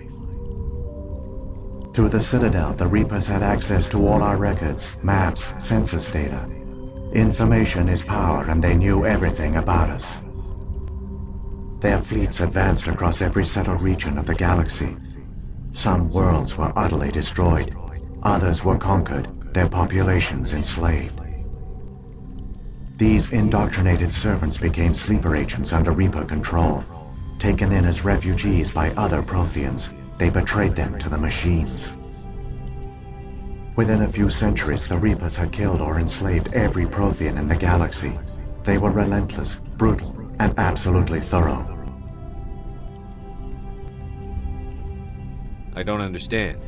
S13: Through the Citadel, the Reapers had access to all our records, maps, census data. Information is power, and they knew everything about us. Their fleets advanced across every settled region of the galaxy. Some worlds were utterly destroyed. Others were conquered, their populations enslaved. These indoctrinated servants became sleeper agents under Reaper control. Taken in as refugees by other Protheans, they betrayed them to the machines. Within a few centuries, the Reapers had killed or enslaved every Prothean in the galaxy. They were relentless, brutal, and absolutely thorough.
S1: I don't understand.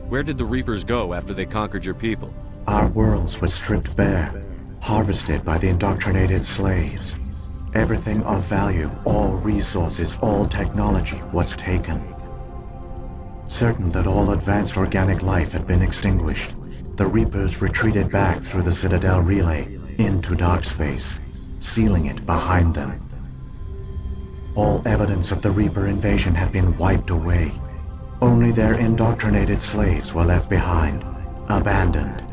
S1: Where did the Reapers go after they conquered your people?
S13: Our worlds were stripped bare, harvested by the indoctrinated slaves. Everything of value, all resources, all technology was taken. Certain that all advanced organic life had been extinguished, the Reapers retreated back through the Citadel relay into dark space, sealing it behind them. All evidence of the Reaper invasion had been wiped away. Only their indoctrinated slaves were left behind, abandoned.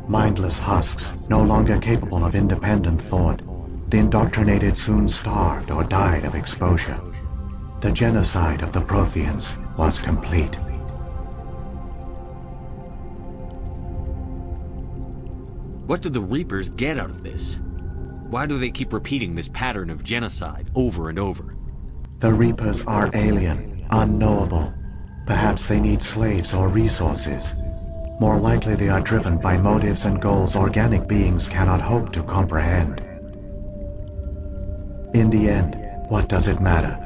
S13: Mindless husks, no longer capable of independent thought, the indoctrinated soon starved or died of exposure. The genocide of the Protheans was complete.
S1: What do the Reapers get out of this? Why do they keep repeating this pattern of genocide over and over?
S13: The Reapers are alien, unknowable. Perhaps they need slaves or resources. More likely they are driven by motives and goals organic beings cannot hope to comprehend. In the end, what does it matter?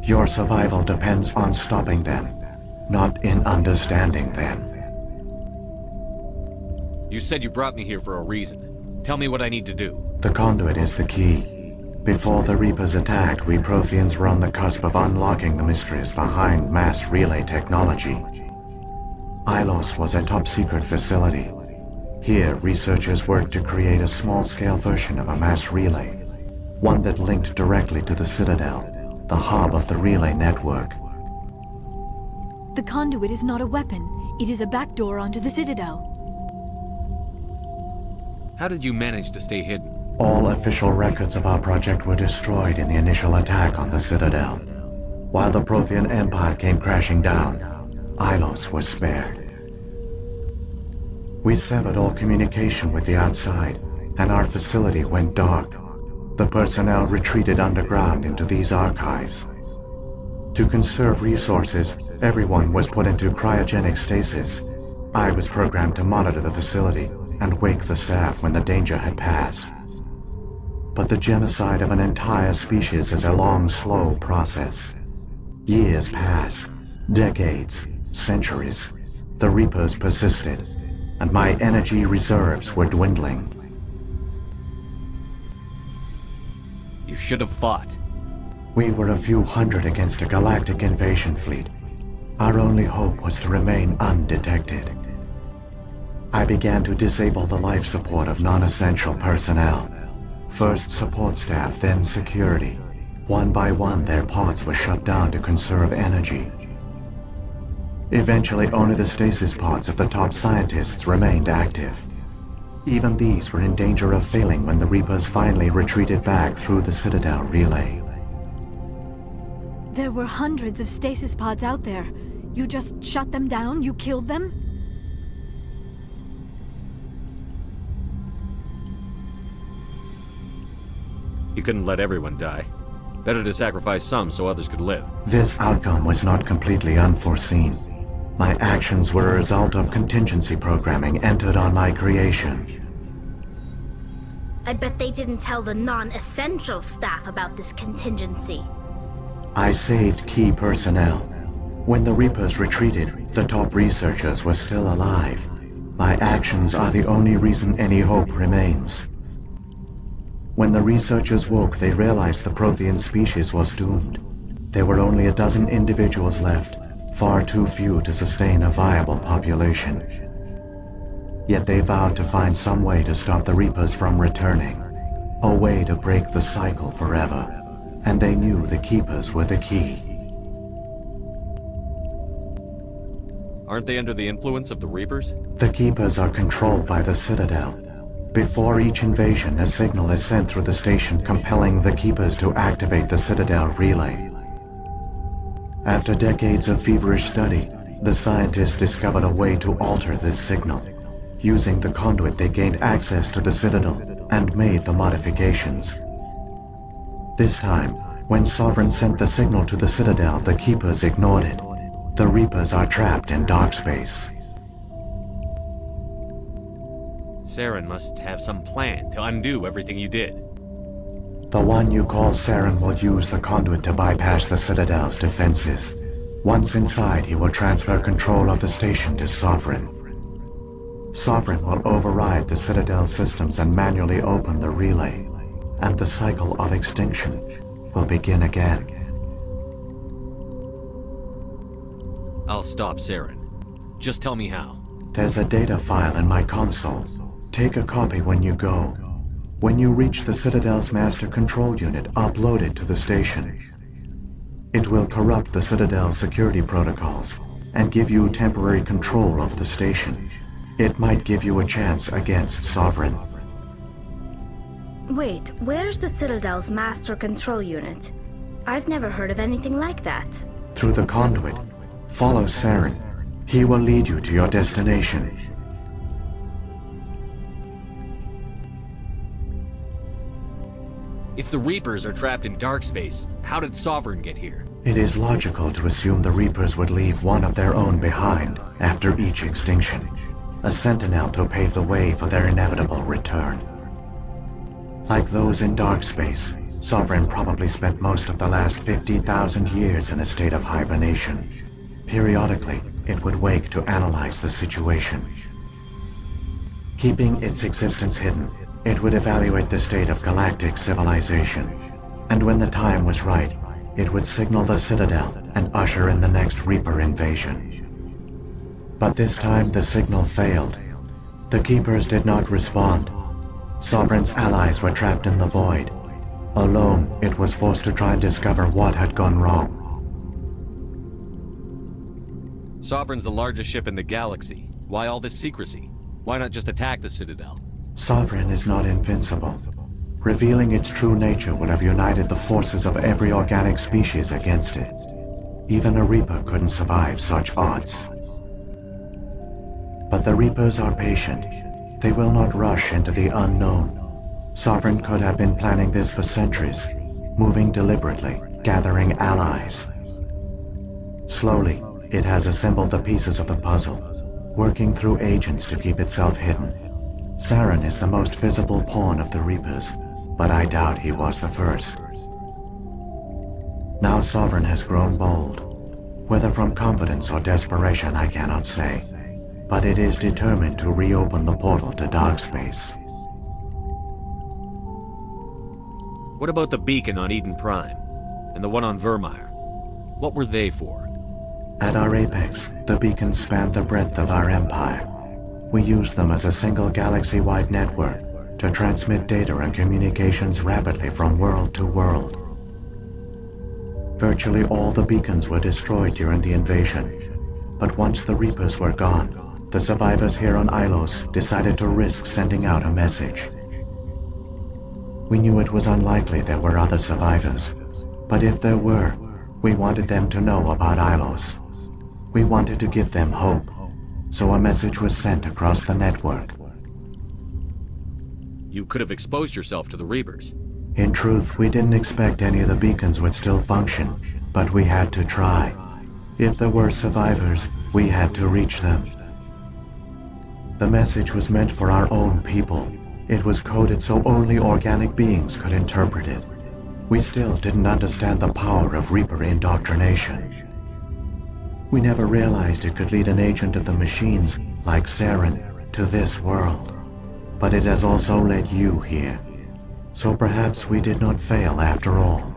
S13: Your survival depends on stopping them, not in understanding them.
S1: You said you brought me here for a reason. Tell me what I need to do.
S13: The conduit is the key. Before the Reapers attacked, we Protheans were on the cusp of unlocking the mysteries behind mass relay technology. Ilos was a top-secret facility. Here, researchers worked to create a small-scale version of a mass relay, one that linked directly to the Citadel, the hub of the relay network.
S15: The conduit is not a weapon. It is a backdoor onto the Citadel.
S1: How did you manage to stay hidden?
S13: All official records of our project were destroyed in the initial attack on the Citadel. While the Prothean Empire came crashing down, Ilos was spared. We severed all communication with the outside, and our facility went dark. The personnel retreated underground into these archives. To conserve resources, everyone was put into cryogenic stasis. I was programmed to monitor the facility and wake the staff when the danger had passed. But the genocide of an entire species is a long, slow process. Years passed, decades, centuries. The Reapers persisted, and my energy reserves were dwindling.
S1: You should have fought.
S13: We were a few hundred against a galactic invasion fleet. Our only hope was to remain undetected. I began to disable the life support of non-essential personnel. First support staff, then security. One by one, their pods were shut down to conserve energy. Eventually, only the stasis pods of the top scientists remained active. Even these were in danger of failing when the Reapers finally retreated back through the Citadel relay.
S15: There were hundreds of stasis pods out there. You just shut them down? You killed them?
S1: You couldn't let everyone die. Better to sacrifice some so others could live.
S13: This outcome was not completely unforeseen. My actions were a result of contingency programming entered on my creation.
S4: I bet they didn't tell the non-essential staff about this contingency.
S13: I saved key personnel. When the Reapers retreated, the top researchers were still alive. My actions are the only reason any hope remains. When the researchers woke, they realized the Prothean species was doomed. There were only a dozen individuals left, far too few to sustain a viable population. Yet they vowed to find some way to stop the Reapers from returning, a way to break the cycle forever. And they knew the Keepers were the key.
S1: Aren't they under the influence of the Reapers?
S13: The Keepers are controlled by the Citadel. Before each invasion, a signal is sent through the station compelling the Keepers to activate the Citadel relay. After decades of feverish study, the scientists discovered a way to alter this signal. Using the conduit, they gained access to the Citadel and made the modifications. This time, when Sovereign sent the signal to the Citadel, the Keepers ignored it. The Reapers are trapped in dark space.
S1: Saren must have some plan to undo everything you did.
S13: The one you call Saren will use the conduit to bypass the Citadel's defenses. Once inside, he will transfer control of the station to Sovereign. Sovereign will override the Citadel systems and manually open the relay, and the cycle of extinction will begin again.
S1: I'll stop Saren. Just tell me how.
S13: There's a data file in my console. Take a copy when you go. When you reach the Citadel's master control unit, upload it to the station. It will corrupt the Citadel's security protocols and give you temporary control of the station. It might give you a chance against Sovereign.
S4: Wait, where's the Citadel's master control unit? I've never heard of anything like that.
S13: Through the conduit, follow Saren. He will lead you to your destination.
S1: If the Reapers are trapped in dark space, how did Sovereign get here?
S13: It is logical to assume the Reapers would leave one of their own behind after each extinction. A sentinel to pave the way for their inevitable return. Like those in dark space, Sovereign probably spent most of the last 50,000 years in a state of hibernation. Periodically, it would wake to analyze the situation. Keeping its existence hidden, it would evaluate the state of galactic civilization. And when the time was right, it would signal the Citadel and usher in the next Reaper invasion. But this time the signal failed. The Keepers did not respond. Sovereign's allies were trapped in the void. Alone, it was forced to try and discover what had gone wrong.
S1: Sovereign's the largest ship in the galaxy. Why all this secrecy? Why not just attack the Citadel?
S13: Sovereign is not invincible. Revealing its true nature would have united the forces of every organic species against it. Even a Reaper couldn't survive such odds. But the Reapers are patient. They will not rush into the unknown. Sovereign could have been planning this for centuries, moving deliberately, gathering allies. Slowly, it has assembled the pieces of the puzzle, working through agents to keep itself hidden. Saren is the most visible pawn of the Reapers, but I doubt he was the first. Now Sovereign has grown bold. Whether from confidence or desperation, I cannot say. But it is determined to reopen the portal to dark space.
S1: What about the beacon on Eden Prime? And the one on Virmire? What were they for?
S13: At our apex, the beacons spanned the breadth of our empire. We used them as a single galaxy-wide network to transmit data and communications rapidly from world to world. Virtually all the beacons were destroyed during the invasion, but once the Reapers were gone, the survivors here on Ilos decided to risk sending out a message. We knew it was unlikely there were other survivors, but if there were, we wanted them to know about Ilos. We wanted to give them hope, so a message was sent across the network.
S1: You could have exposed yourself to the Reapers.
S13: In truth, we didn't expect any of the beacons would still function, but we had to try. If there were survivors, we had to reach them. The message was meant for our own people. It was coded so only organic beings could interpret it. We still didn't understand the power of Reaper indoctrination. We never realized it could lead an agent of the machines, like Saren, to this world. But it has also led you here. So perhaps we did not fail after all.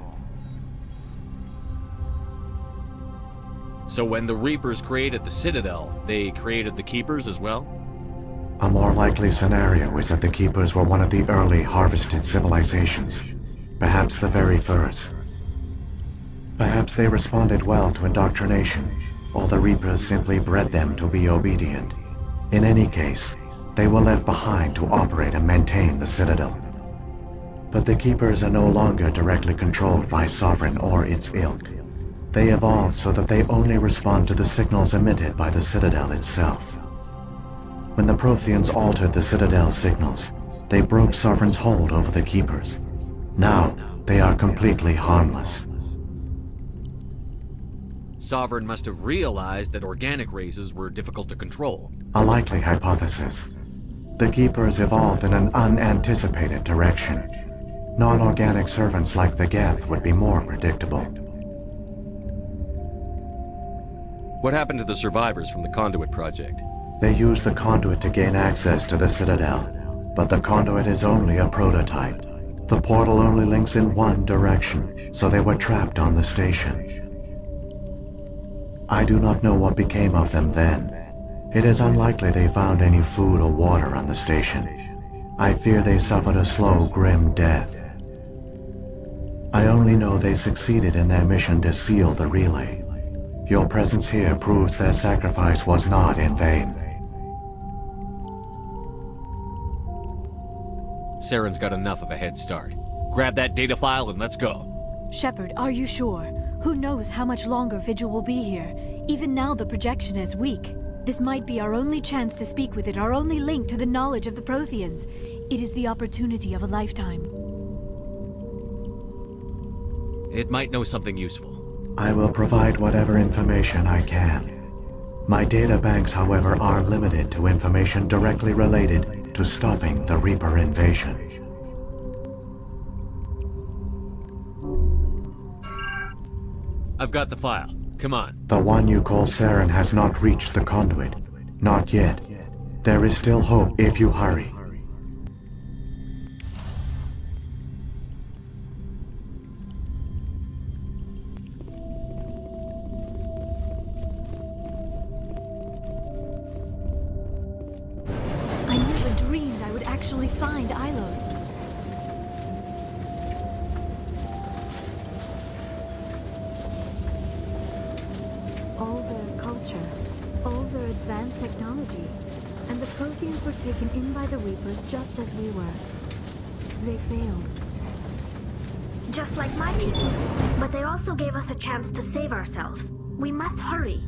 S1: So when the Reapers created the Citadel, they created the Keepers as well?
S13: A more likely scenario is that the Keepers were one of the early harvested civilizations. Perhaps the very first. Perhaps they responded well to indoctrination, or the Reapers simply bred them to be obedient. In any case, they were left behind to operate and maintain the Citadel. But the Keepers are no longer directly controlled by Sovereign or its ilk. They evolved so that they only respond to the signals emitted by the Citadel itself. When the Protheans altered the Citadel's signals, they broke Sovereign's hold over the Keepers. Now, they are completely harmless.
S1: Sovereign must have realized that organic races were difficult to control.
S13: A likely hypothesis. The Keepers evolved in an unanticipated direction. Non-organic servants like the Geth would be more predictable.
S1: What happened to the survivors from the Conduit project?
S13: They used the Conduit to gain access to the Citadel, but the Conduit is only a prototype. The portal only links in one direction, so they were trapped on the station. I do not know what became of them then. It is unlikely they found any food or water on the station. I fear they suffered a slow, grim death. I only know they succeeded in their mission to seal the relay. Your presence here proves their sacrifice was not in vain.
S1: Saren's got enough of a head start. Grab that data file and let's go.
S15: Shepard, are you sure? Who knows how much longer Vigil will be here? Even now the projection is weak. This might be our only chance to speak with it, our only link to the knowledge of the Protheans. It is the opportunity of a lifetime.
S1: It might know something useful.
S13: I will provide whatever information I can. My data banks, however, are limited to information directly related to stopping the Reaper invasion.
S1: I've got the file. Come on.
S13: The one you call Saren has not reached the Conduit. Not yet. There is still hope if you hurry.
S15: I never dreamed I would actually find Ilos.
S4: All their culture,
S15: advanced technology, and the Protheans were taken in by the Reapers just as we were. They failed.
S4: Just like my people. But they also gave us a chance to save ourselves. We must hurry.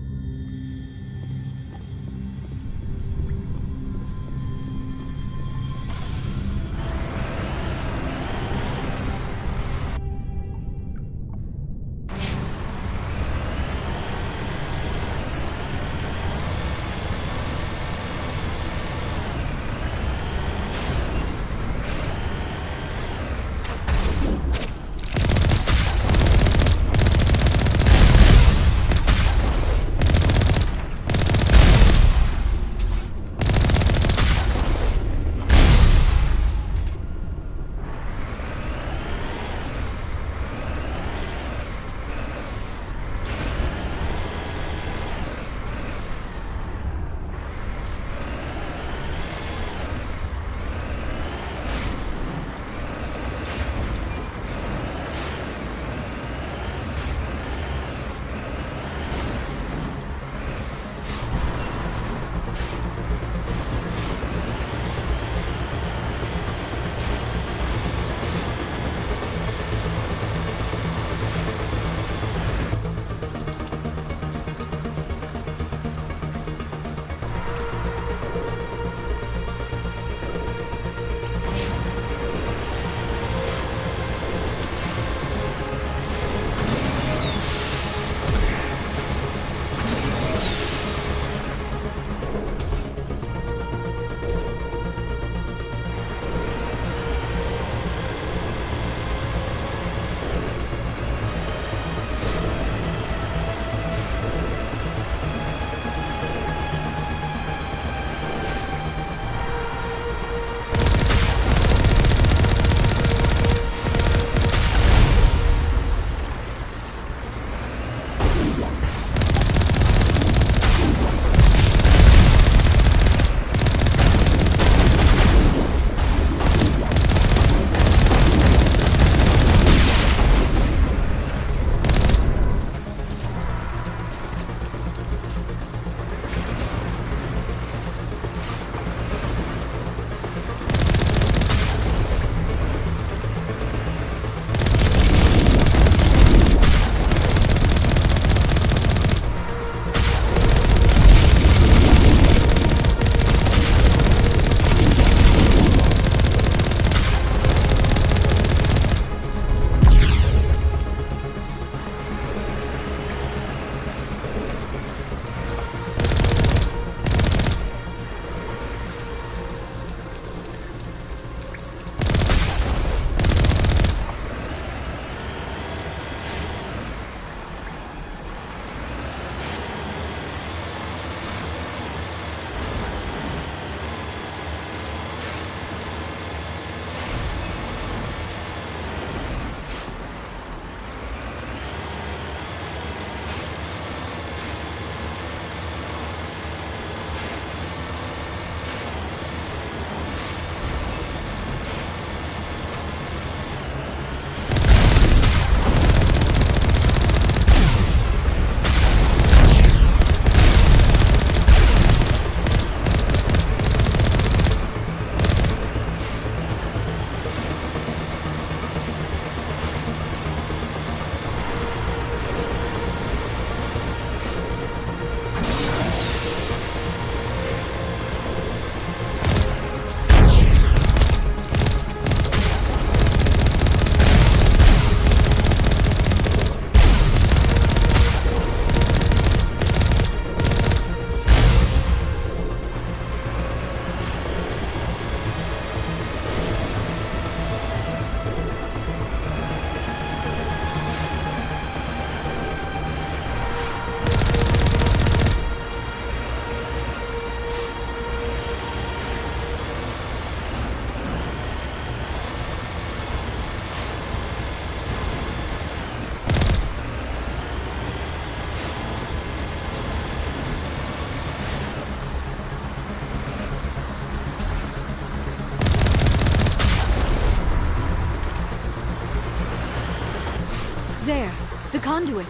S15: There, the conduit.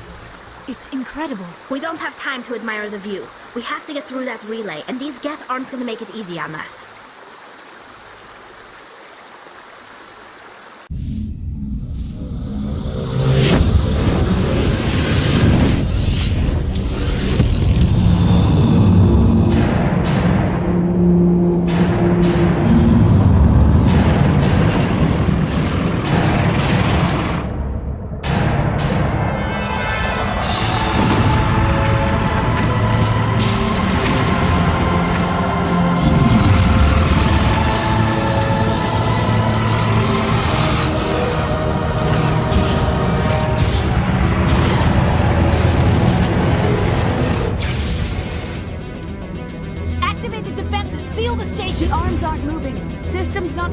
S15: It's incredible.
S4: We don't have time to admire the view. We have to get through that relay, and these Geth aren't gonna make it easy on us.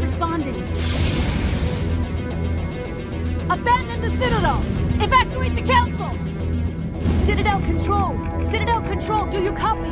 S15: Responding. Abandon the Citadel! Evacuate the Council! Citadel Control! Citadel Control, do you copy?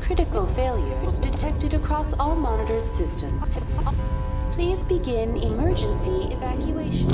S2: Critical failures detected across all monitored systems. Please begin emergency evacuation.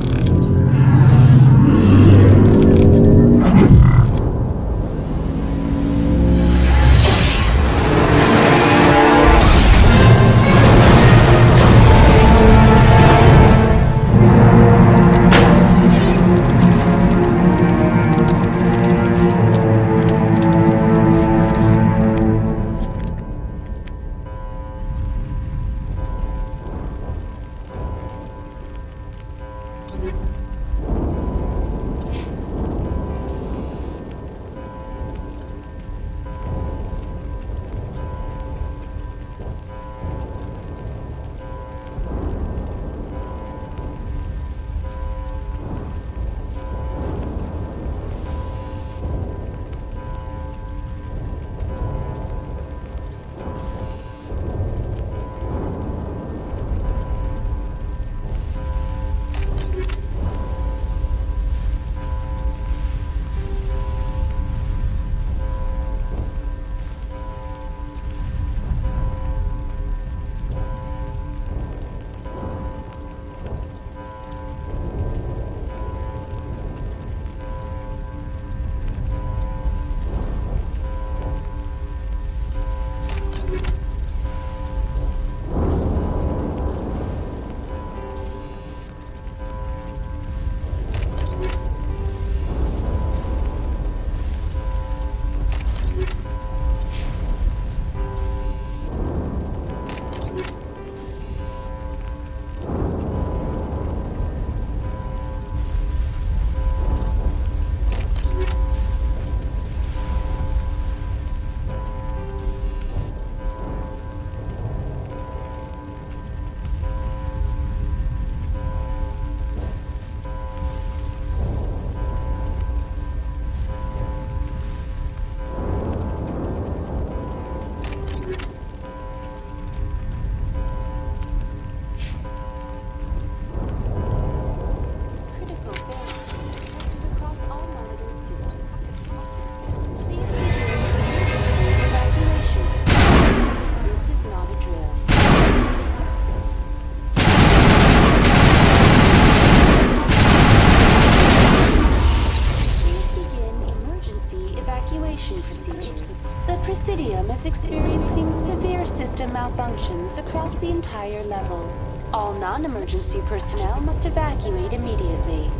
S2: Malfunctions across the entire level. All non-emergency personnel must evacuate immediately.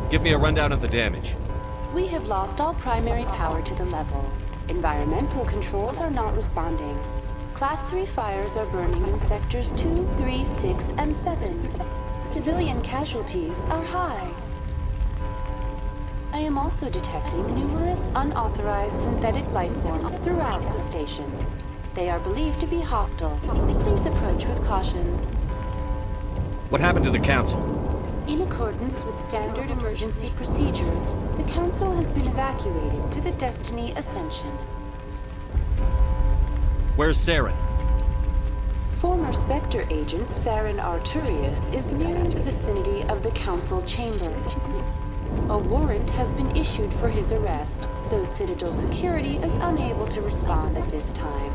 S1: Give me a rundown of the damage.
S2: We have lost all primary power to the level. Environmental controls are not responding. Class 3 fires are burning in sectors 2, 3, 6, and 7. Civilian casualties are high. I am also detecting numerous unauthorized synthetic life forms throughout the station. They are believed to be hostile. Please approach with caution.
S1: What happened to the Council?
S2: In accordance with standard emergency procedures, the Council has been evacuated to the Destiny Ascension.
S1: Where's Saren?
S2: Former Spectre agent Saren Arturius is near the vicinity of the Council chamber. A warrant has been issued for his arrest, though Citadel security is unable to respond at this time.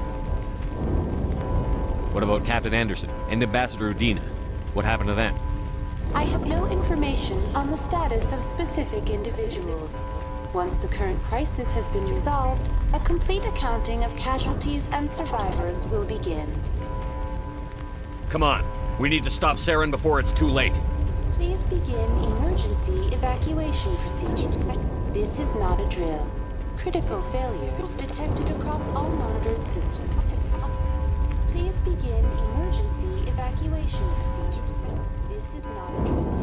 S1: What about Captain Anderson and Ambassador Udina? What happened to them?
S2: I have no information on the status of specific individuals. Once the current crisis has been resolved, a complete accounting of casualties and survivors will begin.
S1: Come on, we need to stop Saren before it's too late.
S2: Please begin emergency evacuation procedures. This is not a drill. Critical failures detected across all monitored systems. Please begin emergency evacuation procedures. This is not a drill.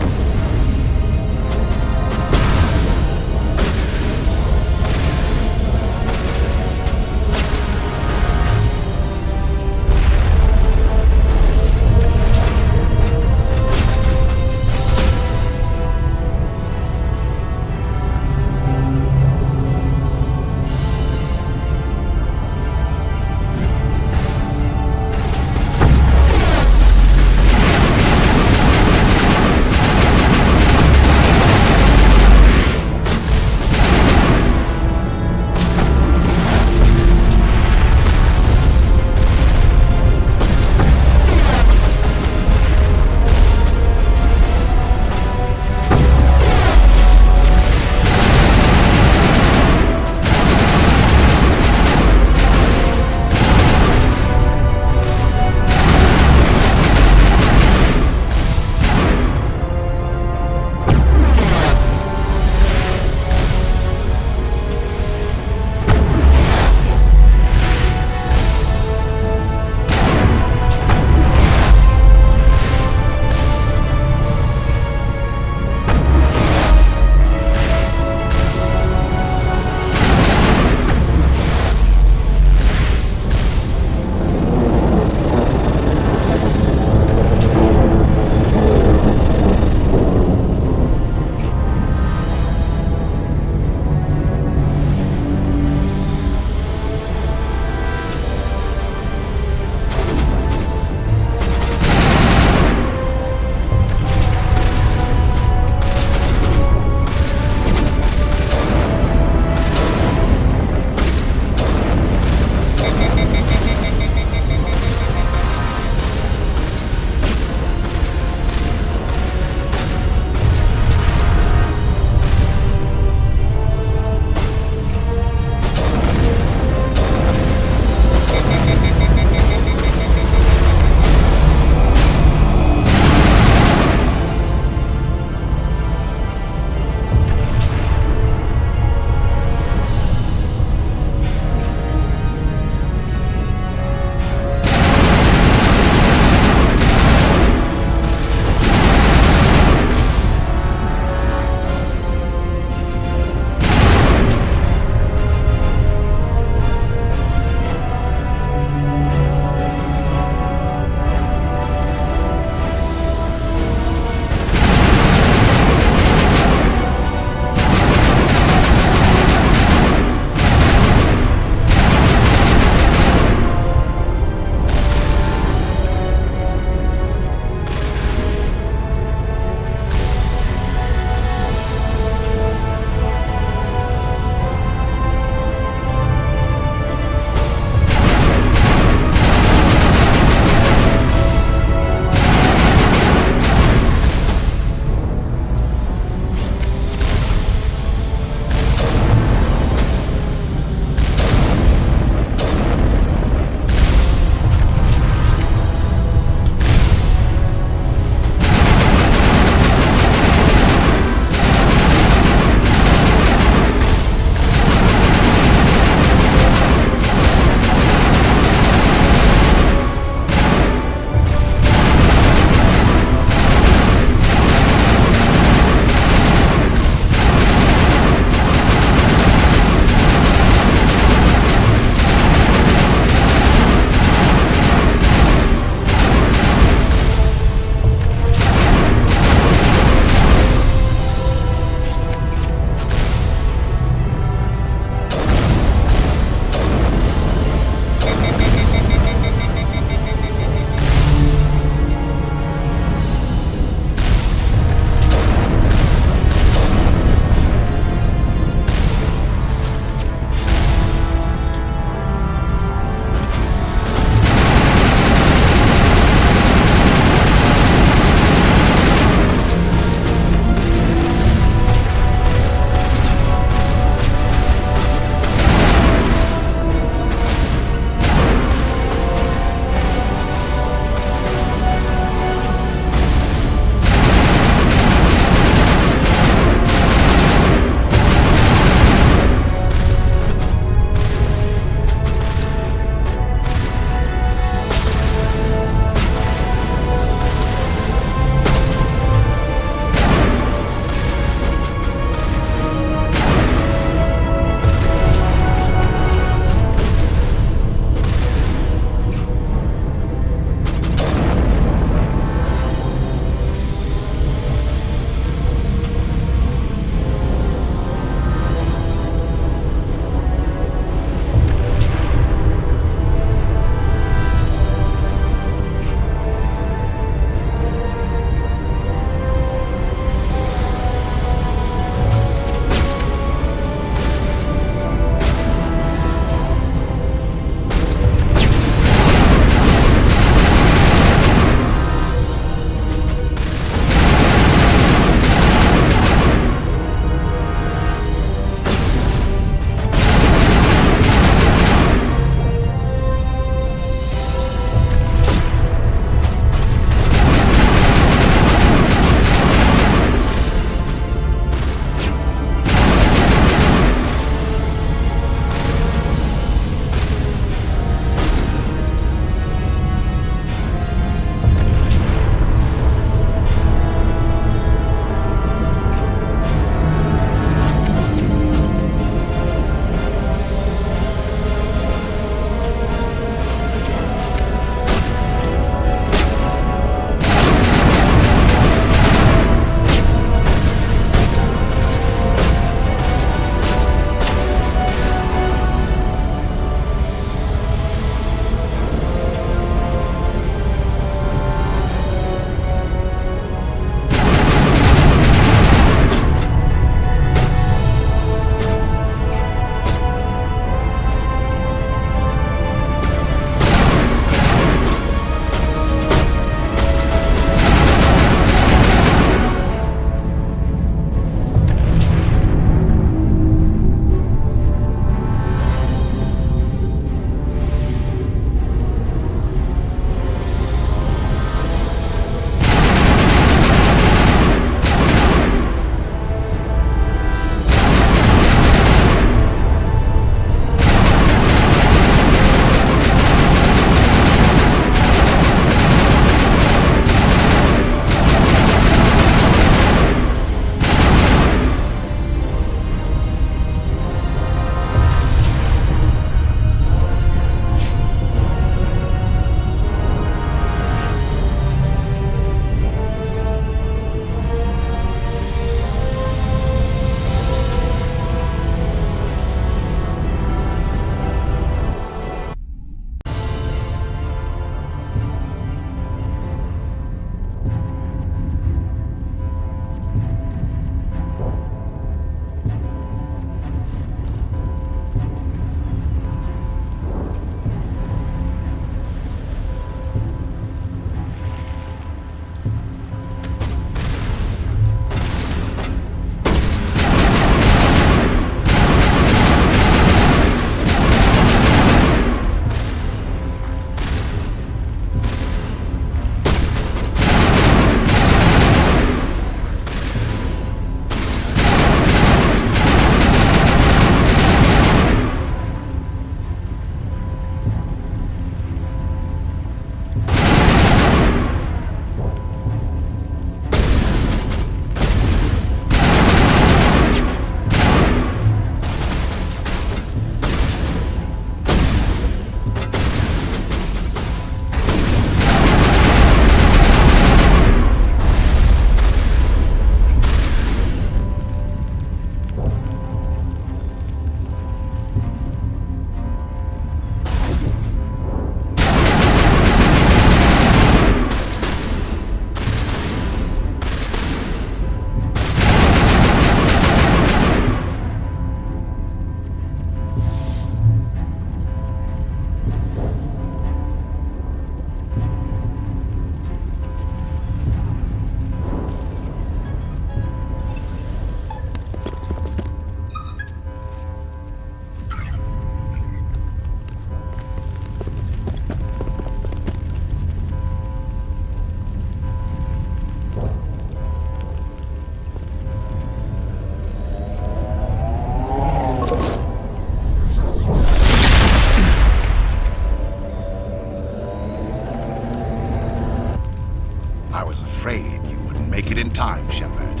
S12: time, Shepard.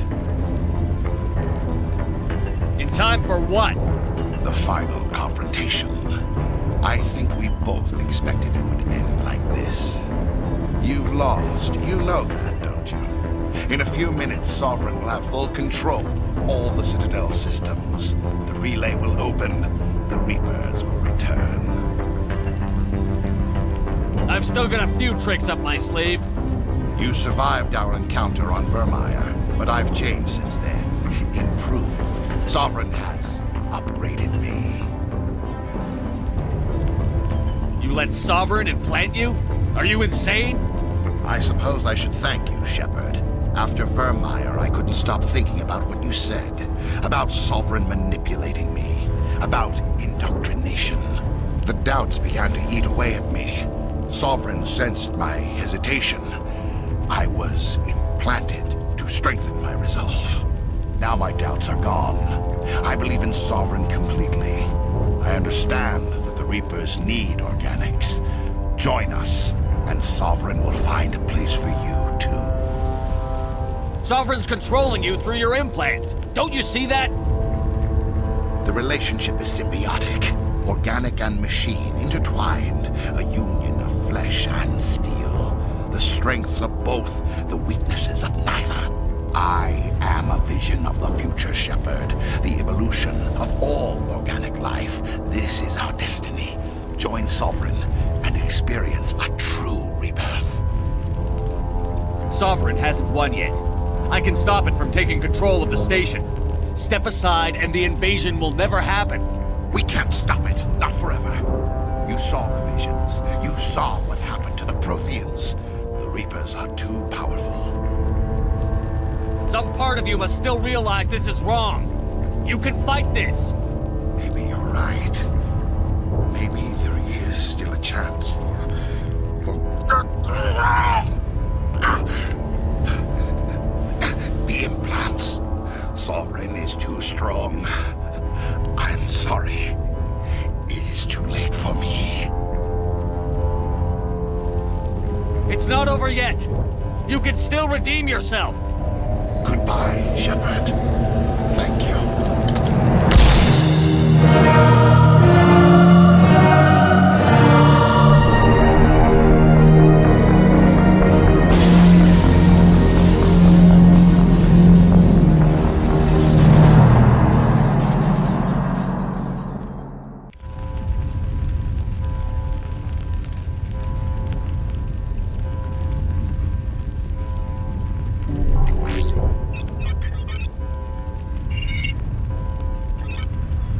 S1: In time for what?
S12: The final confrontation. I think we both expected it would end like this. You've lost. You know that, don't you? In a few minutes, Sovereign will have full control of all the Citadel systems. The relay will open. The Reapers will return.
S1: I've still got a few tricks up my sleeve.
S12: You survived our encounter on Virmire, but I've changed since then. Improved. Sovereign has upgraded me.
S1: You let Sovereign implant you? Are you insane?
S12: I suppose I should thank you, Shepard. After Virmire, I couldn't stop thinking about what you said. About Sovereign manipulating me. About indoctrination. The doubts began to eat away at me. Sovereign sensed my hesitation. I was implanted to strengthen my resolve. Now my doubts are gone. I believe in Sovereign completely. I understand that the Reapers need organics. Join us, and Sovereign will find a place for you, too.
S1: Sovereign's controlling you through your implants. Don't you see that?
S12: The relationship is symbiotic. Organic and machine intertwined. A union of flesh and steel. The strengths of both, the weaknesses of neither. I am a vision of the future, Shepard. The evolution of all organic life. This is our destiny. Join Sovereign and experience a true rebirth.
S1: Sovereign hasn't won yet. I can stop it from taking control of the station. Step aside and the invasion will never happen.
S12: We can't stop it. Not forever. You saw the visions. You saw what happened to the Protheans. The Reapers are too powerful.
S1: Some part of you must still realize this is wrong. You can fight this.
S12: Maybe you're right. Maybe there is still a chance for the implants. Sovereign is too strong. I'm sorry. It is too late for me.
S1: It's not over yet. You can still redeem yourself.
S12: Goodbye, Shepard. Thank you.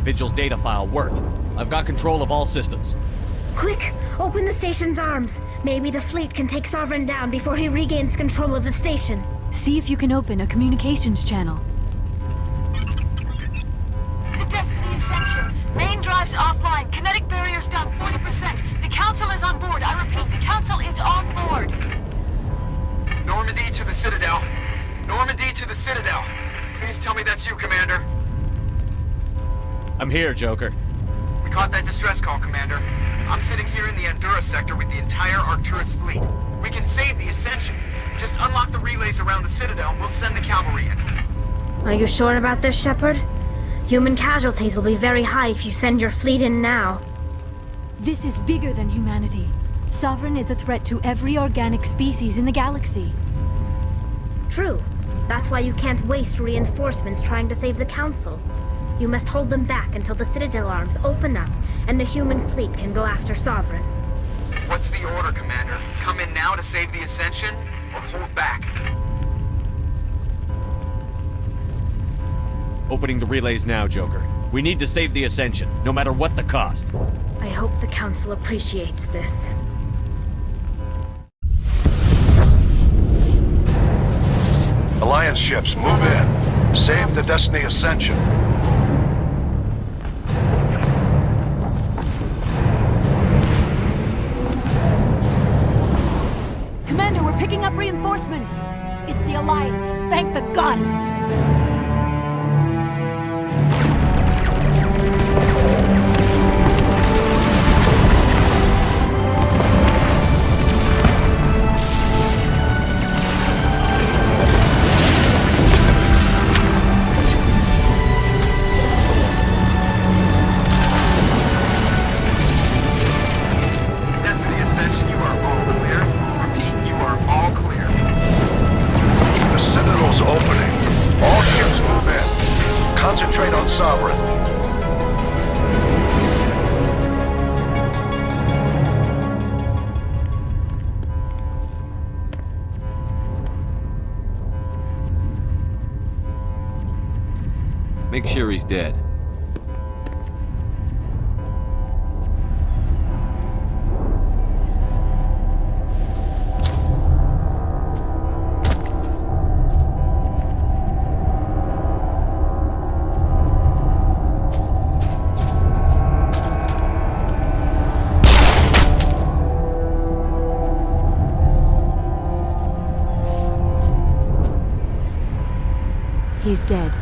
S1: Vigil's data file worked. I've got control of all systems.
S4: Quick! Open the station's arms. Maybe the fleet can take Sovereign down before he regains control of the station.
S15: See if you can open a communications channel.
S14: The Destiny Ascension. Main drives offline. Kinetic barriers down 40%. The Council is on board. I repeat, the Council is on board.
S8: Normandy to the Citadel. Normandy to the Citadel. Please tell me that's you, Commander.
S1: I'm here, Joker.
S8: We caught that distress call, Commander. I'm sitting here in the Andurra sector with the entire Arcturus fleet. We can save the Ascension. Just unlock the relays around the Citadel and we'll send the cavalry in.
S4: Are you sure about this, Shepard? Human casualties will be very high if you send your fleet in now.
S15: This is bigger than humanity. Sovereign is a threat to every organic species in the galaxy.
S4: True. That's why you can't waste reinforcements trying to save the Council. You must hold them back until the Citadel arms open up and the human fleet can go after Sovereign.
S8: What's the order, Commander? Come in now to save the Ascension, or hold back?
S1: Opening the relays now, Joker. We need to save the Ascension, no matter what the cost.
S4: I hope the Council appreciates this.
S22: Alliance ships, move in. Save the Destiny Ascension.
S15: Commander, we're picking up reinforcements. It's the Alliance. Thank the goddess.
S1: Make sure he's dead.
S15: He's dead.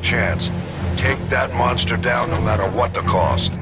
S22: chance. Take that monster down no matter what the cost.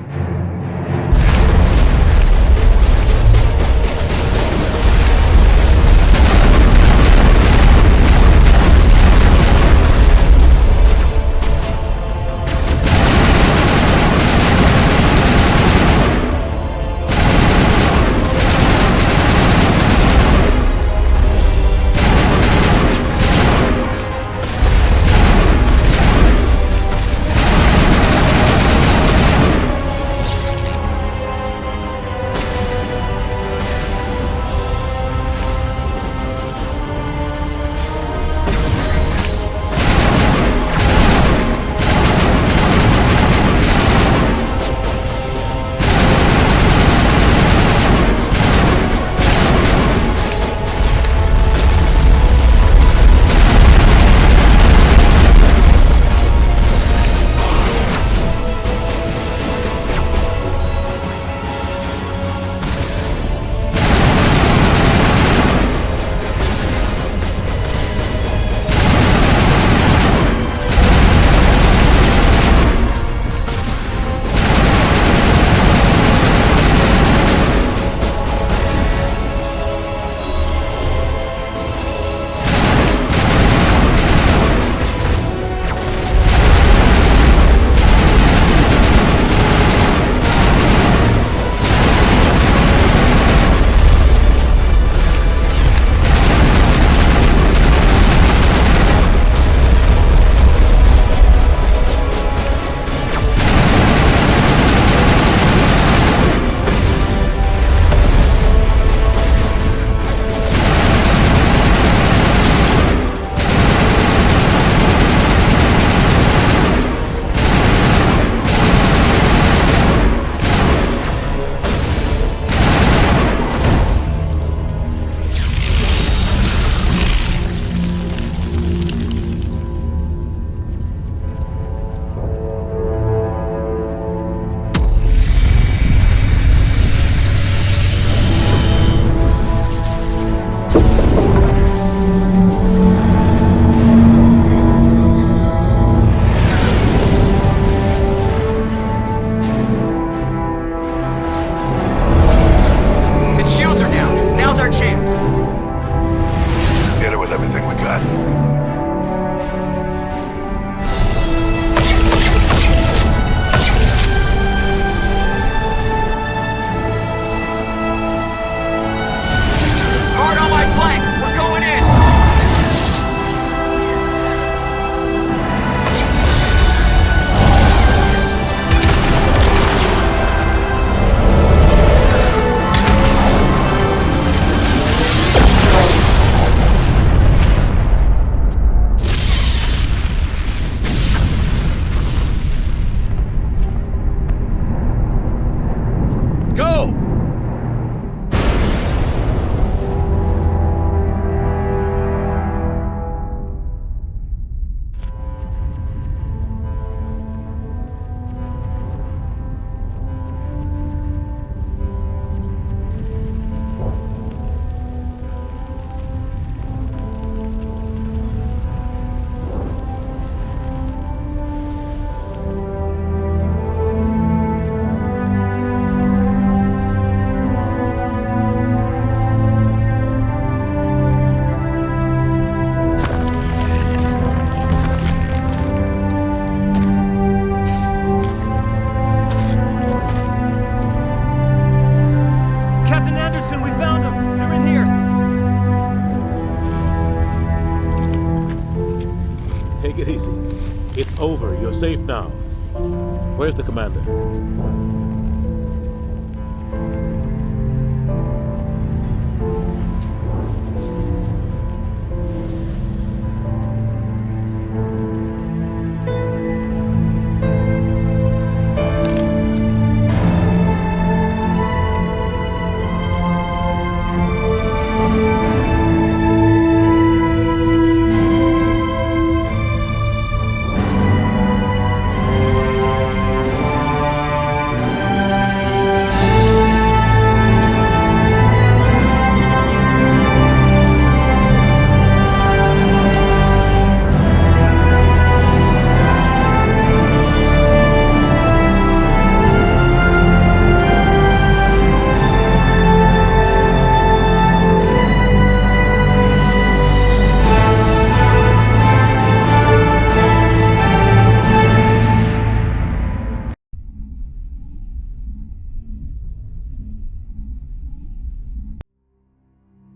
S10: Anderson, we found them! They're in here!
S18: Take it easy. It's over. You're safe now. Where's the commander?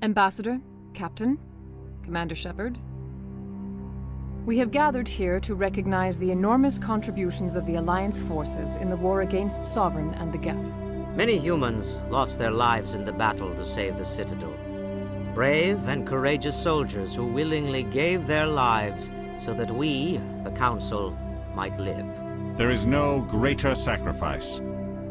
S11: Ambassador, Captain, Commander Shepard. We have gathered here to recognize the enormous contributions of the Alliance forces in the war against Sovereign and the Geth.
S6: Many humans lost their lives in the battle to save the Citadel. Brave and courageous soldiers who willingly gave their lives so that we, the Council, might live.
S17: There is no greater sacrifice,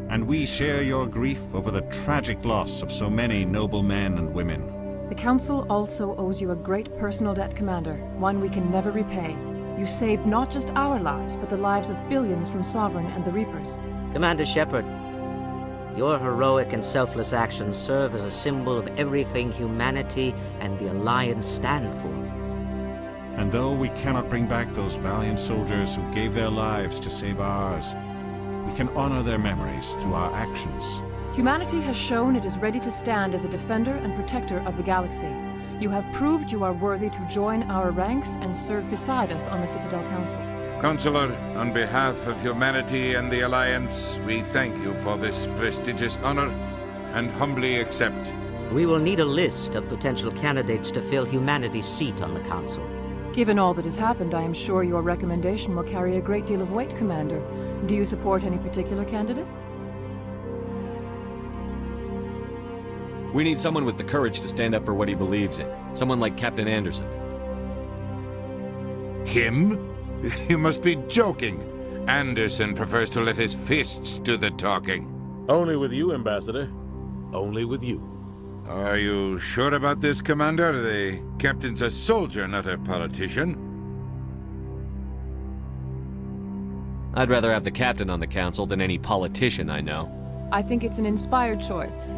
S17: and we share your grief over the tragic loss of so many noble men and women.
S11: The Council also owes you a great personal debt, Commander, one we can never repay. You saved not just our lives, but the lives of billions from Sovereign and the Reapers.
S6: Commander Shepard, your heroic and selfless actions serve as a symbol of everything humanity and the Alliance stand for.
S17: And though we cannot bring back those valiant soldiers who gave their lives to save ours, we can honor their memories through our actions.
S11: Humanity has shown it is ready to stand as a defender and protector of the galaxy. You have proved you are worthy to join our ranks and serve beside us on the Citadel Council.
S23: Counselor, on behalf of humanity and the Alliance, we thank you for this prestigious honor and humbly accept.
S6: We will need a list of potential candidates to fill humanity's seat on the Council.
S11: Given all that has happened, I am sure your recommendation will carry a great deal of weight, Commander. Do you support any particular candidate?
S1: We need someone with the courage to stand up for what he believes in. Someone like Captain Anderson.
S23: Him? You must be joking. Anderson prefers to let his fists do the talking.
S18: Only with you, Ambassador. Only with you.
S23: Are you sure about this, Commander? The captain's a soldier, not a politician.
S1: I'd rather have the captain on the council than any politician I know.
S11: I think it's an inspired choice.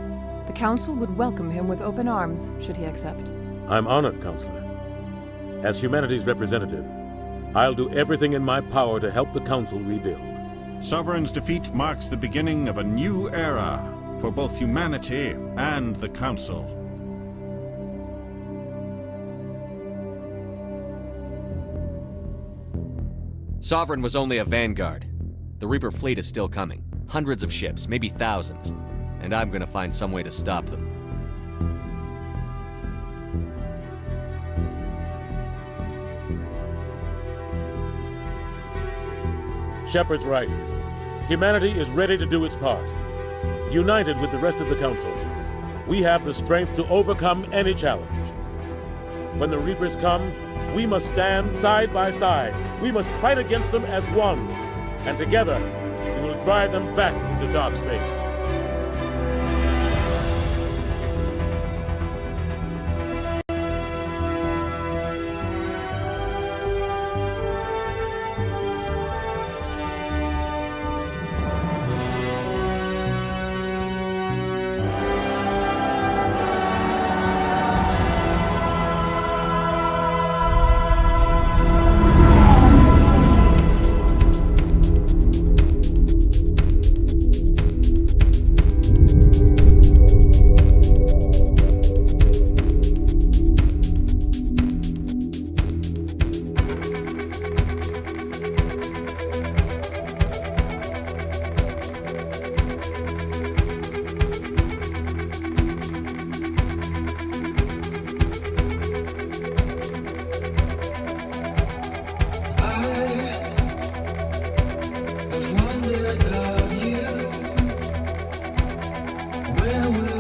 S11: The Council would welcome him with open arms, should he accept.
S18: I'm honored, Counselor. As humanity's representative, I'll do everything in my power to help the Council rebuild.
S17: Sovereign's defeat marks the beginning of a new era for both humanity and the Council.
S1: Sovereign was only a vanguard. The Reaper fleet is still coming. Hundreds of ships, maybe thousands. And I'm gonna find some way to stop them.
S18: Shepard's right. Humanity is ready to do its part. United with the rest of the Council, we have the strength to overcome any challenge. When the Reapers come, we must stand side by side. We must fight against them as one. And together, we will drive them back into dark space.
S7: Where will